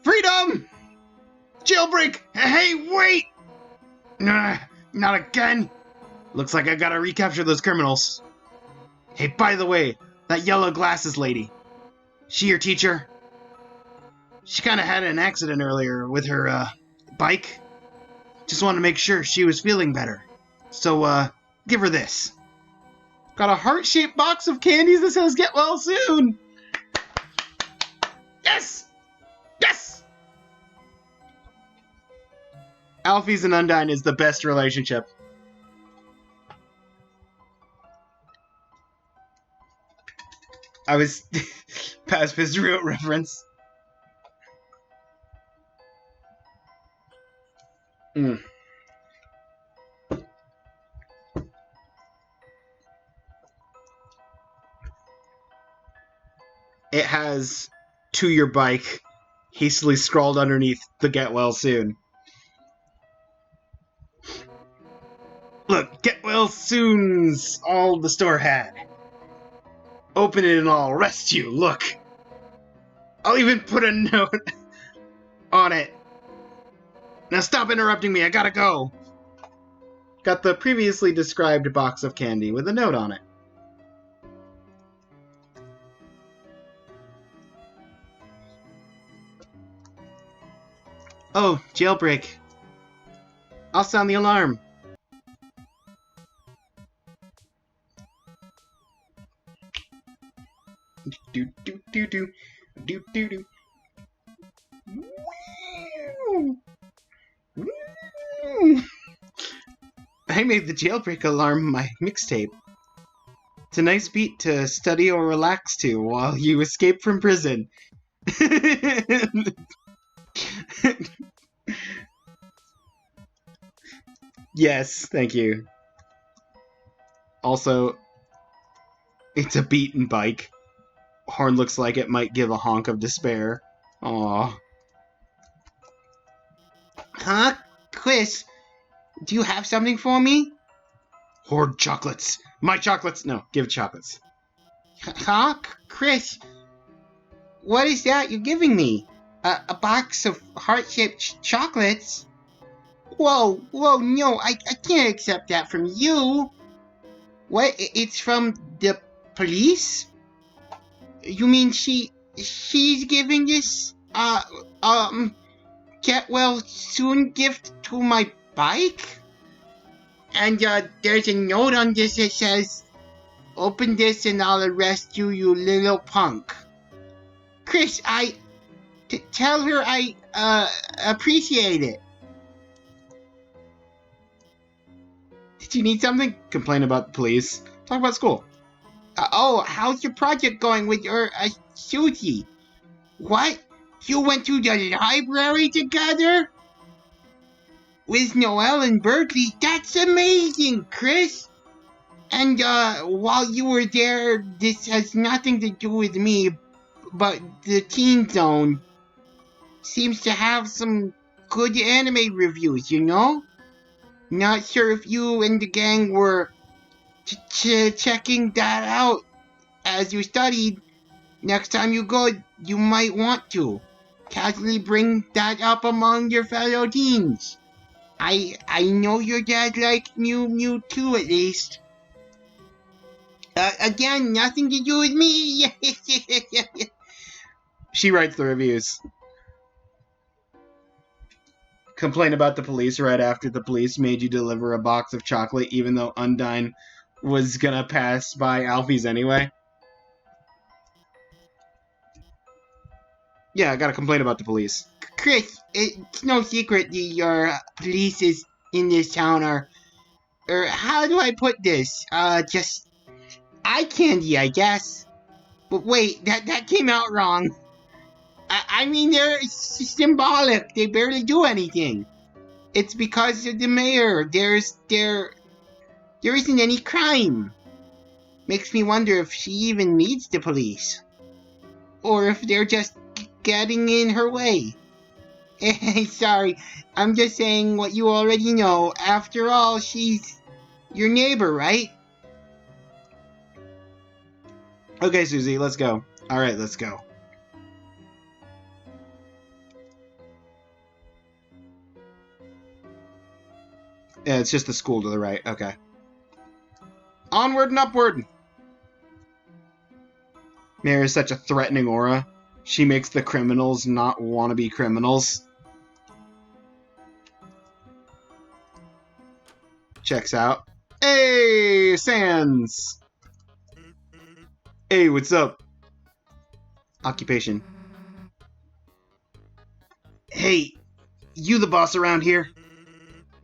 Freedom! Jailbreak! Hey, wait! Not again! Looks like I gotta recapture those criminals. Hey, by the way, that yellow glasses lady. She your teacher? She kinda had an accident earlier with her, bike. Just wanted to make sure she was feeling better. So, give her this. Got a heart-shaped box of candies that says get well soon! Yes! Yes! Alphys and Undyne is the best relationship. I was past his root reference. It has to your bike hastily scrawled underneath the get well soon. Look, get well soon's all the store had. Open it and I'll arrest you, look. I'll even put a note on it. Now stop interrupting me, I gotta go. Got the previously described box of candy with a note on it. Oh, jailbreak. I'll sound the alarm. Do do do do do do do. I made the jailbreak alarm my mixtape. It's a nice beat to study or relax to while you escape from prison. Yes, thank you. Also, it's a beaten bike. Horn looks like it might give a honk of despair. Aww. Huh? Chris, do you have something for me? Hoard chocolates. My chocolates. No, give chocolates. Huh? Chris, what is that you're giving me? A box of heart-shaped chocolates? Whoa, no, I can't accept that from you. What, it's from the police? You mean she's giving this, get well soon gift to my bike? And, there's a note on this that says, open this and I'll arrest you, you little punk. Chris, tell her I, appreciate it. Did you need something? Complain about the police. Talk about school. Oh, how's your project going with your, Susie? What? You went to the library together? With Noelle and Berkeley? That's amazing, Chris! And, while you were there, this has nothing to do with me, but the Teen Zone seems to have some good anime reviews, you know? Not sure if you and the gang were checking that out as you studied. Next time you go, you might want to casually bring that up among your fellow teens. I know your dad likes Mew Mew too, at least. Again, nothing to do with me. She writes the reviews. Complain about the police right after the police made you deliver a box of chocolate, even though Undyne was gonna pass by Alfie's anyway. Yeah, I gotta complain about the police. Chris, it's no secret that your police is in this town are, or how do I put this? Just eye candy, I guess. But wait, that came out wrong. I mean, they're symbolic. They barely do anything. It's because of the mayor. There isn't any crime. Makes me wonder if she even needs the police, or if they're just getting in her way. Sorry, I'm just saying what you already know. After all, she's your neighbor, right? Okay, Susie, let's go. Alright, let's go. Yeah, it's just the school to the right. Okay. Onward and upward! Mare is such a threatening aura. She makes the criminals not want to be criminals. Checks out. Hey, Sans! Hey, what's up? Occupation. Hey, you the boss around here?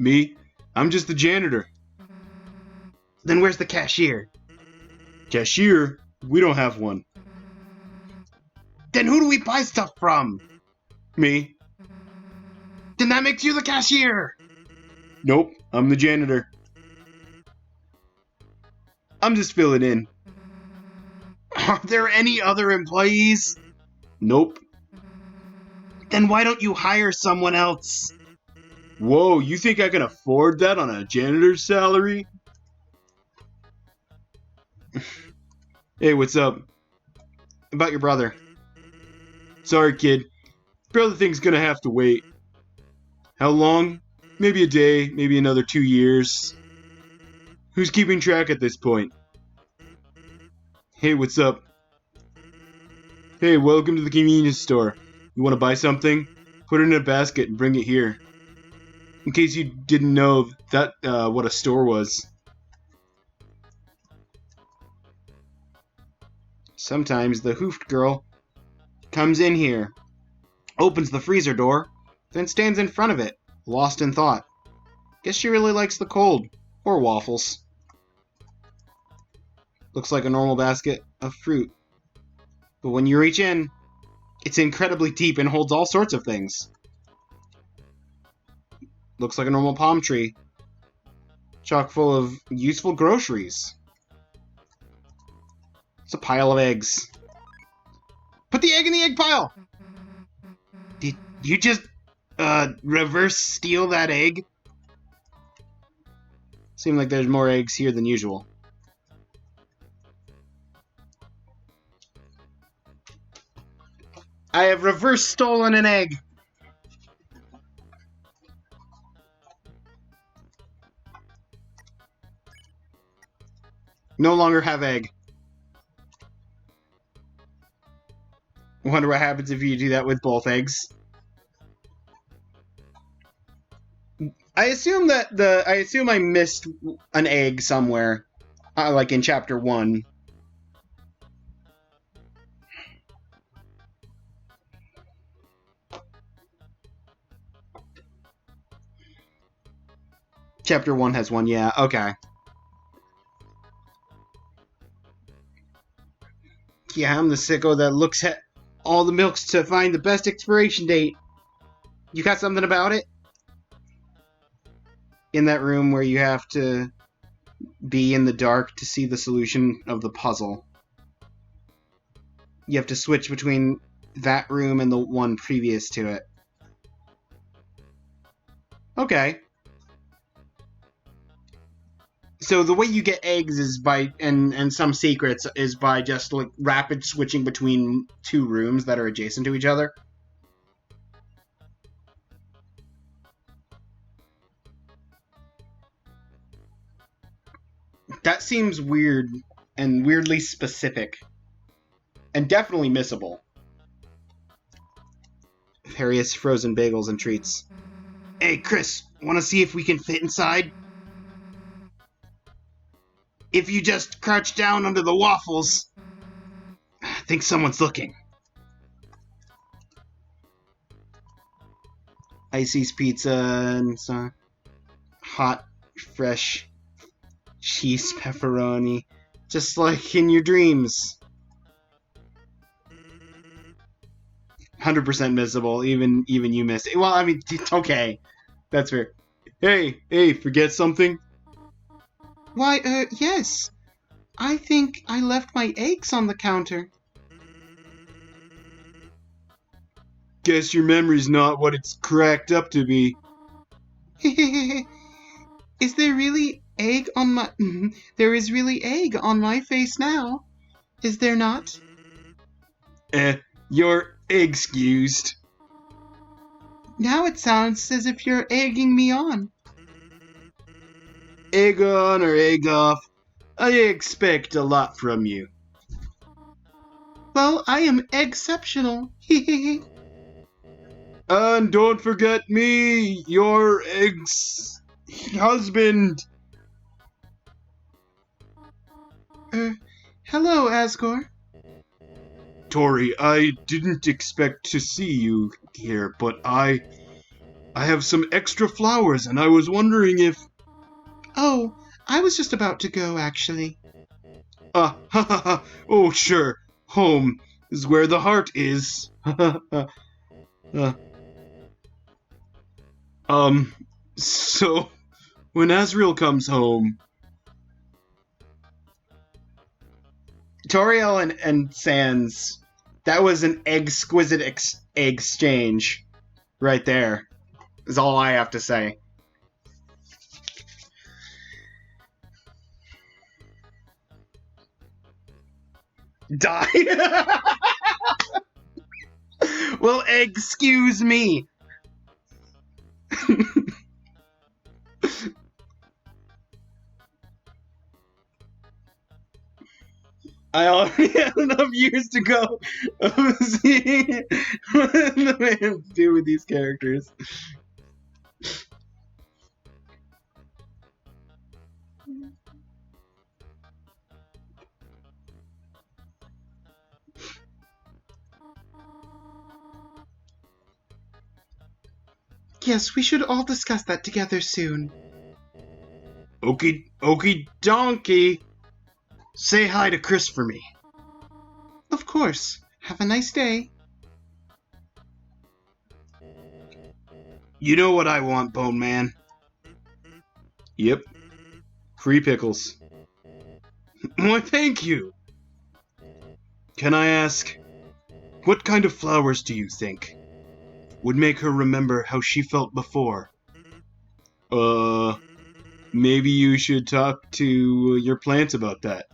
Me? I'm just the janitor. Then where's the cashier? Cashier? We don't have one. Then who do we buy stuff from? Me? Then that makes you the cashier! Nope, I'm the janitor. I'm just filling in. Are there any other employees? Nope. Then why don't you hire someone else? Whoa, you think I can afford that on a janitor's salary? Hey, what's up? About your brother. Sorry, kid. Brother thing's gonna have to wait. How long? Maybe a day, maybe another 2 years. Who's keeping track at this point? Hey, what's up? Hey, welcome to the convenience store. You want to buy something? Put it in a basket and bring it here. In case you didn't know that what a store was. Sometimes the hoofed girl comes in here, opens the freezer door, then stands in front of it, lost in thought. Guess she really likes the cold, or waffles. Looks like a normal basket of fruit. But when you reach in, it's incredibly deep and holds all sorts of things. Looks like a normal palm tree, chock full of useful groceries. It's a pile of eggs. Put the egg in the egg pile! Did you just, reverse steal that egg? Seems like there's more eggs here than usual. I have reverse stolen an egg! No longer have egg. Wonder what happens if you do that with both eggs. I assume I missed an egg somewhere, like in chapter 1. Chapter 1 has one, yeah, okay. Yeah, I'm the sicko that looks at all the milks to find the best expiration date. You got something about it? In that room where you have to be in the dark to see the solution of the puzzle. You have to switch between that room and the one previous to it. Okay. So the way you get eggs is by, and some secrets, is by just like rapid switching between two rooms that are adjacent to each other. That seems weird and weirdly specific. And definitely missable. Various frozen bagels and treats. Hey, Chris, want to see if we can fit inside? If you just crouch down under the waffles. I think someone's looking. Icy's pizza and some hot, fresh cheese pepperoni. Just like in your dreams. 100% missable. Even you missed it. Well, I mean, okay. That's fair. Hey, forget something? Why, yes. I think I left my eggs on the counter. Guess your memory's not what it's cracked up to be. Is there really egg on my... There is really egg on my face now. Is there not? You're excused. Now it sounds as if you're egging me on. Egg on or egg off, I expect a lot from you. Well, I am exceptional. And don't forget me, your ex-husband. Hello, Asgore. Tori, I didn't expect to see you here, but I have some extra flowers, and I was wondering if... Oh, I was just about to go, actually. Oh, sure. Home is where the heart is. So, when Asriel comes home... Toriel and Sans, that was an exquisite exchange right there, is all I have to say. Die? Well, excuse me. I already have enough years to go of seeing what the fans do with these characters. Yes, we should all discuss that together soon. Okie donkey. Say hi to Chris for me. Of course. Have a nice day. You know what I want, Bone Man. Yep. Free pickles. Why, thank you. Can I ask, what kind of flowers do you think would make her remember how she felt before? Maybe you should talk to your plants about that.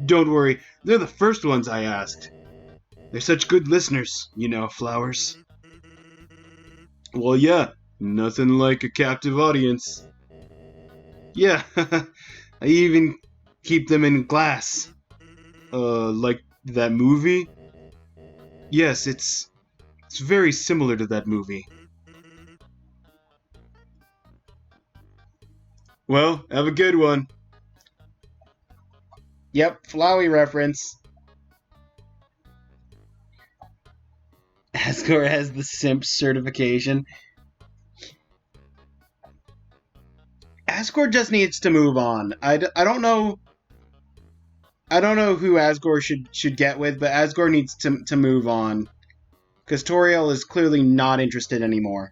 Don't worry, they're the first ones I asked. They're such good listeners, you know, flowers. Well, yeah, nothing like a captive audience. Yeah, I even keep them in glass. Like that movie? Yes, it's very similar to that movie. Well, have a good one. Yep, Flowey reference. Asgore has the simp certification. Asgore just needs to move on. I don't know. I don't know who Asgore should get with, but Asgore needs to move on. Because Toriel is clearly not interested anymore.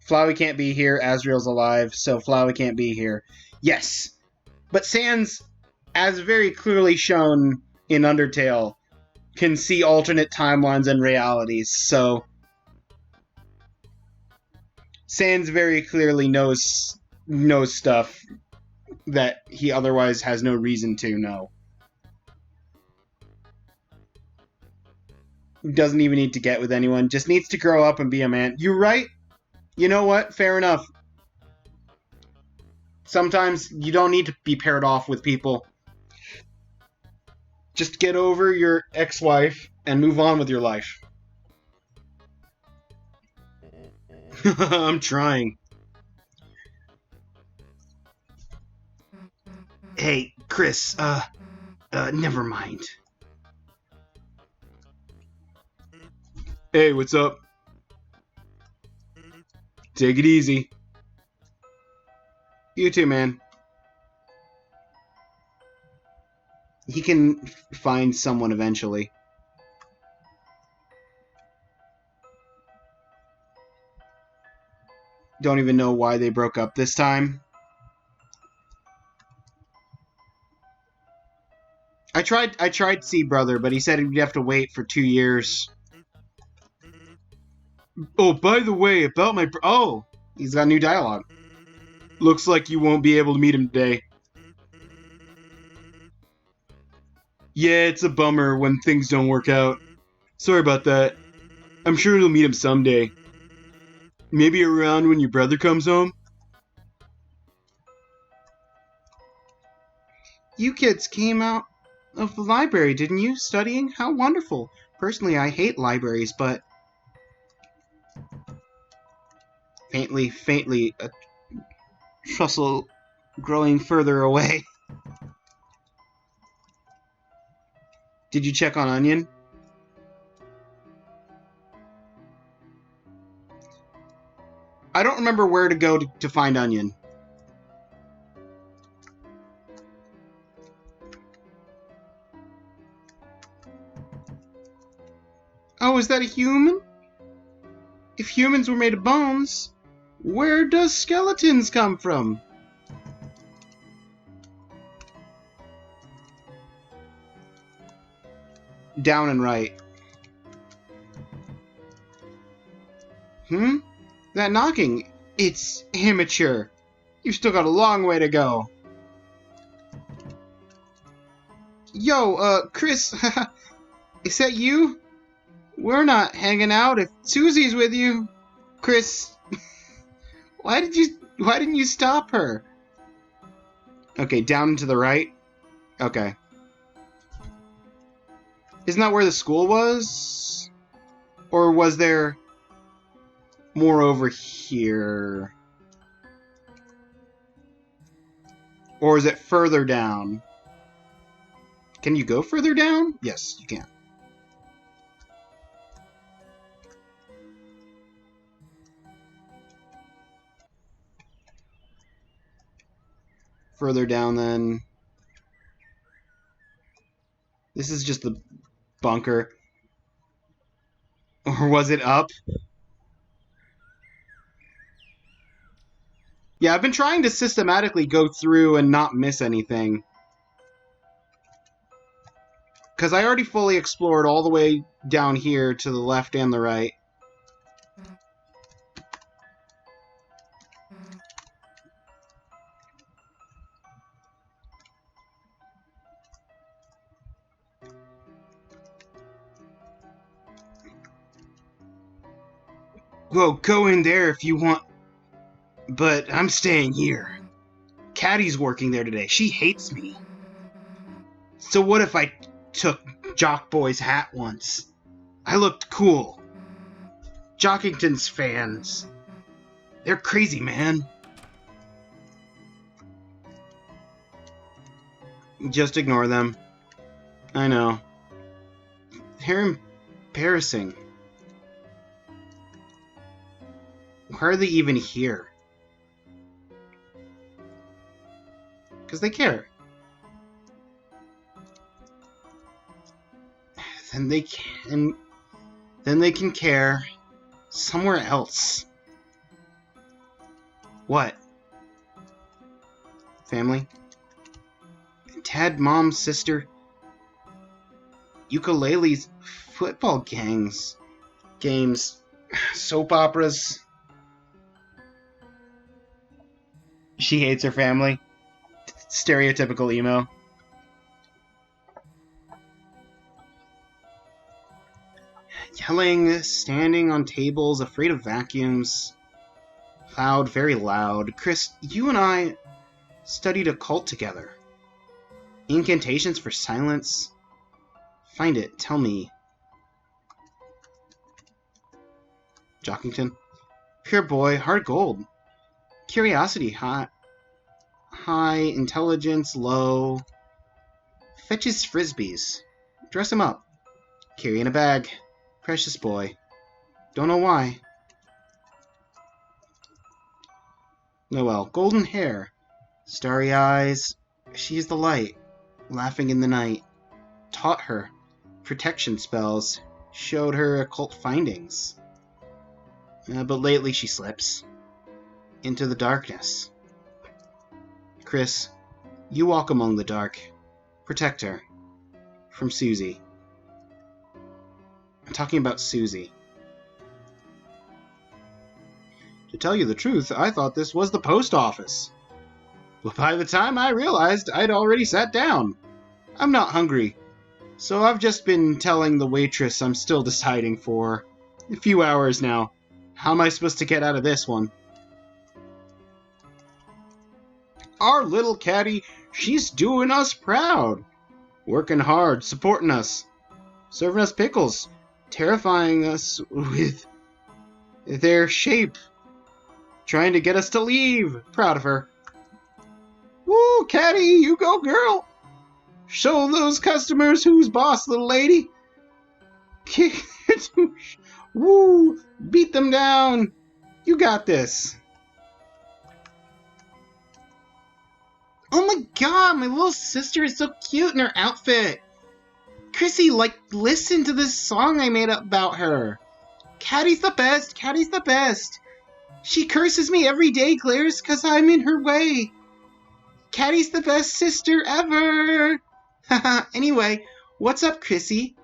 Flowey can't be here, Asriel's alive, so Flowey can't be here. Yes! But Sans, as very clearly shown in Undertale, can see alternate timelines and realities, so Sans very clearly knows stuff that he otherwise has no reason to know. Doesn't even need to get with anyone, just needs to grow up and be a man. You're right. You know what? Fair enough. Sometimes you don't need to be paired off with people. Just get over your ex-wife and move on with your life. I'm trying. Hey, Chris, never mind. Hey, what's up? Take it easy. You too, man. He can find someone eventually. Don't even know why they broke up this time. I tried to see Brother, but he said he'd have to wait for 2 years. Oh, by the way, about my... Oh! He's got new dialogue. Looks like you won't be able to meet him today. Yeah, it's a bummer when things don't work out. Sorry about that. I'm sure you'll meet him someday. Maybe around when your brother comes home? You kids came out of the library, didn't you? Studying? How wonderful. Personally, I hate libraries, but... Faintly, a trussle growing further away. Did you check on Onion? I don't remember where to go to find Onion. Oh, is that a human? If humans were made of bones, where does skeletons come from? Down and right. That knocking, it's immature. You've still got a long way to go. Yo, Chris, is that you? We're not hanging out if Susie's with you. Chris, why didn't you stop her? Okay, down and to the right. Okay. Isn't that where the school was? Or was there more over here? Or is it further down? Can you go further down? Yes, you can. Further down, then. This is just the bunker. Or was it up? Yeah, I've been trying to systematically go through and not miss anything. Because I already fully explored all the way down here to the left and the right. Well, go in there if you want. But I'm staying here. Caddy's working there today. She hates me. So what if I took Jock Boy's hat once? I looked cool. Jockington's fans. They're crazy, man. Just ignore them. I know. They're embarrassing. Why are they even here? because they care. Then they can care somewhere else. What? Family? Dad, mom, sister, ukuleles, football games, soap operas. She hates her family. Stereotypical emo. Yelling, standing on tables, afraid of vacuums. Loud, very loud. Chris, you and I studied occult together. Incantations for silence. Find it. Tell me. Jockington. Pure boy. Hard gold. Curiosity. High. Intelligence. Low. Fetches frisbees. Dress him up. Carry in a bag. Precious boy. Don't know why. Noel. Golden hair. Starry eyes. She's the light. Laughing in the night. Taught her protection spells. Showed her occult findings. But lately she slips into the darkness. Chris, you walk among the dark. Protect her. From Susie. I'm talking about Susie. To tell you the truth, I thought this was the post office. But by the time I realized, I'd already sat down. I'm not hungry, so I've just been telling the waitress I'm still deciding for a few hours now. How am I supposed to get out of this one? Our little caddy, she's doing us proud. Working hard, supporting us, serving us pickles, terrifying us with their shape, trying to get us to leave. Proud of her. Woo, caddy, you go, girl. Show those customers who's boss, little lady. Woo, beat them down. You got this. Oh my god, my little sister is so cute in her outfit. Chrissy, listen to this song I made up about her. Caddy's the best, Caddy's the best. She curses me every day, Claire's, 'cause I'm in her way. Caddy's the best sister ever. Haha, anyway, what's up, Chrissy?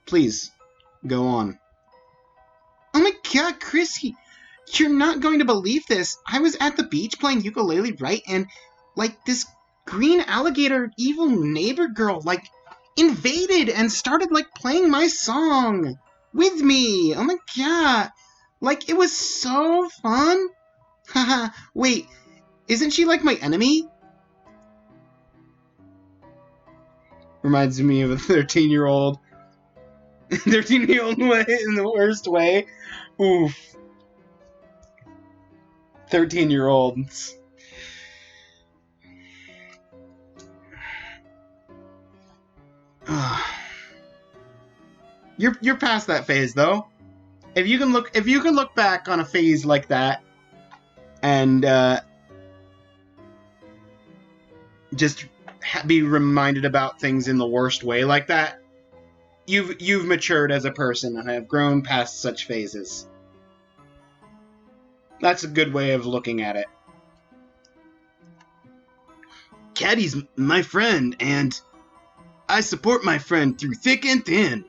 Please, go on. Oh my god, Chrissy, you're not going to believe this. I was at the beach playing ukulele, right? And, this green alligator evil neighbor girl, invaded and started, playing my song with me. Oh my god. It was so fun. Haha, wait, isn't she, my enemy? Reminds me of a 13-year-old. 13-year-old way in the worst way. Oof. 13-year-olds. You're past that phase though. If you can look back on a phase like that and just be reminded about things in the worst way like that, you've matured as a person and have grown past such phases. That's a good way of looking at it. Caddy's my friend, and I support my friend through thick and thin,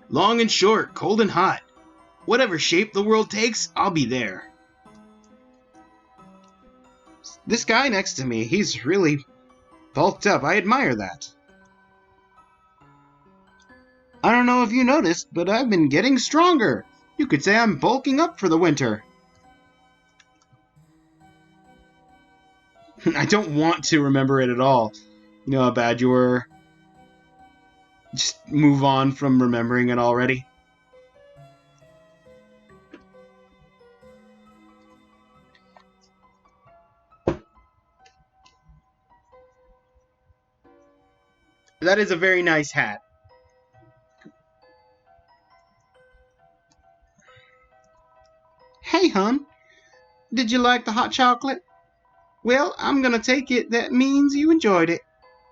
long and short, cold and hot. Whatever shape the world takes, I'll be there. This guy next to me, he's really bulked up. I admire that. I don't know if you noticed, but I've been getting stronger. You could say I'm bulking up for the winter. I don't want to remember it at all. You know how bad you were. Just move on from remembering it already. That is a very nice hat. Hey, hon. Did you like the hot chocolate? Well, I'm gonna take it that means you enjoyed it.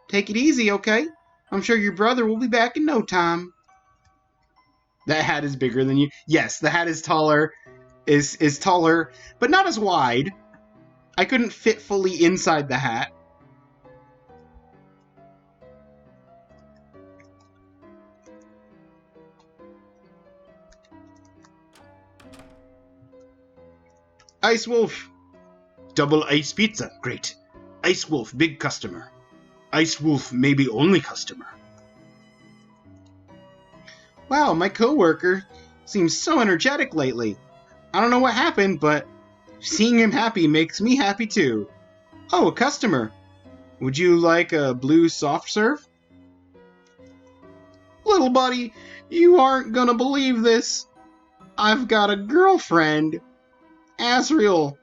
Take it easy, okay? I'm sure your brother will be back in no time. That hat is bigger than you. Yes, the hat is taller, is taller, but not as wide. I couldn't fit fully inside the hat. Ice Wolf. Double ice pizza. Great. Ice Wolf, big customer. Ice Wolf, maybe only customer. Wow, my coworker seems so energetic lately. I don't know what happened, but seeing him happy makes me happy too. Oh, a customer. Would you like a blue soft serve? Little buddy, you aren't gonna believe this. I've got a girlfriend. Azriel.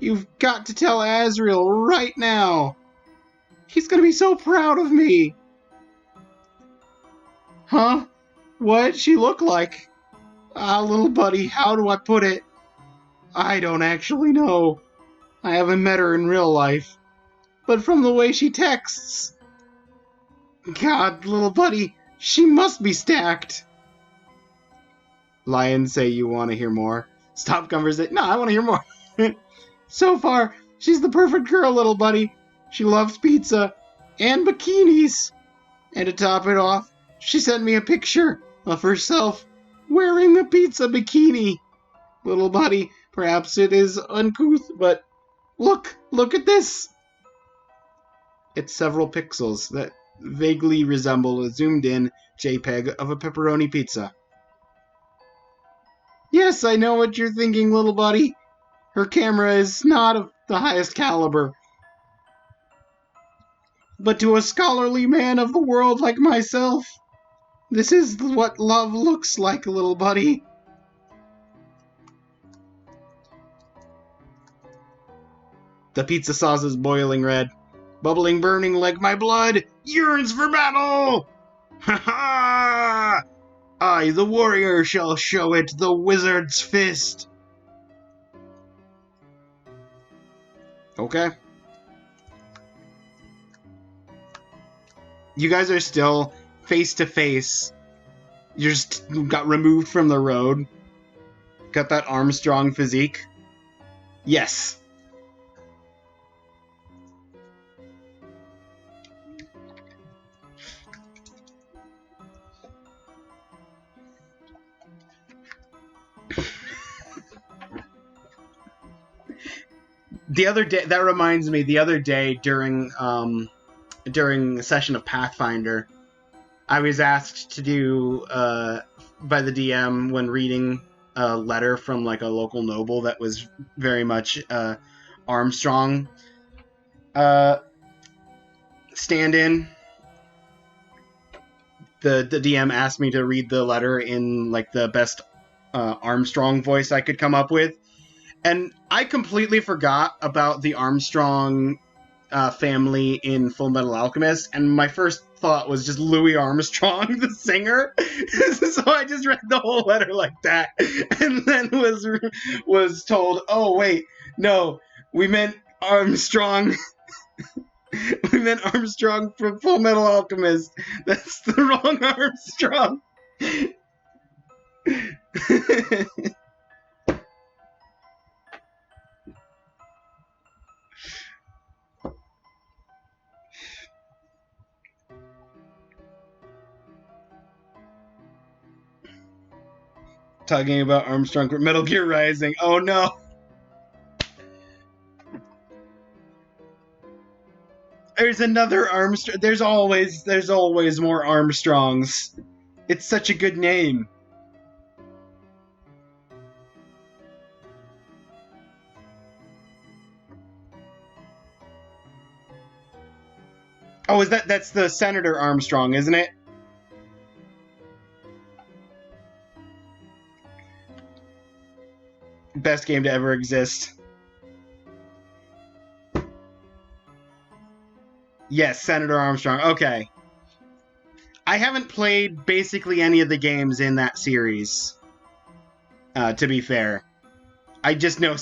You've got to tell Azriel right now. He's gonna be so proud of me. Huh? What'd she look like? Little buddy, how do I put it? I don't actually know. I haven't met her in real life. But from the way she texts... God, little buddy, she must be stacked. Lions say you want to hear more. Stop conversation. No, I want to hear more. So far, she's the perfect girl, little buddy. She loves pizza and bikinis. And to top it off, she sent me a picture of herself wearing a pizza bikini. Little buddy, perhaps it is uncouth, but look at this. It's several pixels that vaguely resemble a zoomed-in JPEG of a pepperoni pizza. Yes, I know what you're thinking, little buddy. Her camera is not of the highest caliber. But to a scholarly man of the world like myself, this is what love looks like, little buddy. The pizza sauce is boiling red, bubbling, burning like my blood yearns for battle! Ha ha! I, the warrior, shall show it the wizard's fist. Okay. You guys are still face to face. You just got removed from the road. Got that Armstrong physique. Yes. The other day, that reminds me, the other day during a session of Pathfinder, I was asked to do by the DM when reading a letter from like a local noble that was very much Armstrong stand-in. The DM asked me to read the letter in like the best Armstrong voice I could come up with. And I completely forgot about the Armstrong family in Full Metal Alchemist, and my first thought was just Louis Armstrong, the singer. So I just read the whole letter like that, and then was told, "Oh wait, no, we meant Armstrong." We meant Armstrong from Full Metal Alchemist. That's the wrong Armstrong. Talking about Armstrong from Metal Gear Rising. Oh no. There's another Armstrong. There's always more Armstrongs. It's such a good name. Oh, that's the Senator Armstrong, isn't it? Best game to ever exist. Yes, Senator Armstrong. Okay. I haven't played basically any of the games in that series. To be fair, I just know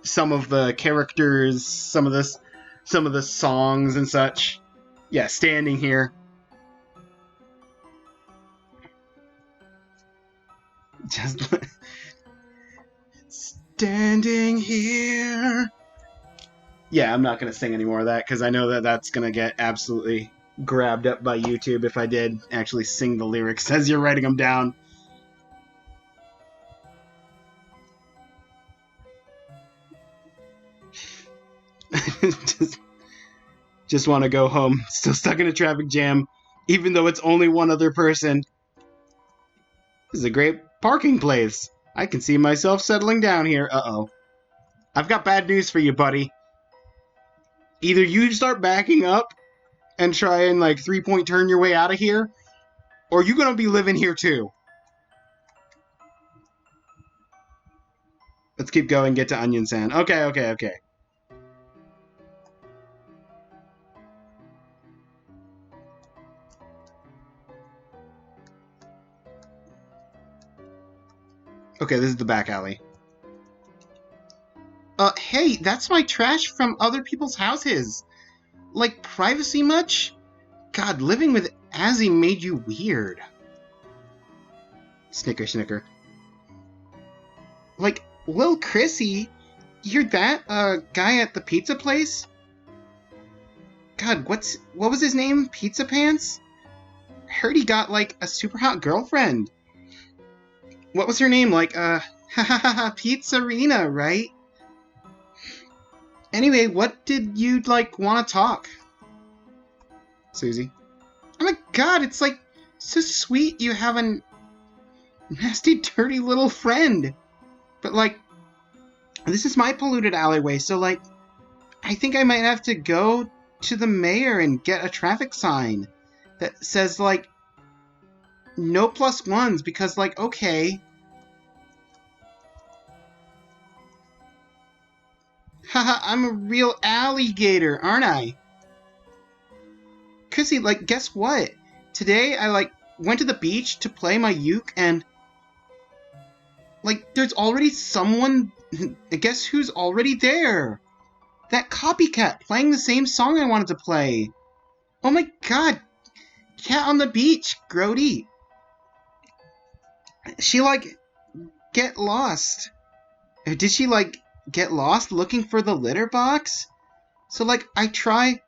some of the characters, some of the songs and such. Yeah, standing here. Just standing here. Yeah, I'm not going to sing any more of that because I know that that's going to get absolutely grabbed up by YouTube if I did actually sing the lyrics as you're writing them down. just want to go home. Still stuck in a traffic jam, even though it's only one other person. This is a great parking place. I can see myself settling down here. Uh-oh. I've got bad news for you, buddy. Either you start backing up and try and, like, three-point turn your way out of here, or you're gonna be living here, too. Let's keep going, get to Onion Sand. Okay. Okay, this is the back alley. Hey, that's my trash from other people's houses. Like, privacy much? God, living with Azzy made you weird. Snicker. Like, Lil Chrissy, you're that, guy at the pizza place? God, what was his name? Pizza Pants? Heard he got, like, a super hot girlfriend. What was her name? Like, Pizzarina, right? Anyway, what did you, like, want to talk? Susie. Oh my god, it's, like, so sweet you have a nasty, dirty little friend. But, like, this is my polluted alleyway, so, like, I think I might have to go to the mayor and get a traffic sign that says, like, no plus ones, because, like, okay. Haha, I'm a real alligator, aren't I? Chrissy, like, guess what? Today I, like, went to the beach to play my uke and, like, there's already someone. Guess who's already there? That copycat playing the same song I wanted to play. Oh my god. Cat on the beach, Grody. She, like, get lost. Did she, like, get lost looking for the litter box? So, like, I try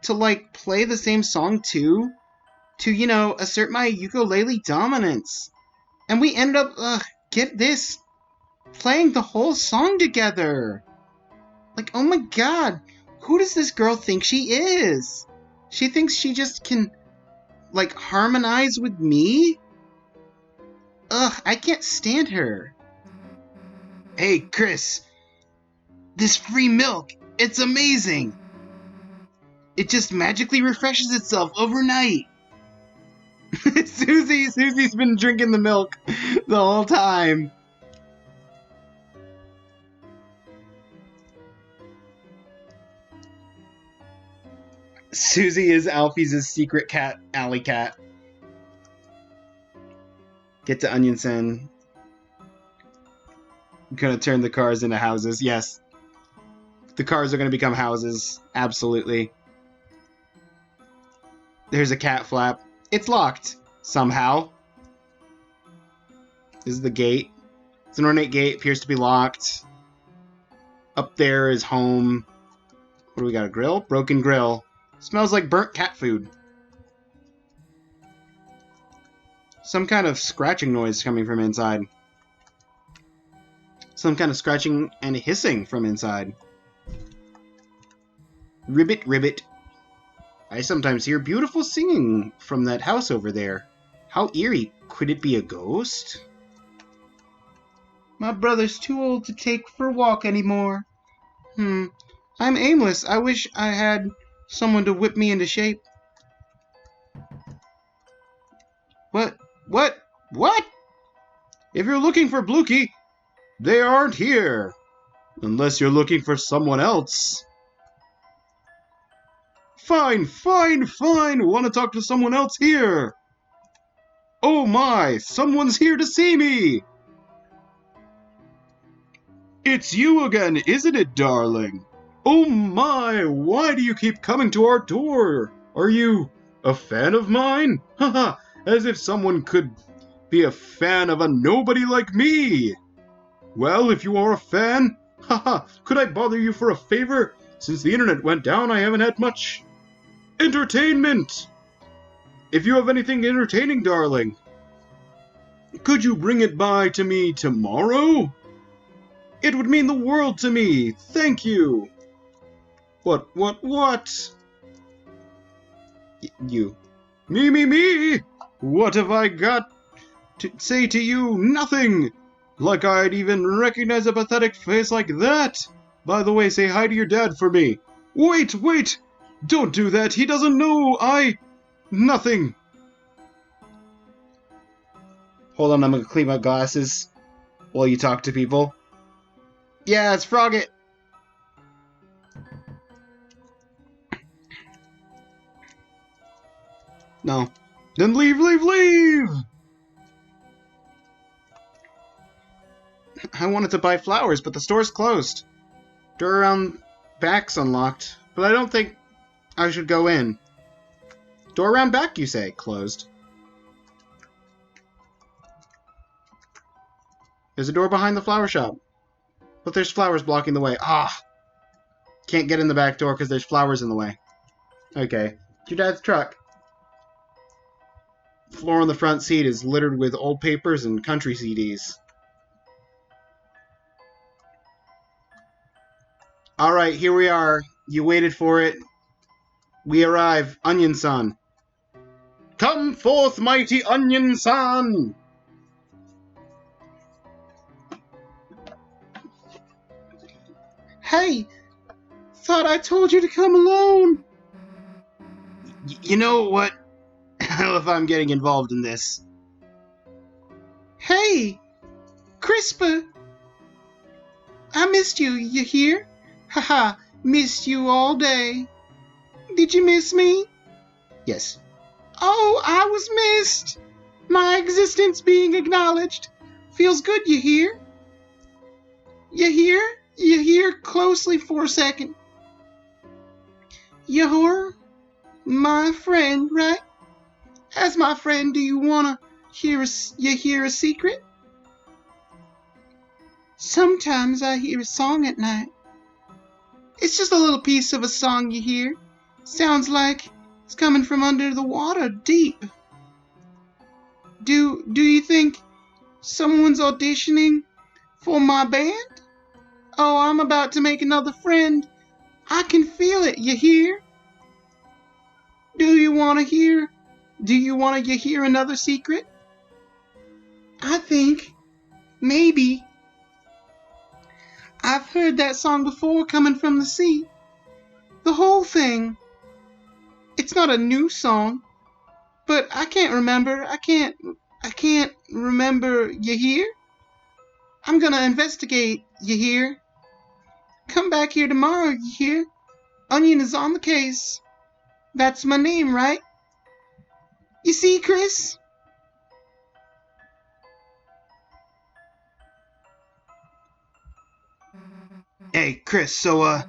to, like, play the same song too, to, you know, assert my ukulele dominance. And we ended up, get this, playing the whole song together. Like, oh my god, who does this girl think she is? She thinks she just can, like, harmonize with me? Ugh, I can't stand her. Hey, Chris, this free milk, it's amazing. It just magically refreshes itself overnight. Susie's been drinking the milk the whole time. Susie is Alfie's secret cat, alley cat. Get to Onion Sand. I'm gonna turn the cars into houses. Yes. The cars are gonna become houses. Absolutely. There's a cat flap. It's locked. Somehow. This is the gate. It's an ornate gate. Appears to be locked. Up there is home. What do we got? A grill? Broken grill. Smells like burnt cat food. Some kind of scratching noise coming from inside. Some kind of scratching and hissing from inside. Ribbit, ribbit. I sometimes hear beautiful singing from that house over there. How eerie. Could it be a ghost? My brother's too old to take for a walk anymore. I'm aimless. I wish I had someone to whip me into shape. What? If you're looking for Blukey, they aren't here. Unless you're looking for someone else. Fine. Want to talk to someone else here. Oh my, someone's here to see me. It's you again, isn't it, darling? Oh my, why do you keep coming to our door? Are you a fan of mine? Haha, as if someone could be a fan of a nobody like me. Well, if you are a fan, haha, could I bother you for a favor? Since the internet went down, I haven't had much entertainment. If you have anything entertaining, darling, could you bring it by to me tomorrow? It would mean the world to me. Thank you. What? You. Me. What have I got to say to you? Nothing. Like I'd even recognize a pathetic face like that. By the way, say hi to your dad for me. Wait. Don't do that. He doesn't know. Nothing. Hold on, I'm gonna clean my glasses while you talk to people. Yeah, it's Froggit. No. Then leave! I wanted to buy flowers, but the store's closed. Door around back's unlocked, but I don't think I should go in. Door around back, you say? Closed. There's a door behind the flower shop, but there's flowers blocking the way. Can't get in the back door because there's flowers in the way. Okay. It's your dad's truck. The floor on the front seat is littered with old papers and country CDs. Alright, here we are. You waited for it. We arrive. Onion-san. Come forth, mighty Onion-san! Hey! Thought I told you to come alone! You know what? Hell if I'm getting involved in this. Hey! Crispa! I missed you, you hear? Haha, missed you all day. Did you miss me? Yes. Oh, I was missed! My existence being acknowledged. Feels good, you hear? You hear? You hear closely for a second. You're my friend, right? As my friend, do you wanna hear a secret? Sometimes I hear a song at night. It's just a little piece of a song you hear. Sounds like it's coming from under the water, deep. Do you think someone's auditioning for my band? Oh, I'm about to make another friend. I can feel it, you hear? Do you want to hear another secret? I think maybe I've heard that song before coming from the sea. The whole thing. It's not a new song, but I can't remember. I can't remember, you hear? I'm gonna investigate, you hear? Come back here tomorrow, you hear? Onion is on the case. That's my name, right? You see, Chris? Hey, Chris, so,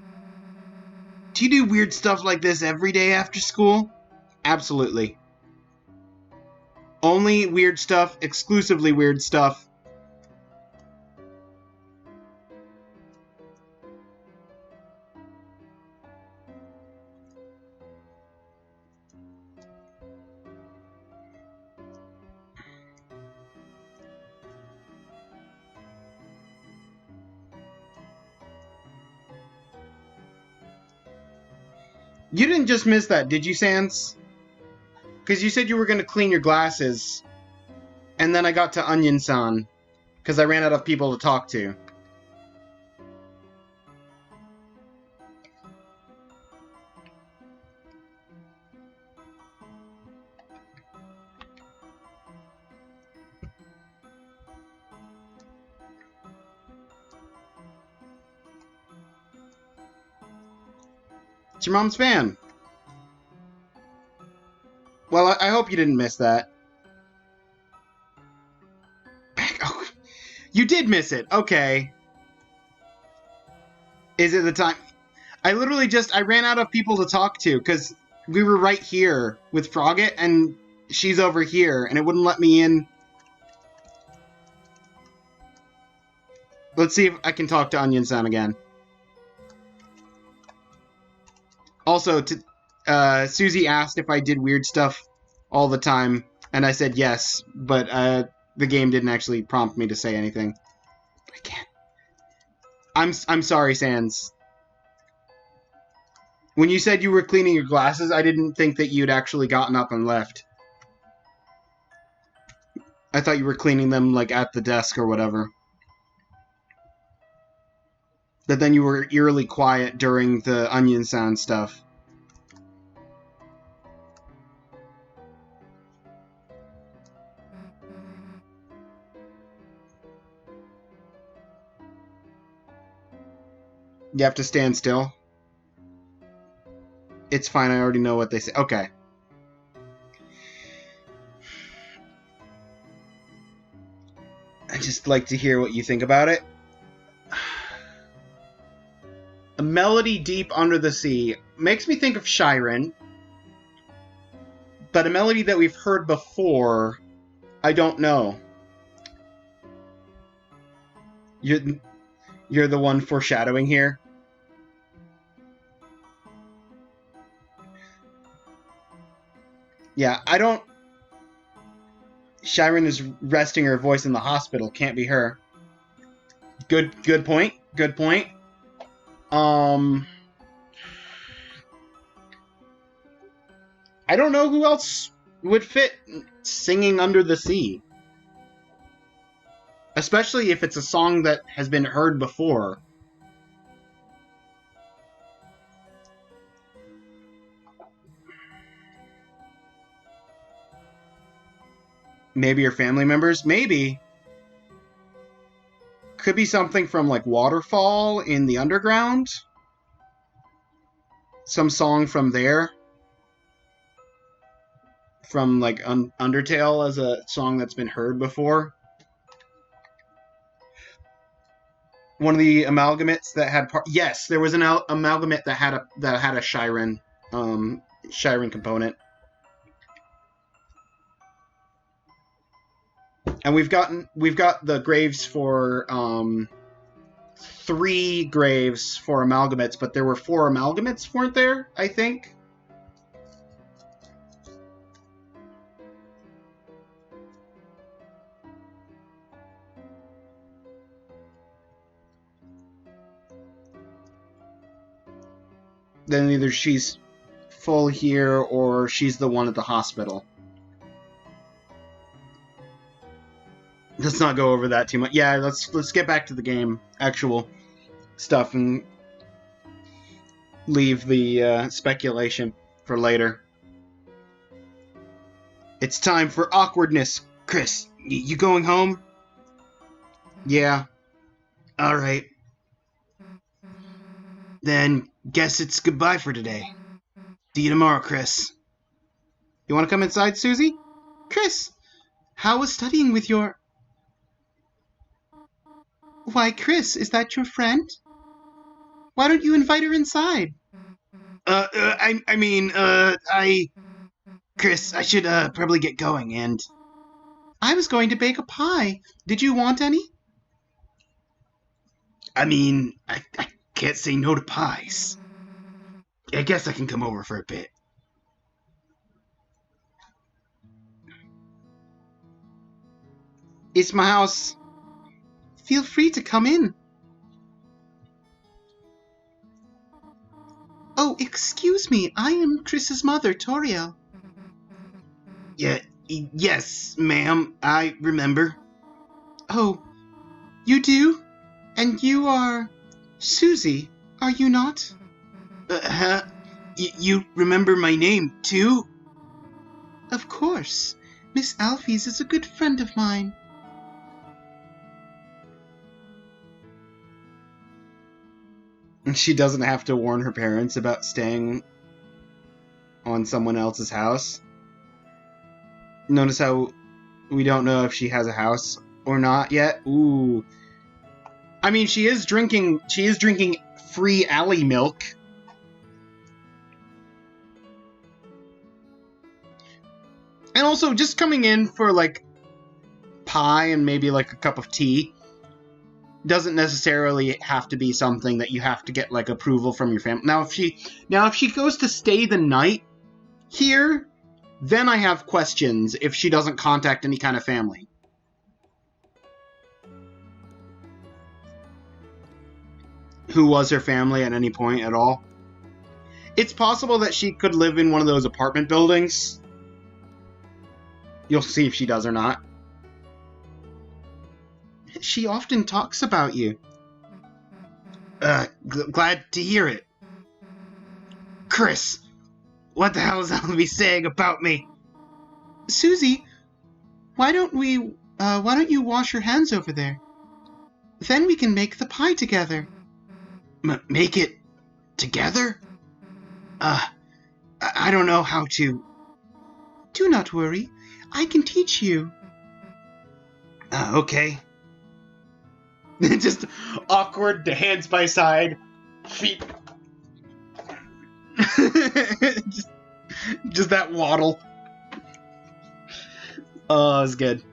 do you do weird stuff like this every day after school? Absolutely. Only weird stuff, exclusively weird stuff. You didn't just miss that, did you, Sans? Because you said you were going to clean your glasses, and then I got to Onion-san, because I ran out of people to talk to. It's your mom's fan. Well, I hope you didn't miss that. Oh, you did miss it. Okay. Is it the time? I literally I ran out of people to talk to because we were right here with Frogget and she's over here and it wouldn't let me in. Let's see if I can talk to Onion San again. Also, Susie asked if I did weird stuff all the time, and I said yes, but the game didn't actually prompt me to say anything. I can't. I'm sorry, Sans. When you said you were cleaning your glasses, I didn't think that you'd actually gotten up and left. I thought you were cleaning them, like, at the desk or whatever. But then you were eerily quiet during the Onion Sound stuff. You have to stand still? It's fine, I already know what they say. Okay. I'd just like to hear what you think about it. A melody deep under the sea makes me think of Shiren, but a melody that we've heard before, I don't know. You're the one foreshadowing here? Yeah, I don't... Shiren is resting her voice in the hospital. Can't be her. Good point. Good point. I don't know who else would fit singing Under the Sea. Especially if it's a song that has been heard before. Maybe your family members? Maybe. Could be something from, like, Waterfall in the Underground. Some song from there. From, like, Undertale as a song that's been heard before. One of the amalgamates that had... Yes, there was an amalgamate that had a Shiren, Shiren component. And we've got the graves for 3 graves for amalgamates, but there were 4 amalgamates, weren't there? I think. Then either she's full here or she's the one at the hospital. Let's not go over that too much. Yeah, let's get back to the game, actual stuff, and leave the speculation for later. It's time for awkwardness. Chris, you going home? Yeah. Alright. Then, guess it's goodbye for today. See you tomorrow, Chris. You want to come inside, Susie? Chris, how was studying with your... Why, Chris, is that your friend? Why don't you invite her inside? Chris, I should probably get going, and... I was going to bake a pie. Did you want any? I mean, I can't say no to pies. I guess I can come over for a bit. It's my house. Feel free to come in. Oh, excuse me. I am Chris's mother, Toriel. Yes, ma'am. I remember. Oh, you do? And you are... Susie, are you not? You remember my name, too? Of course. Miss Alphys is a good friend of mine. And she doesn't have to warn her parents about staying on someone else's house. Notice how we don't know if she has a house or not yet. Ooh. I mean, she is drinking free alley milk. And also, just coming in for, like, pie and maybe, like, a cup of tea doesn't necessarily have to be something that you have to get, like, approval from your family. Now, if she goes to stay the night here, then I have questions if she doesn't contact any kind of family. Who was her family at any point at all? It's possible that she could live in one of those apartment buildings. You'll see if she does or not. She often talks about you. Glad to hear it. Chris, what the hell is Elby saying about me? Susie, why don't you wash your hands over there? Then we can make the pie together. Make it together? I don't know how to. Do not worry. I can teach you. Okay. Just awkward, the hands by side, feet. just that waddle. Oh, it's good.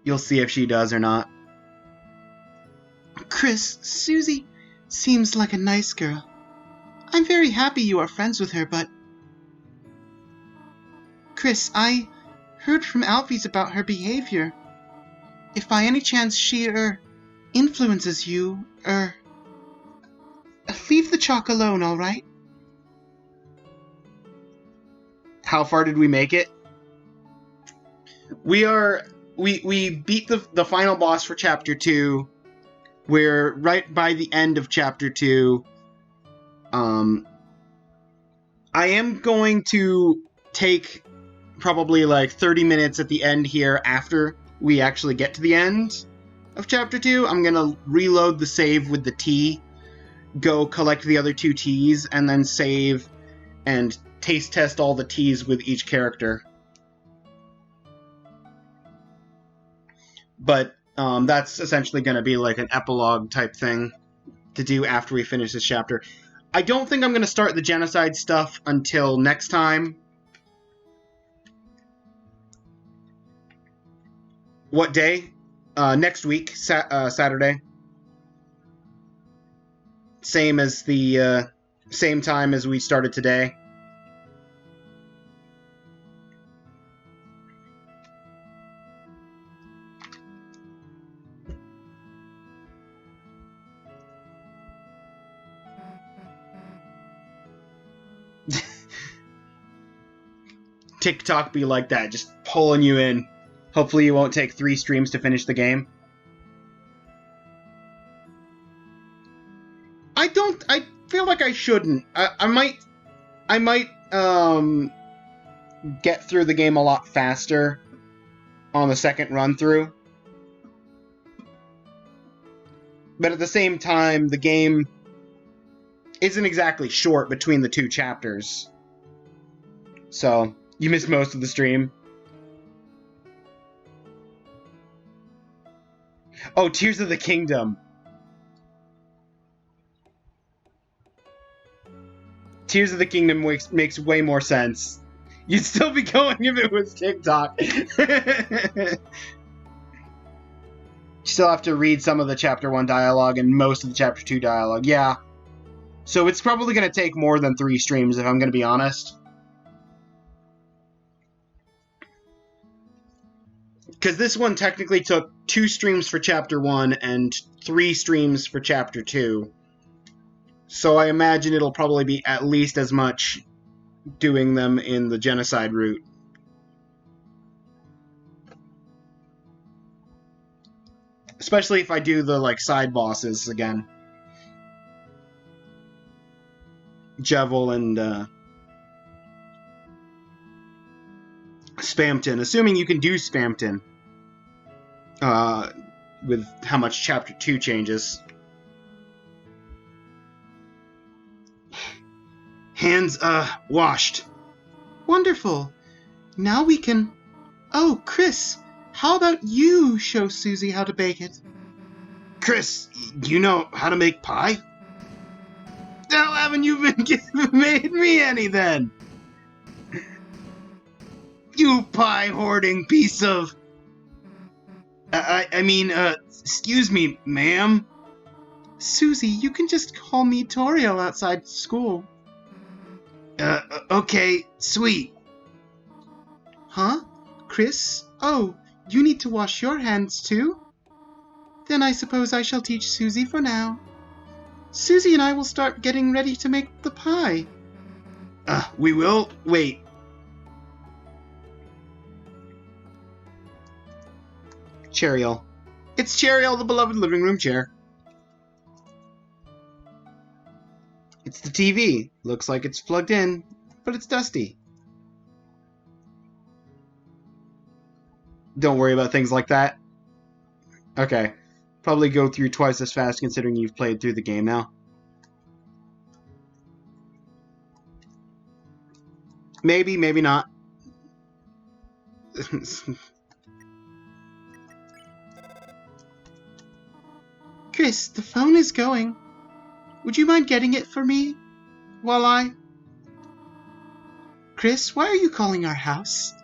You'll see if she does or not. Chris, Susie seems like a nice girl. I'm very happy you are friends with her, but... Chris, I heard from Alphys about her behavior. If by any chance she, influences you, leave the chalk alone, alright? How far did we make it? We beat the final boss for Chapter 2. We're right by the end of Chapter 2. I am going to take probably like 30 minutes at the end here after we actually get to the end of Chapter 2. I'm going to reload the save with the tea, go collect the other 2 teas, and then save and taste test all the teas with each character. But that's essentially going to be like an epilogue type thing to do after we finish this chapter. I don't think I'm going to start the Genocide stuff until next time. What day? Next week, Saturday. Same as the same time as we started today. TikTok be like that, just pulling you in. Hopefully you won't take 3 streams to finish the game. I feel like I shouldn't. I might get through the game a lot faster on the second run through. But at the same time, the game isn't exactly short between the 2 chapters. So, you missed most of the stream. Oh, Tears of the Kingdom. Tears of the Kingdom makes way more sense. You'd still be going if it was TikTok. You still have to read some of the Chapter 1 dialogue and most of the Chapter 2 dialogue. Yeah. So it's probably going to take more than 3 streams, if I'm going to be honest. Because this one technically took 2 streams for Chapter 1 and 3 streams for Chapter 2. So I imagine it'll probably be at least as much doing them in the Genocide route. Especially if I do the, like, side bosses again. Jevil and, Spamton. Assuming you can do Spamton. With how much Chapter 2 changes. Hands, washed. Wonderful. Now we can... Oh, Chris, how about you show Susie how to bake it? Chris, do you know how to make pie? How haven't you made me any then? You pie hoarding piece of... excuse me, ma'am. Susie, you can just call me Torio outside school. Okay, sweet. Huh? Chris? Oh, you need to wash your hands too? Then I suppose I shall teach Susie for now. Susie and I will start getting ready to make the pie. We will? Wait. Cheryl. It's Cheryl, the beloved living room chair. It's the TV. Looks like it's plugged in, but it's dusty. Don't worry about things like that. Okay. Probably go through twice as fast considering you've played through the game now. Maybe, maybe not. Chris, the phone is going. Would you mind getting it for me? While I... Chris, why are you calling our house?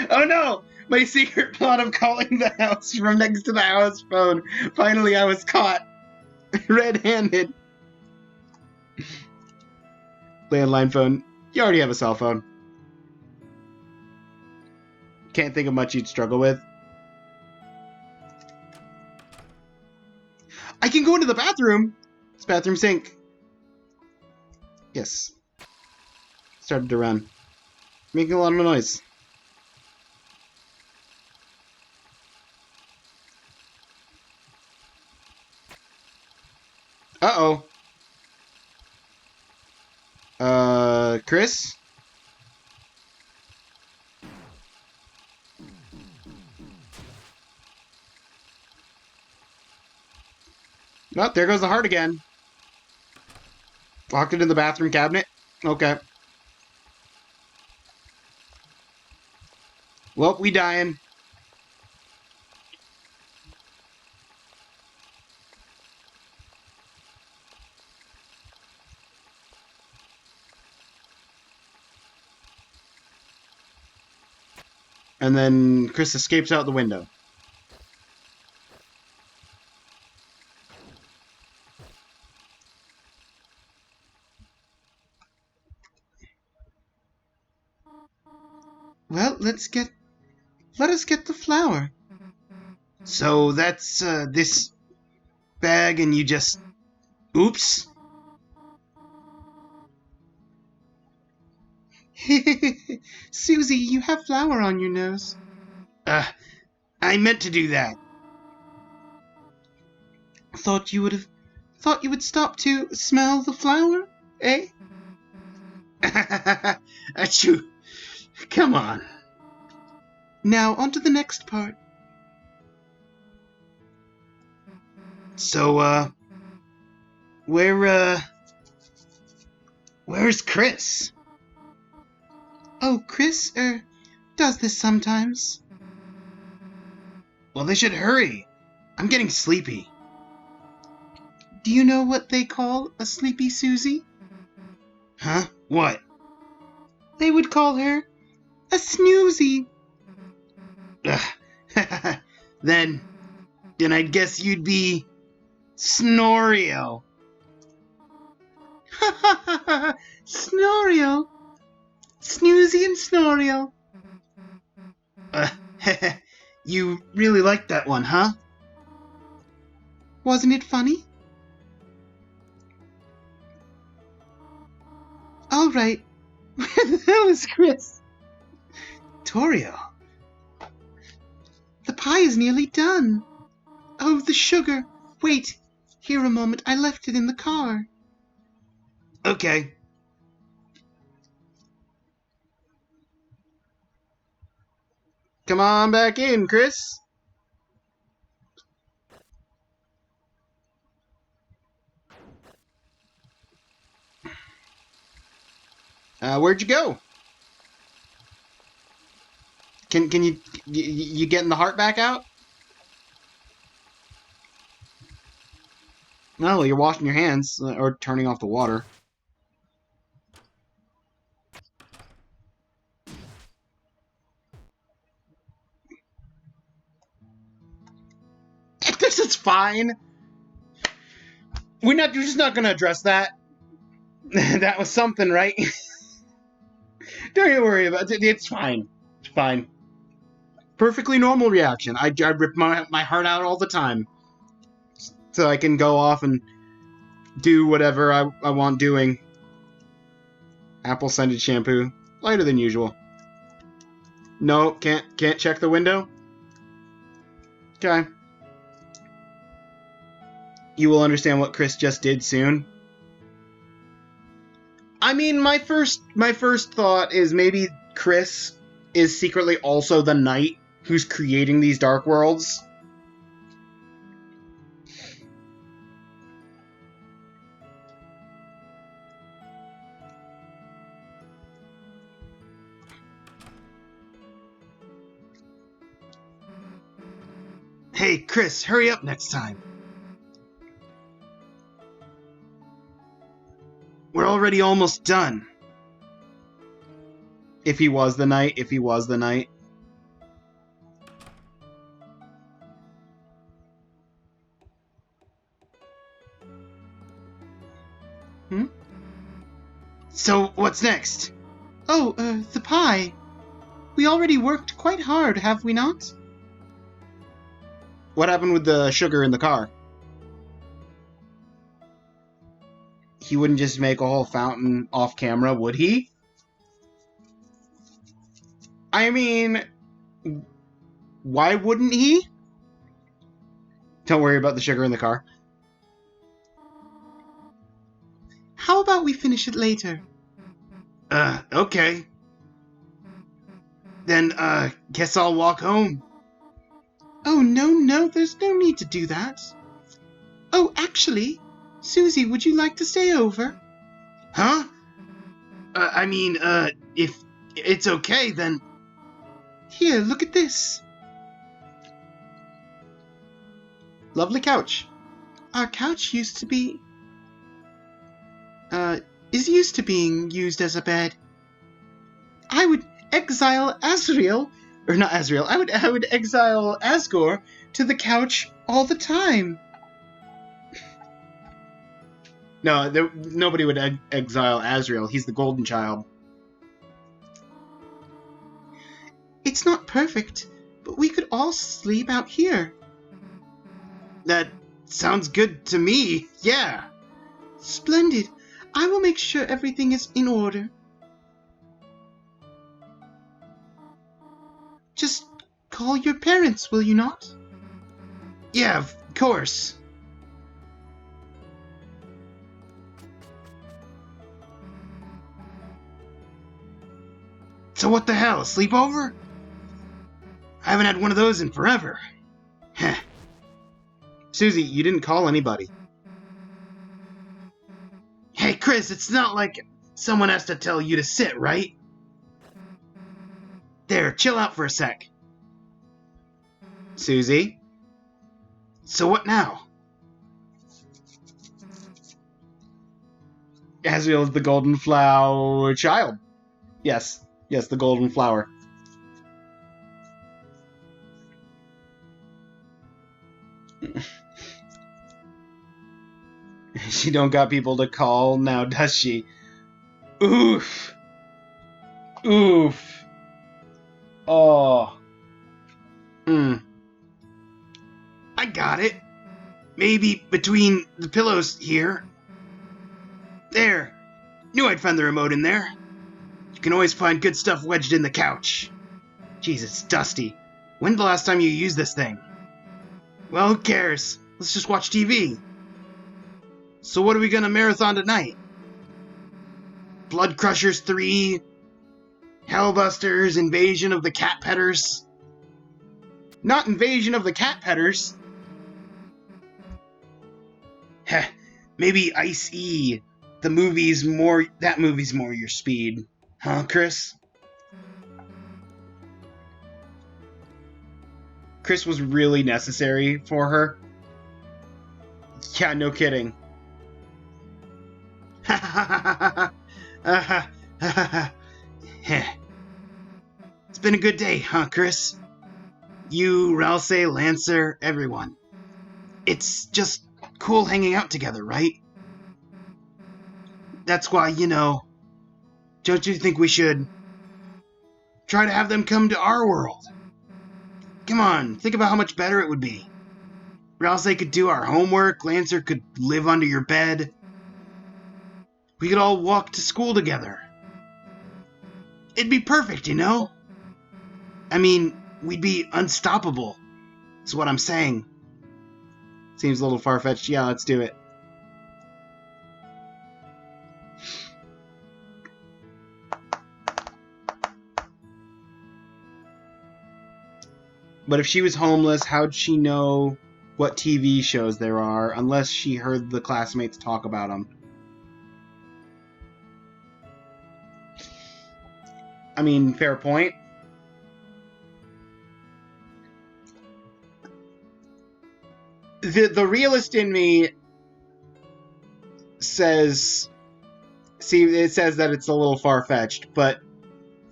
Oh no! My secret plot of calling the house from next to the house phone. Finally, I was caught. Red-handed. Landline phone. You already have a cell phone. Can't think of much you'd struggle with. I can go into the bathroom! It's bathroom sink. Yes. Started to run. Making a lot of noise. Uh-oh. Chris? Oh, there goes the heart again. Locked it in the bathroom cabinet? Okay. Well, we dying. And then Chris escapes out the window. Well, let us get the flour. So that's this bag and you just... Oops. Susie, you have flour on your nose. I meant to do that. Thought you would stop to smell the flour, eh? Achoo. Come on. Now, on to the next part. So, where's Chris? Oh, Chris, does this sometimes. Well, they should hurry. I'm getting sleepy. Do you know what they call a sleepy Susie? Huh? What? They would call her a snoozy. Then I'd guess you'd be Snorio. Snorio. Snoozy and Snorio. You really liked that one, huh? Wasn't it funny? All right. Where the hell is Chris? Torio. The pie is nearly done. Oh, the sugar. Wait. Here a moment. I left it in the car. Okay. Come on back in, Chris. Where'd you go? Can you getting the heart back out? No, you're washing your hands or turning off the water. This is fine. We're just not gonna address that. That was something, right? Don't you worry about it. It's fine. It's fine. Perfectly normal reaction. I rip my heart out all the time. So I can go off and do whatever I want doing. Apple scented shampoo. Lighter than usual. No, can't check the window? Okay. You will understand what Chris just did soon. I mean, my first thought is maybe Chris is secretly also the knight who's creating these dark worlds. Hey, Chris, hurry up next time. We're already almost done. If he was the knight. Hmm? So, what's next? Oh, the pie. We already worked quite hard, have we not? What happened with the sugar in the car? He wouldn't just make a whole fountain off camera, would he? I mean, why wouldn't he? Don't worry about the sugar in the car. How about we finish it later? Okay. Then, guess I'll walk home. Oh, no, there's no need to do that. Oh, actually, Susie, would you like to stay over? Huh? If it's okay, then... Here, look at this. Lovely couch. Our couch used to be... is used to being used as a bed. I would exile Asriel... Or not Asriel, I would exile Asgore to the couch all the time. No, nobody would exile Asriel. He's the golden child. It's not perfect, but we could all sleep out here. That sounds good to me, yeah. Splendid. I will make sure everything is in order. Just call your parents, will you not? Yeah, of course. So what the hell, a sleepover? I haven't had one of those in forever. Heh. Susie, you didn't call anybody. Hey, Chris, it's not like someone has to tell you to sit, right? There, chill out for a sec. Susie? So what now? Asriel is the golden flower child. Yes, the golden flower. She don't got people to call now, does she? Oof. Oof. Oh. I got it. Maybe between the pillows here. There. Knew I'd find the remote in there. You can always find good stuff wedged in the couch. Jeez, it's dusty. When's the last time you used this thing? Well, who cares? Let's just watch TV. So what are we gonna marathon tonight? Blood Crushers 3? Hellbusters? Invasion of the Cat Petters? Not Invasion of the Cat Petters. Heh, maybe Ice-E. That movie's more your speed. Huh, Chris? Chris was really necessary for her. Yeah, no kidding. It's been a good day, huh, Chris? You, Ralsei, Lancer, everyone. It's just cool hanging out together, right? That's why, don't you think we should try to have them come to our world? Come on, think about how much better it would be. Ralsei could do our homework, Lancer could live under your bed. We could all walk to school together. It'd be perfect, I mean, we'd be unstoppable. That's what I'm saying. Seems a little far-fetched. Yeah, let's do it. But if she was homeless, how'd she know what TV shows there are unless she heard the classmates talk about them? I mean, fair point. The realist in me says... See, it says that it's a little far-fetched, but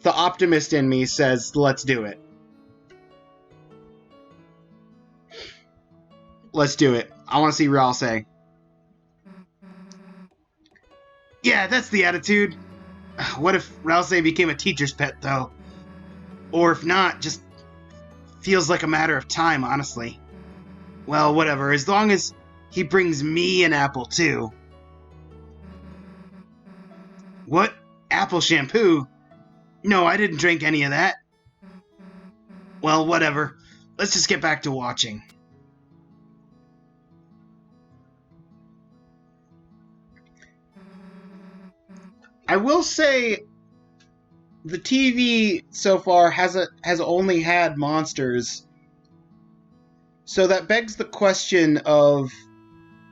the optimist in me says, let's do it. Let's do it. I want to see Ralsei. Yeah, that's the attitude. What if Ralsei became a teacher's pet, though? Or if not, just feels like a matter of time, honestly. Well, whatever, as long as he brings me an apple, too. What? Apple shampoo? No, I didn't drink any of that. Well, whatever. Let's just get back to watching. I will say the TV so far has only had monsters. So that begs the question of,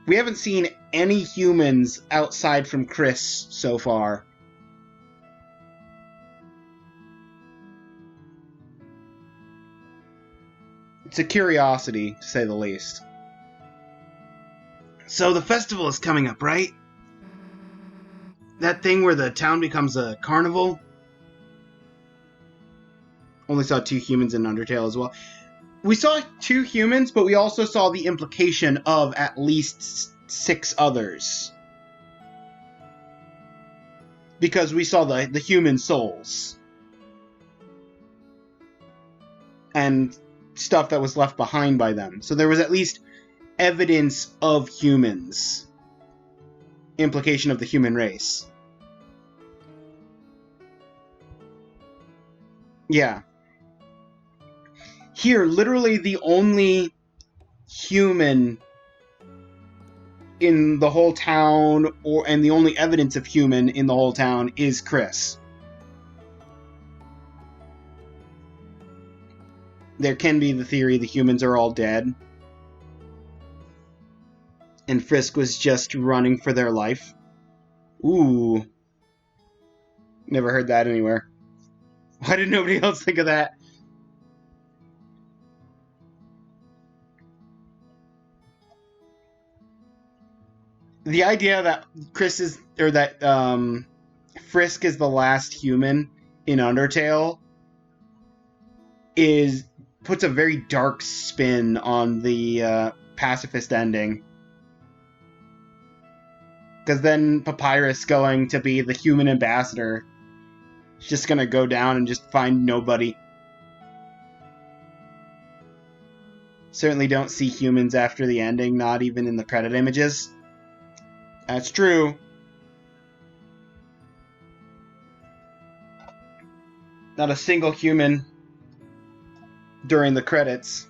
we haven't seen any humans outside from Chris so far. It's a curiosity, to say the least. So the festival is coming up, right? That thing where the town becomes a carnival? Only saw 2 humans in Undertale as well. We saw 2 humans, but we also saw the implication of at least 6 others. Because we saw the human souls. And stuff that was left behind by them. So there was at least evidence of humans. Implication of the human race. Yeah. Here, literally the only human in the whole town, and the only evidence of human in the whole town is Chris. There can be the theory the humans are all dead. And Frisk was just running for their life. Ooh. Never heard that anywhere. Why did nobody else think of that? The idea that Frisk is the last human in Undertale puts a very dark spin on the pacifist ending. Because then Papyrus going to be the human ambassador is just gonna go down and just find nobody. Certainly don't see humans after the ending, not even in the credit images. That's true. Not a single human during the credits.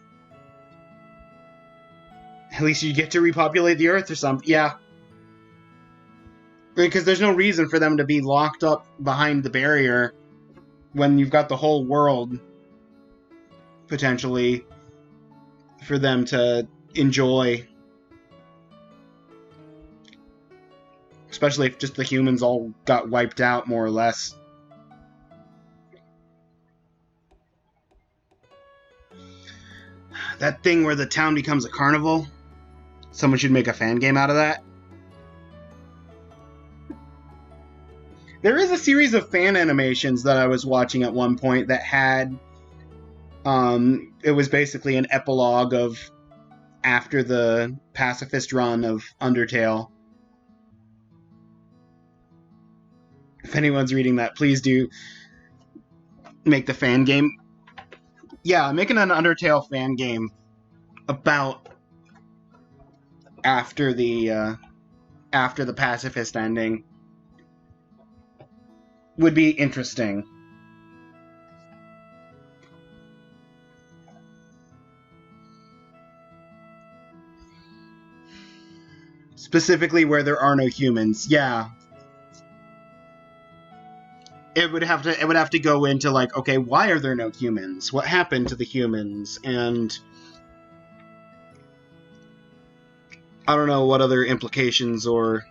At least you get to repopulate the Earth or something. Yeah. Because there's no reason for them to be locked up behind the barrier when you've got the whole world, potentially, for them to enjoy. Especially if just the humans all got wiped out, more or less. That thing where the town becomes a carnival? Someone should make a fan game out of that. There is a series of fan animations that I was watching at one point that had, it was basically an epilogue of after the pacifist run of Undertale. If anyone's reading that, please do make the fan game. Yeah, making an Undertale fan game about after the pacifist ending would be interesting. Specifically where there are no humans. Yeah. It would have to go into like, okay, why are there no humans? What happened to the humans? And I don't know what other implications or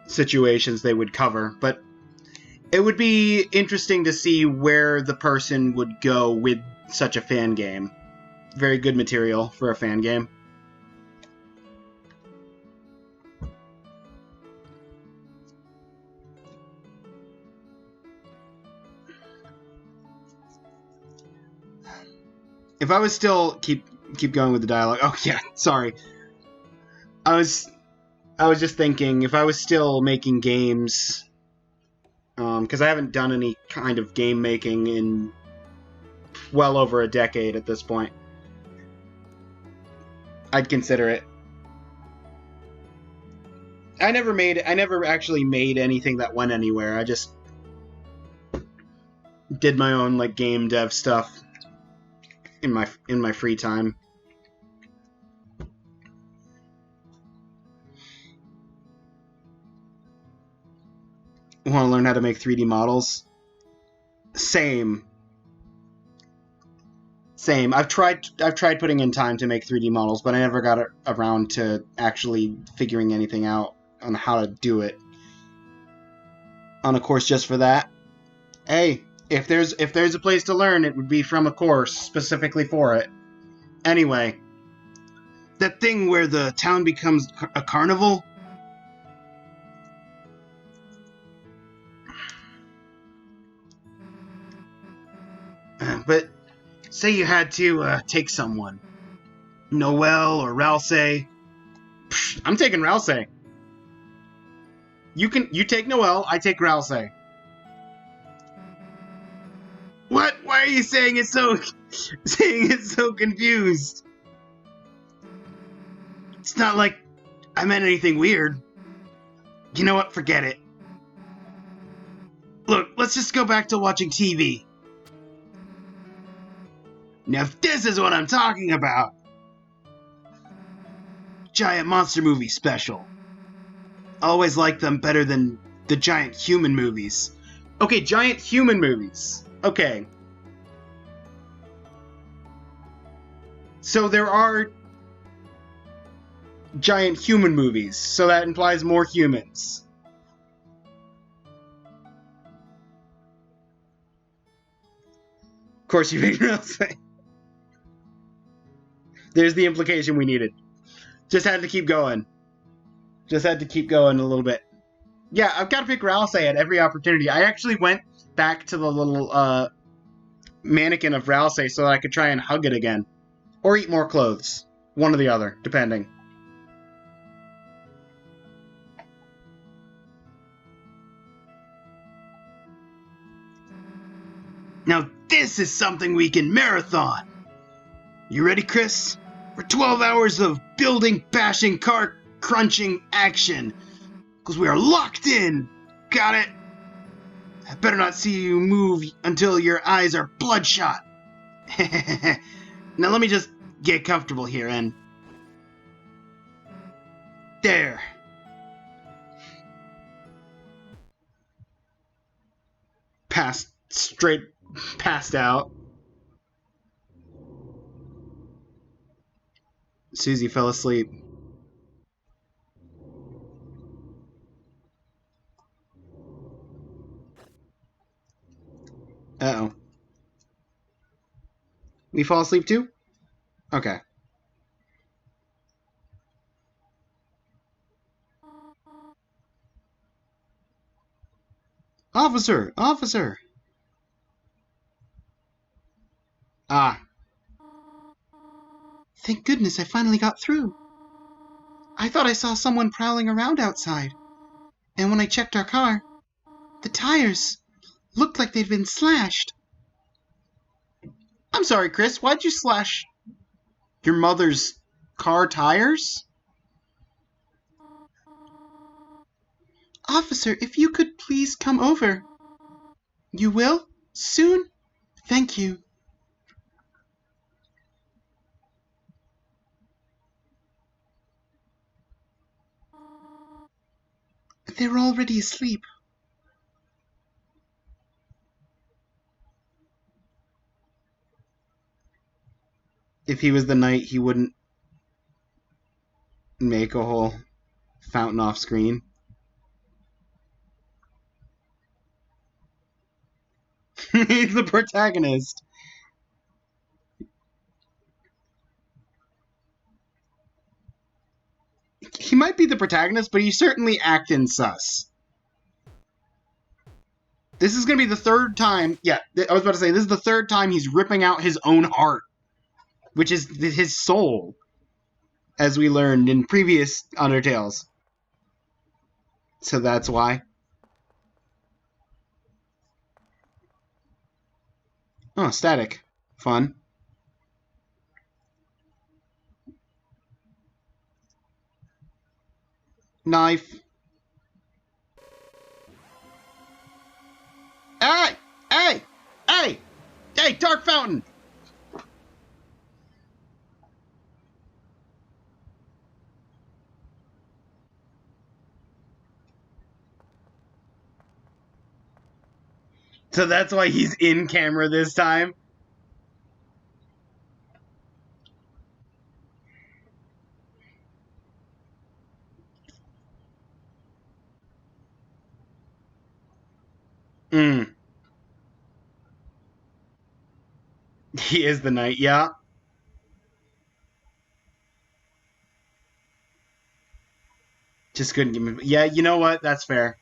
situations they would cover, but it would be interesting to see where the person would go with such a fan game. Very good material for a fan game. If I was still keep going with the dialogue. Oh yeah, sorry. I was just thinking if I was still making games, because I haven't done any kind of game making in well over a decade at this point. I'd consider it. I never actually made anything that went anywhere. I just did my own like game dev stuff in my free time. Want to learn how to make 3D models? Same. I've tried putting in time to make 3D models, but I never got around to actually figuring anything out on how to do it. On a course just for that. Hey, if there's a place to learn, it would be from a course specifically for it. Anyway, that thing where the town becomes a carnival? But say you had to take someone. Noel or Ralsei. I'm taking Ralsei. You take Noel, I take Ralsei. What? Why are you saying it so confused? It's not like I meant anything weird. You know what? Forget it. Look, let's just go back to watching TV. Now this is what I'm talking about. Giant monster movie special. I always like them better than the giant human movies. Okay, giant human movies. Okay. So there are giant human movies, so that implies more humans. Of course you figure out. There's the implication we needed. Just had to keep going. Just had to keep going a little bit. Yeah, I've got to pick Ralsei at every opportunity. I actually went back to the little mannequin of Ralsei so that I could try and hug it again. Or eat more clothes. One or the other, depending. Now this is something we can marathon! You ready, Chris? For 12 hours of building, bashing, car crunching action. Because we are locked in! Got it? I better not see you move until your eyes are bloodshot. Now let me just get comfortable here and... There. Passed out. Susie fell asleep. Uh-oh. We fall asleep too? Okay. Officer! Officer! Ah. Thank goodness I finally got through. I thought I saw someone prowling around outside. And when I checked our car, the tires looked like they'd been slashed. I'm sorry, Chris. Why'd you slash your mother's car tires? Officer, if you could please come over. You will? Soon? Thank you. They're already asleep. If he was the knight, he wouldn't make a whole fountain off screen. He's the protagonist. He might be the protagonist, but he's certainly acting sus. This is going to be the third time. Yeah, I was about to say, this is the third time he's ripping out his own heart, which is his soul, as we learned in previous Undertales. So that's why. Oh, static. Fun. Knife. Hey! Hey! Hey! Hey, Dark Fountain! So that's why he's in camera this time. Mm. He is the knight, yeah. Just couldn't give me. Yeah, you know what? That's fair.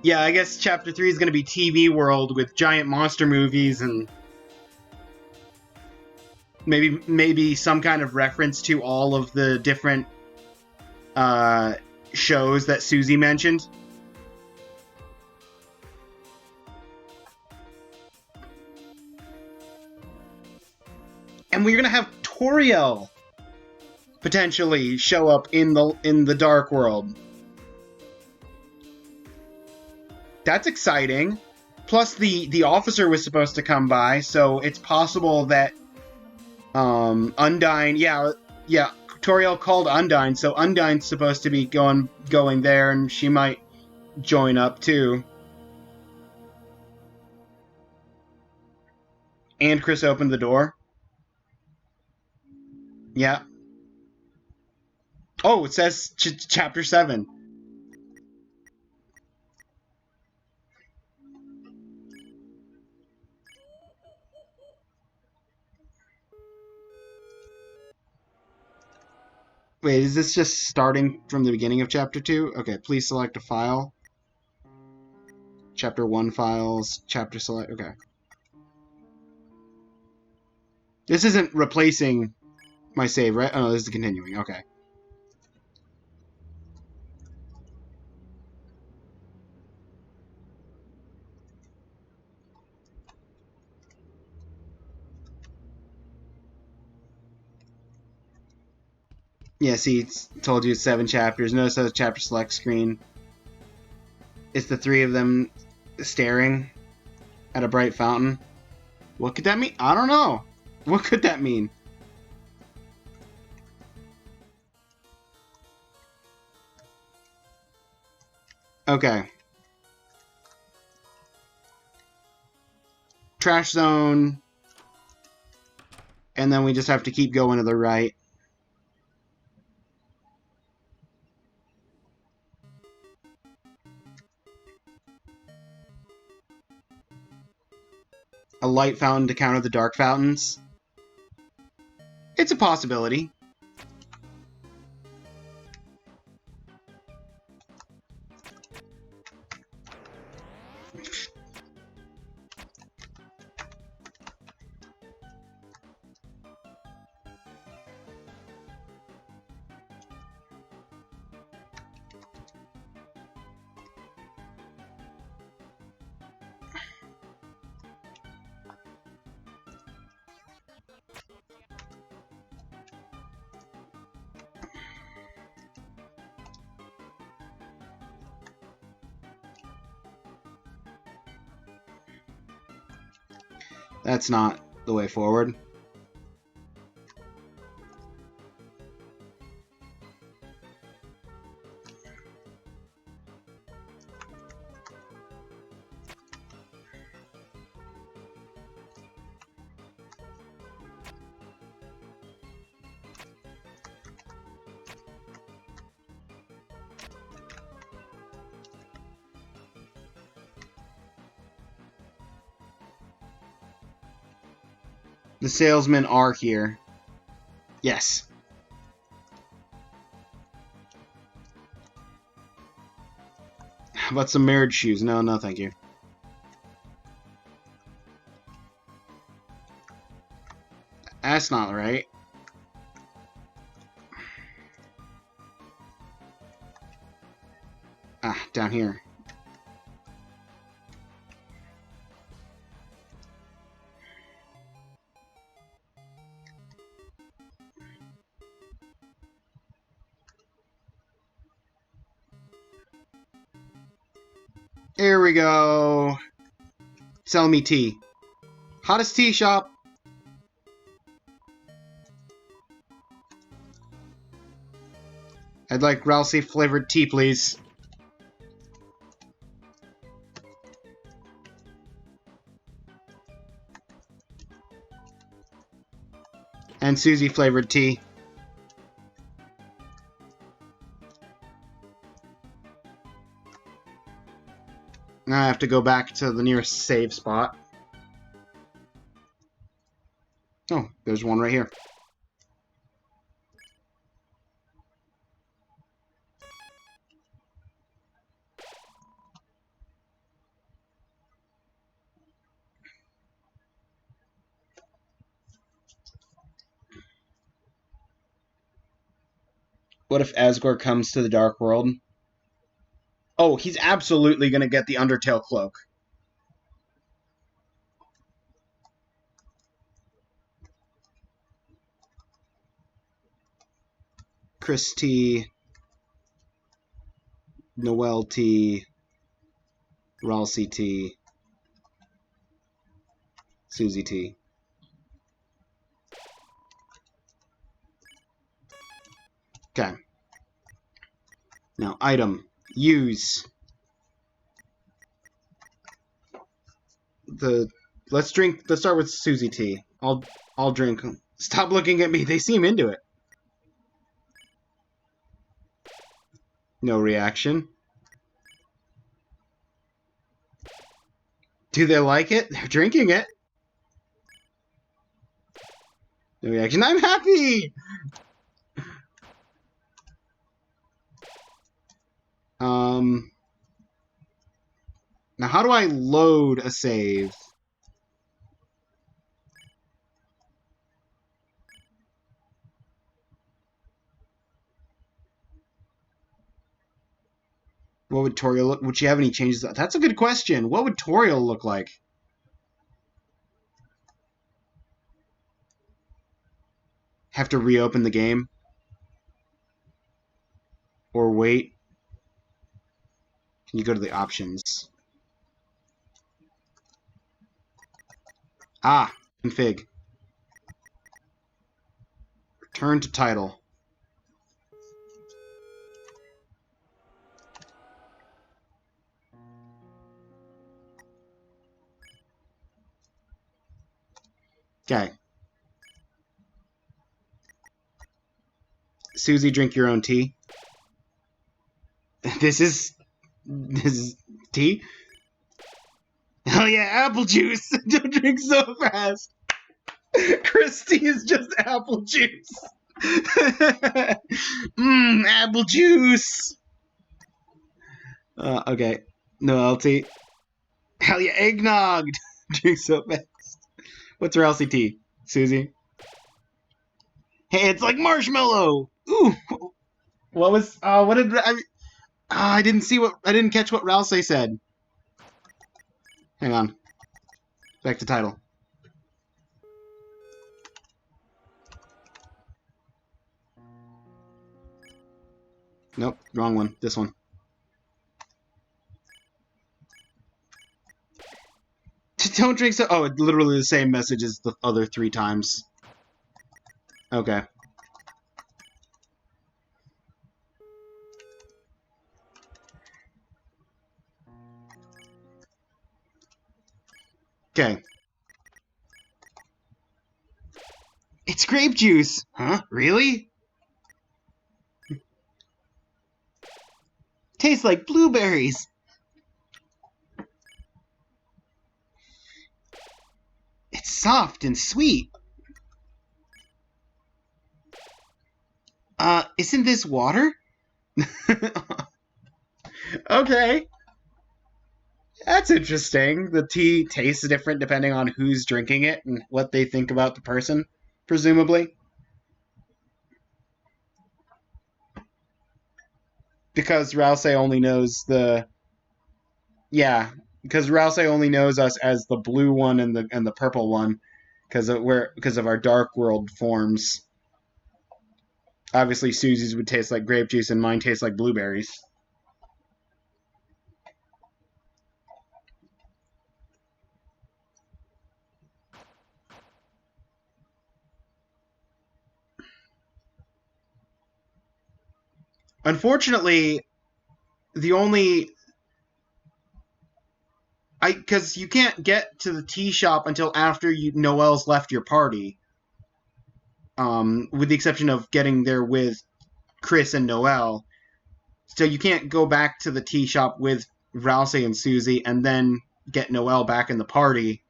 Yeah, I guess chapter 3 is going to be TV World with giant monster movies and maybe some kind of reference to all of the different shows that Susie mentioned. And we're going to have Toriel potentially show up in the Dark World. That's exciting. Plus, the officer was supposed to come by, so it's possible that Undyne, yeah, Toriel called Undyne, so Undyne's supposed to be going there, and she might join up too. And Chris opened the door. Yeah. Oh, it says chapter 7. Wait, is this just starting from the beginning of chapter 2? Okay, please select a file. Chapter 1 files, chapter select. Okay. This isn't replacing my save, right? Oh, no, this is continuing. Okay. Yeah, see, it's told you it's 7 chapters. Notice how the chapter select screen. It's the 3 of them staring at a bright fountain. What could that mean? I don't know. What could that mean? Okay. Trash zone. And then we just have to keep going to the right. A light fountain to counter the dark fountains. It's a possibility. That's not the way forward. The salesmen are here. Yes. How about some marriage shoes? No, no, thank you. That's not right. Ah, down here. Here we go. Sell me tea. Hottest tea shop. I'd like Ralsei flavored tea, please. And Susie flavored tea. Now I have to go back to the nearest save spot. Oh, there's one right here. What if Asgore comes to the Dark World? Oh, he's absolutely going to get the Undertale cloak. Chris T, Noel T, Ralsei T, Susie T. Okay. Now, item. Use. Let's start with Susie T. I'll drink. Stop looking at me. They seem into it. No reaction. Do they like it? They're drinking it. No reaction. I'm happy! Now how do I load a save? What would Toriel look? Would she have any changes? That's a good question. What would Toriel look like? Have to reopen the game? Or wait? Can you go to the options? Ah, config. Return to title. Okay. Susie, drink your own tea. This is tea? Oh yeah, apple juice. Don't drink so fast. Christy is just apple juice. Apple juice. Okay. No LT. Hell yeah, eggnog. Drink so fast. What's her LCT? Susie? Hey, it's like marshmallow. Ooh. What was what did I didn't catch what Ralsei said. Hang on. Back to title. Nope, wrong one. This one. Don't drink so. Oh, it's literally the same message as the other 3 times. Okay. Okay. It's grape juice. Huh? Really? Tastes like blueberries. It's soft and sweet. Isn't this water? Okay. That's interesting. The tea tastes different depending on who's drinking it and what they think about the person, presumably. Because Rousey only knows the yeah, because Rousey only knows us as the blue one and the purple one because of our dark world forms. Obviously, Susie's would taste like grape juice and mine tastes like blueberries. Unfortunately, the only because you can't get to the tea shop until after Noelle's left your party. With the exception of getting there with Chris and Noelle. So you can't go back to the tea shop with Rousey and Susie and then get Noelle back in the party.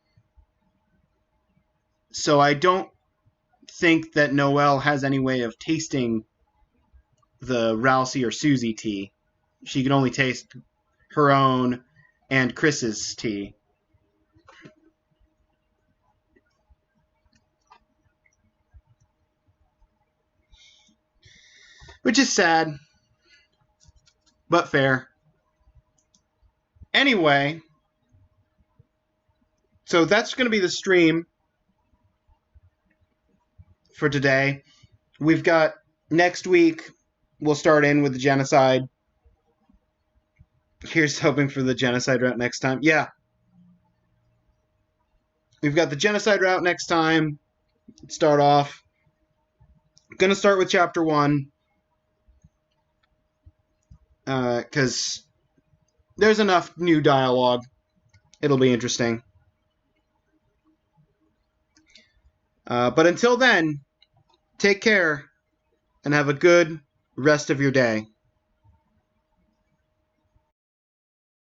So I don't think that Noelle has any way of tasting the Rousey or Susie tea. She can only taste her own and Chris's tea. Which is sad, but fair. Anyway, so that's going to be the stream for today. We've got next week, we'll start in with the Genocide. Here's hoping for the Genocide route next time. Yeah. We've got the Genocide route next time. Start off. Gonna start with Chapter 1. Because there's enough new dialogue. It'll be interesting. But until then, take care and have a good rest of your day.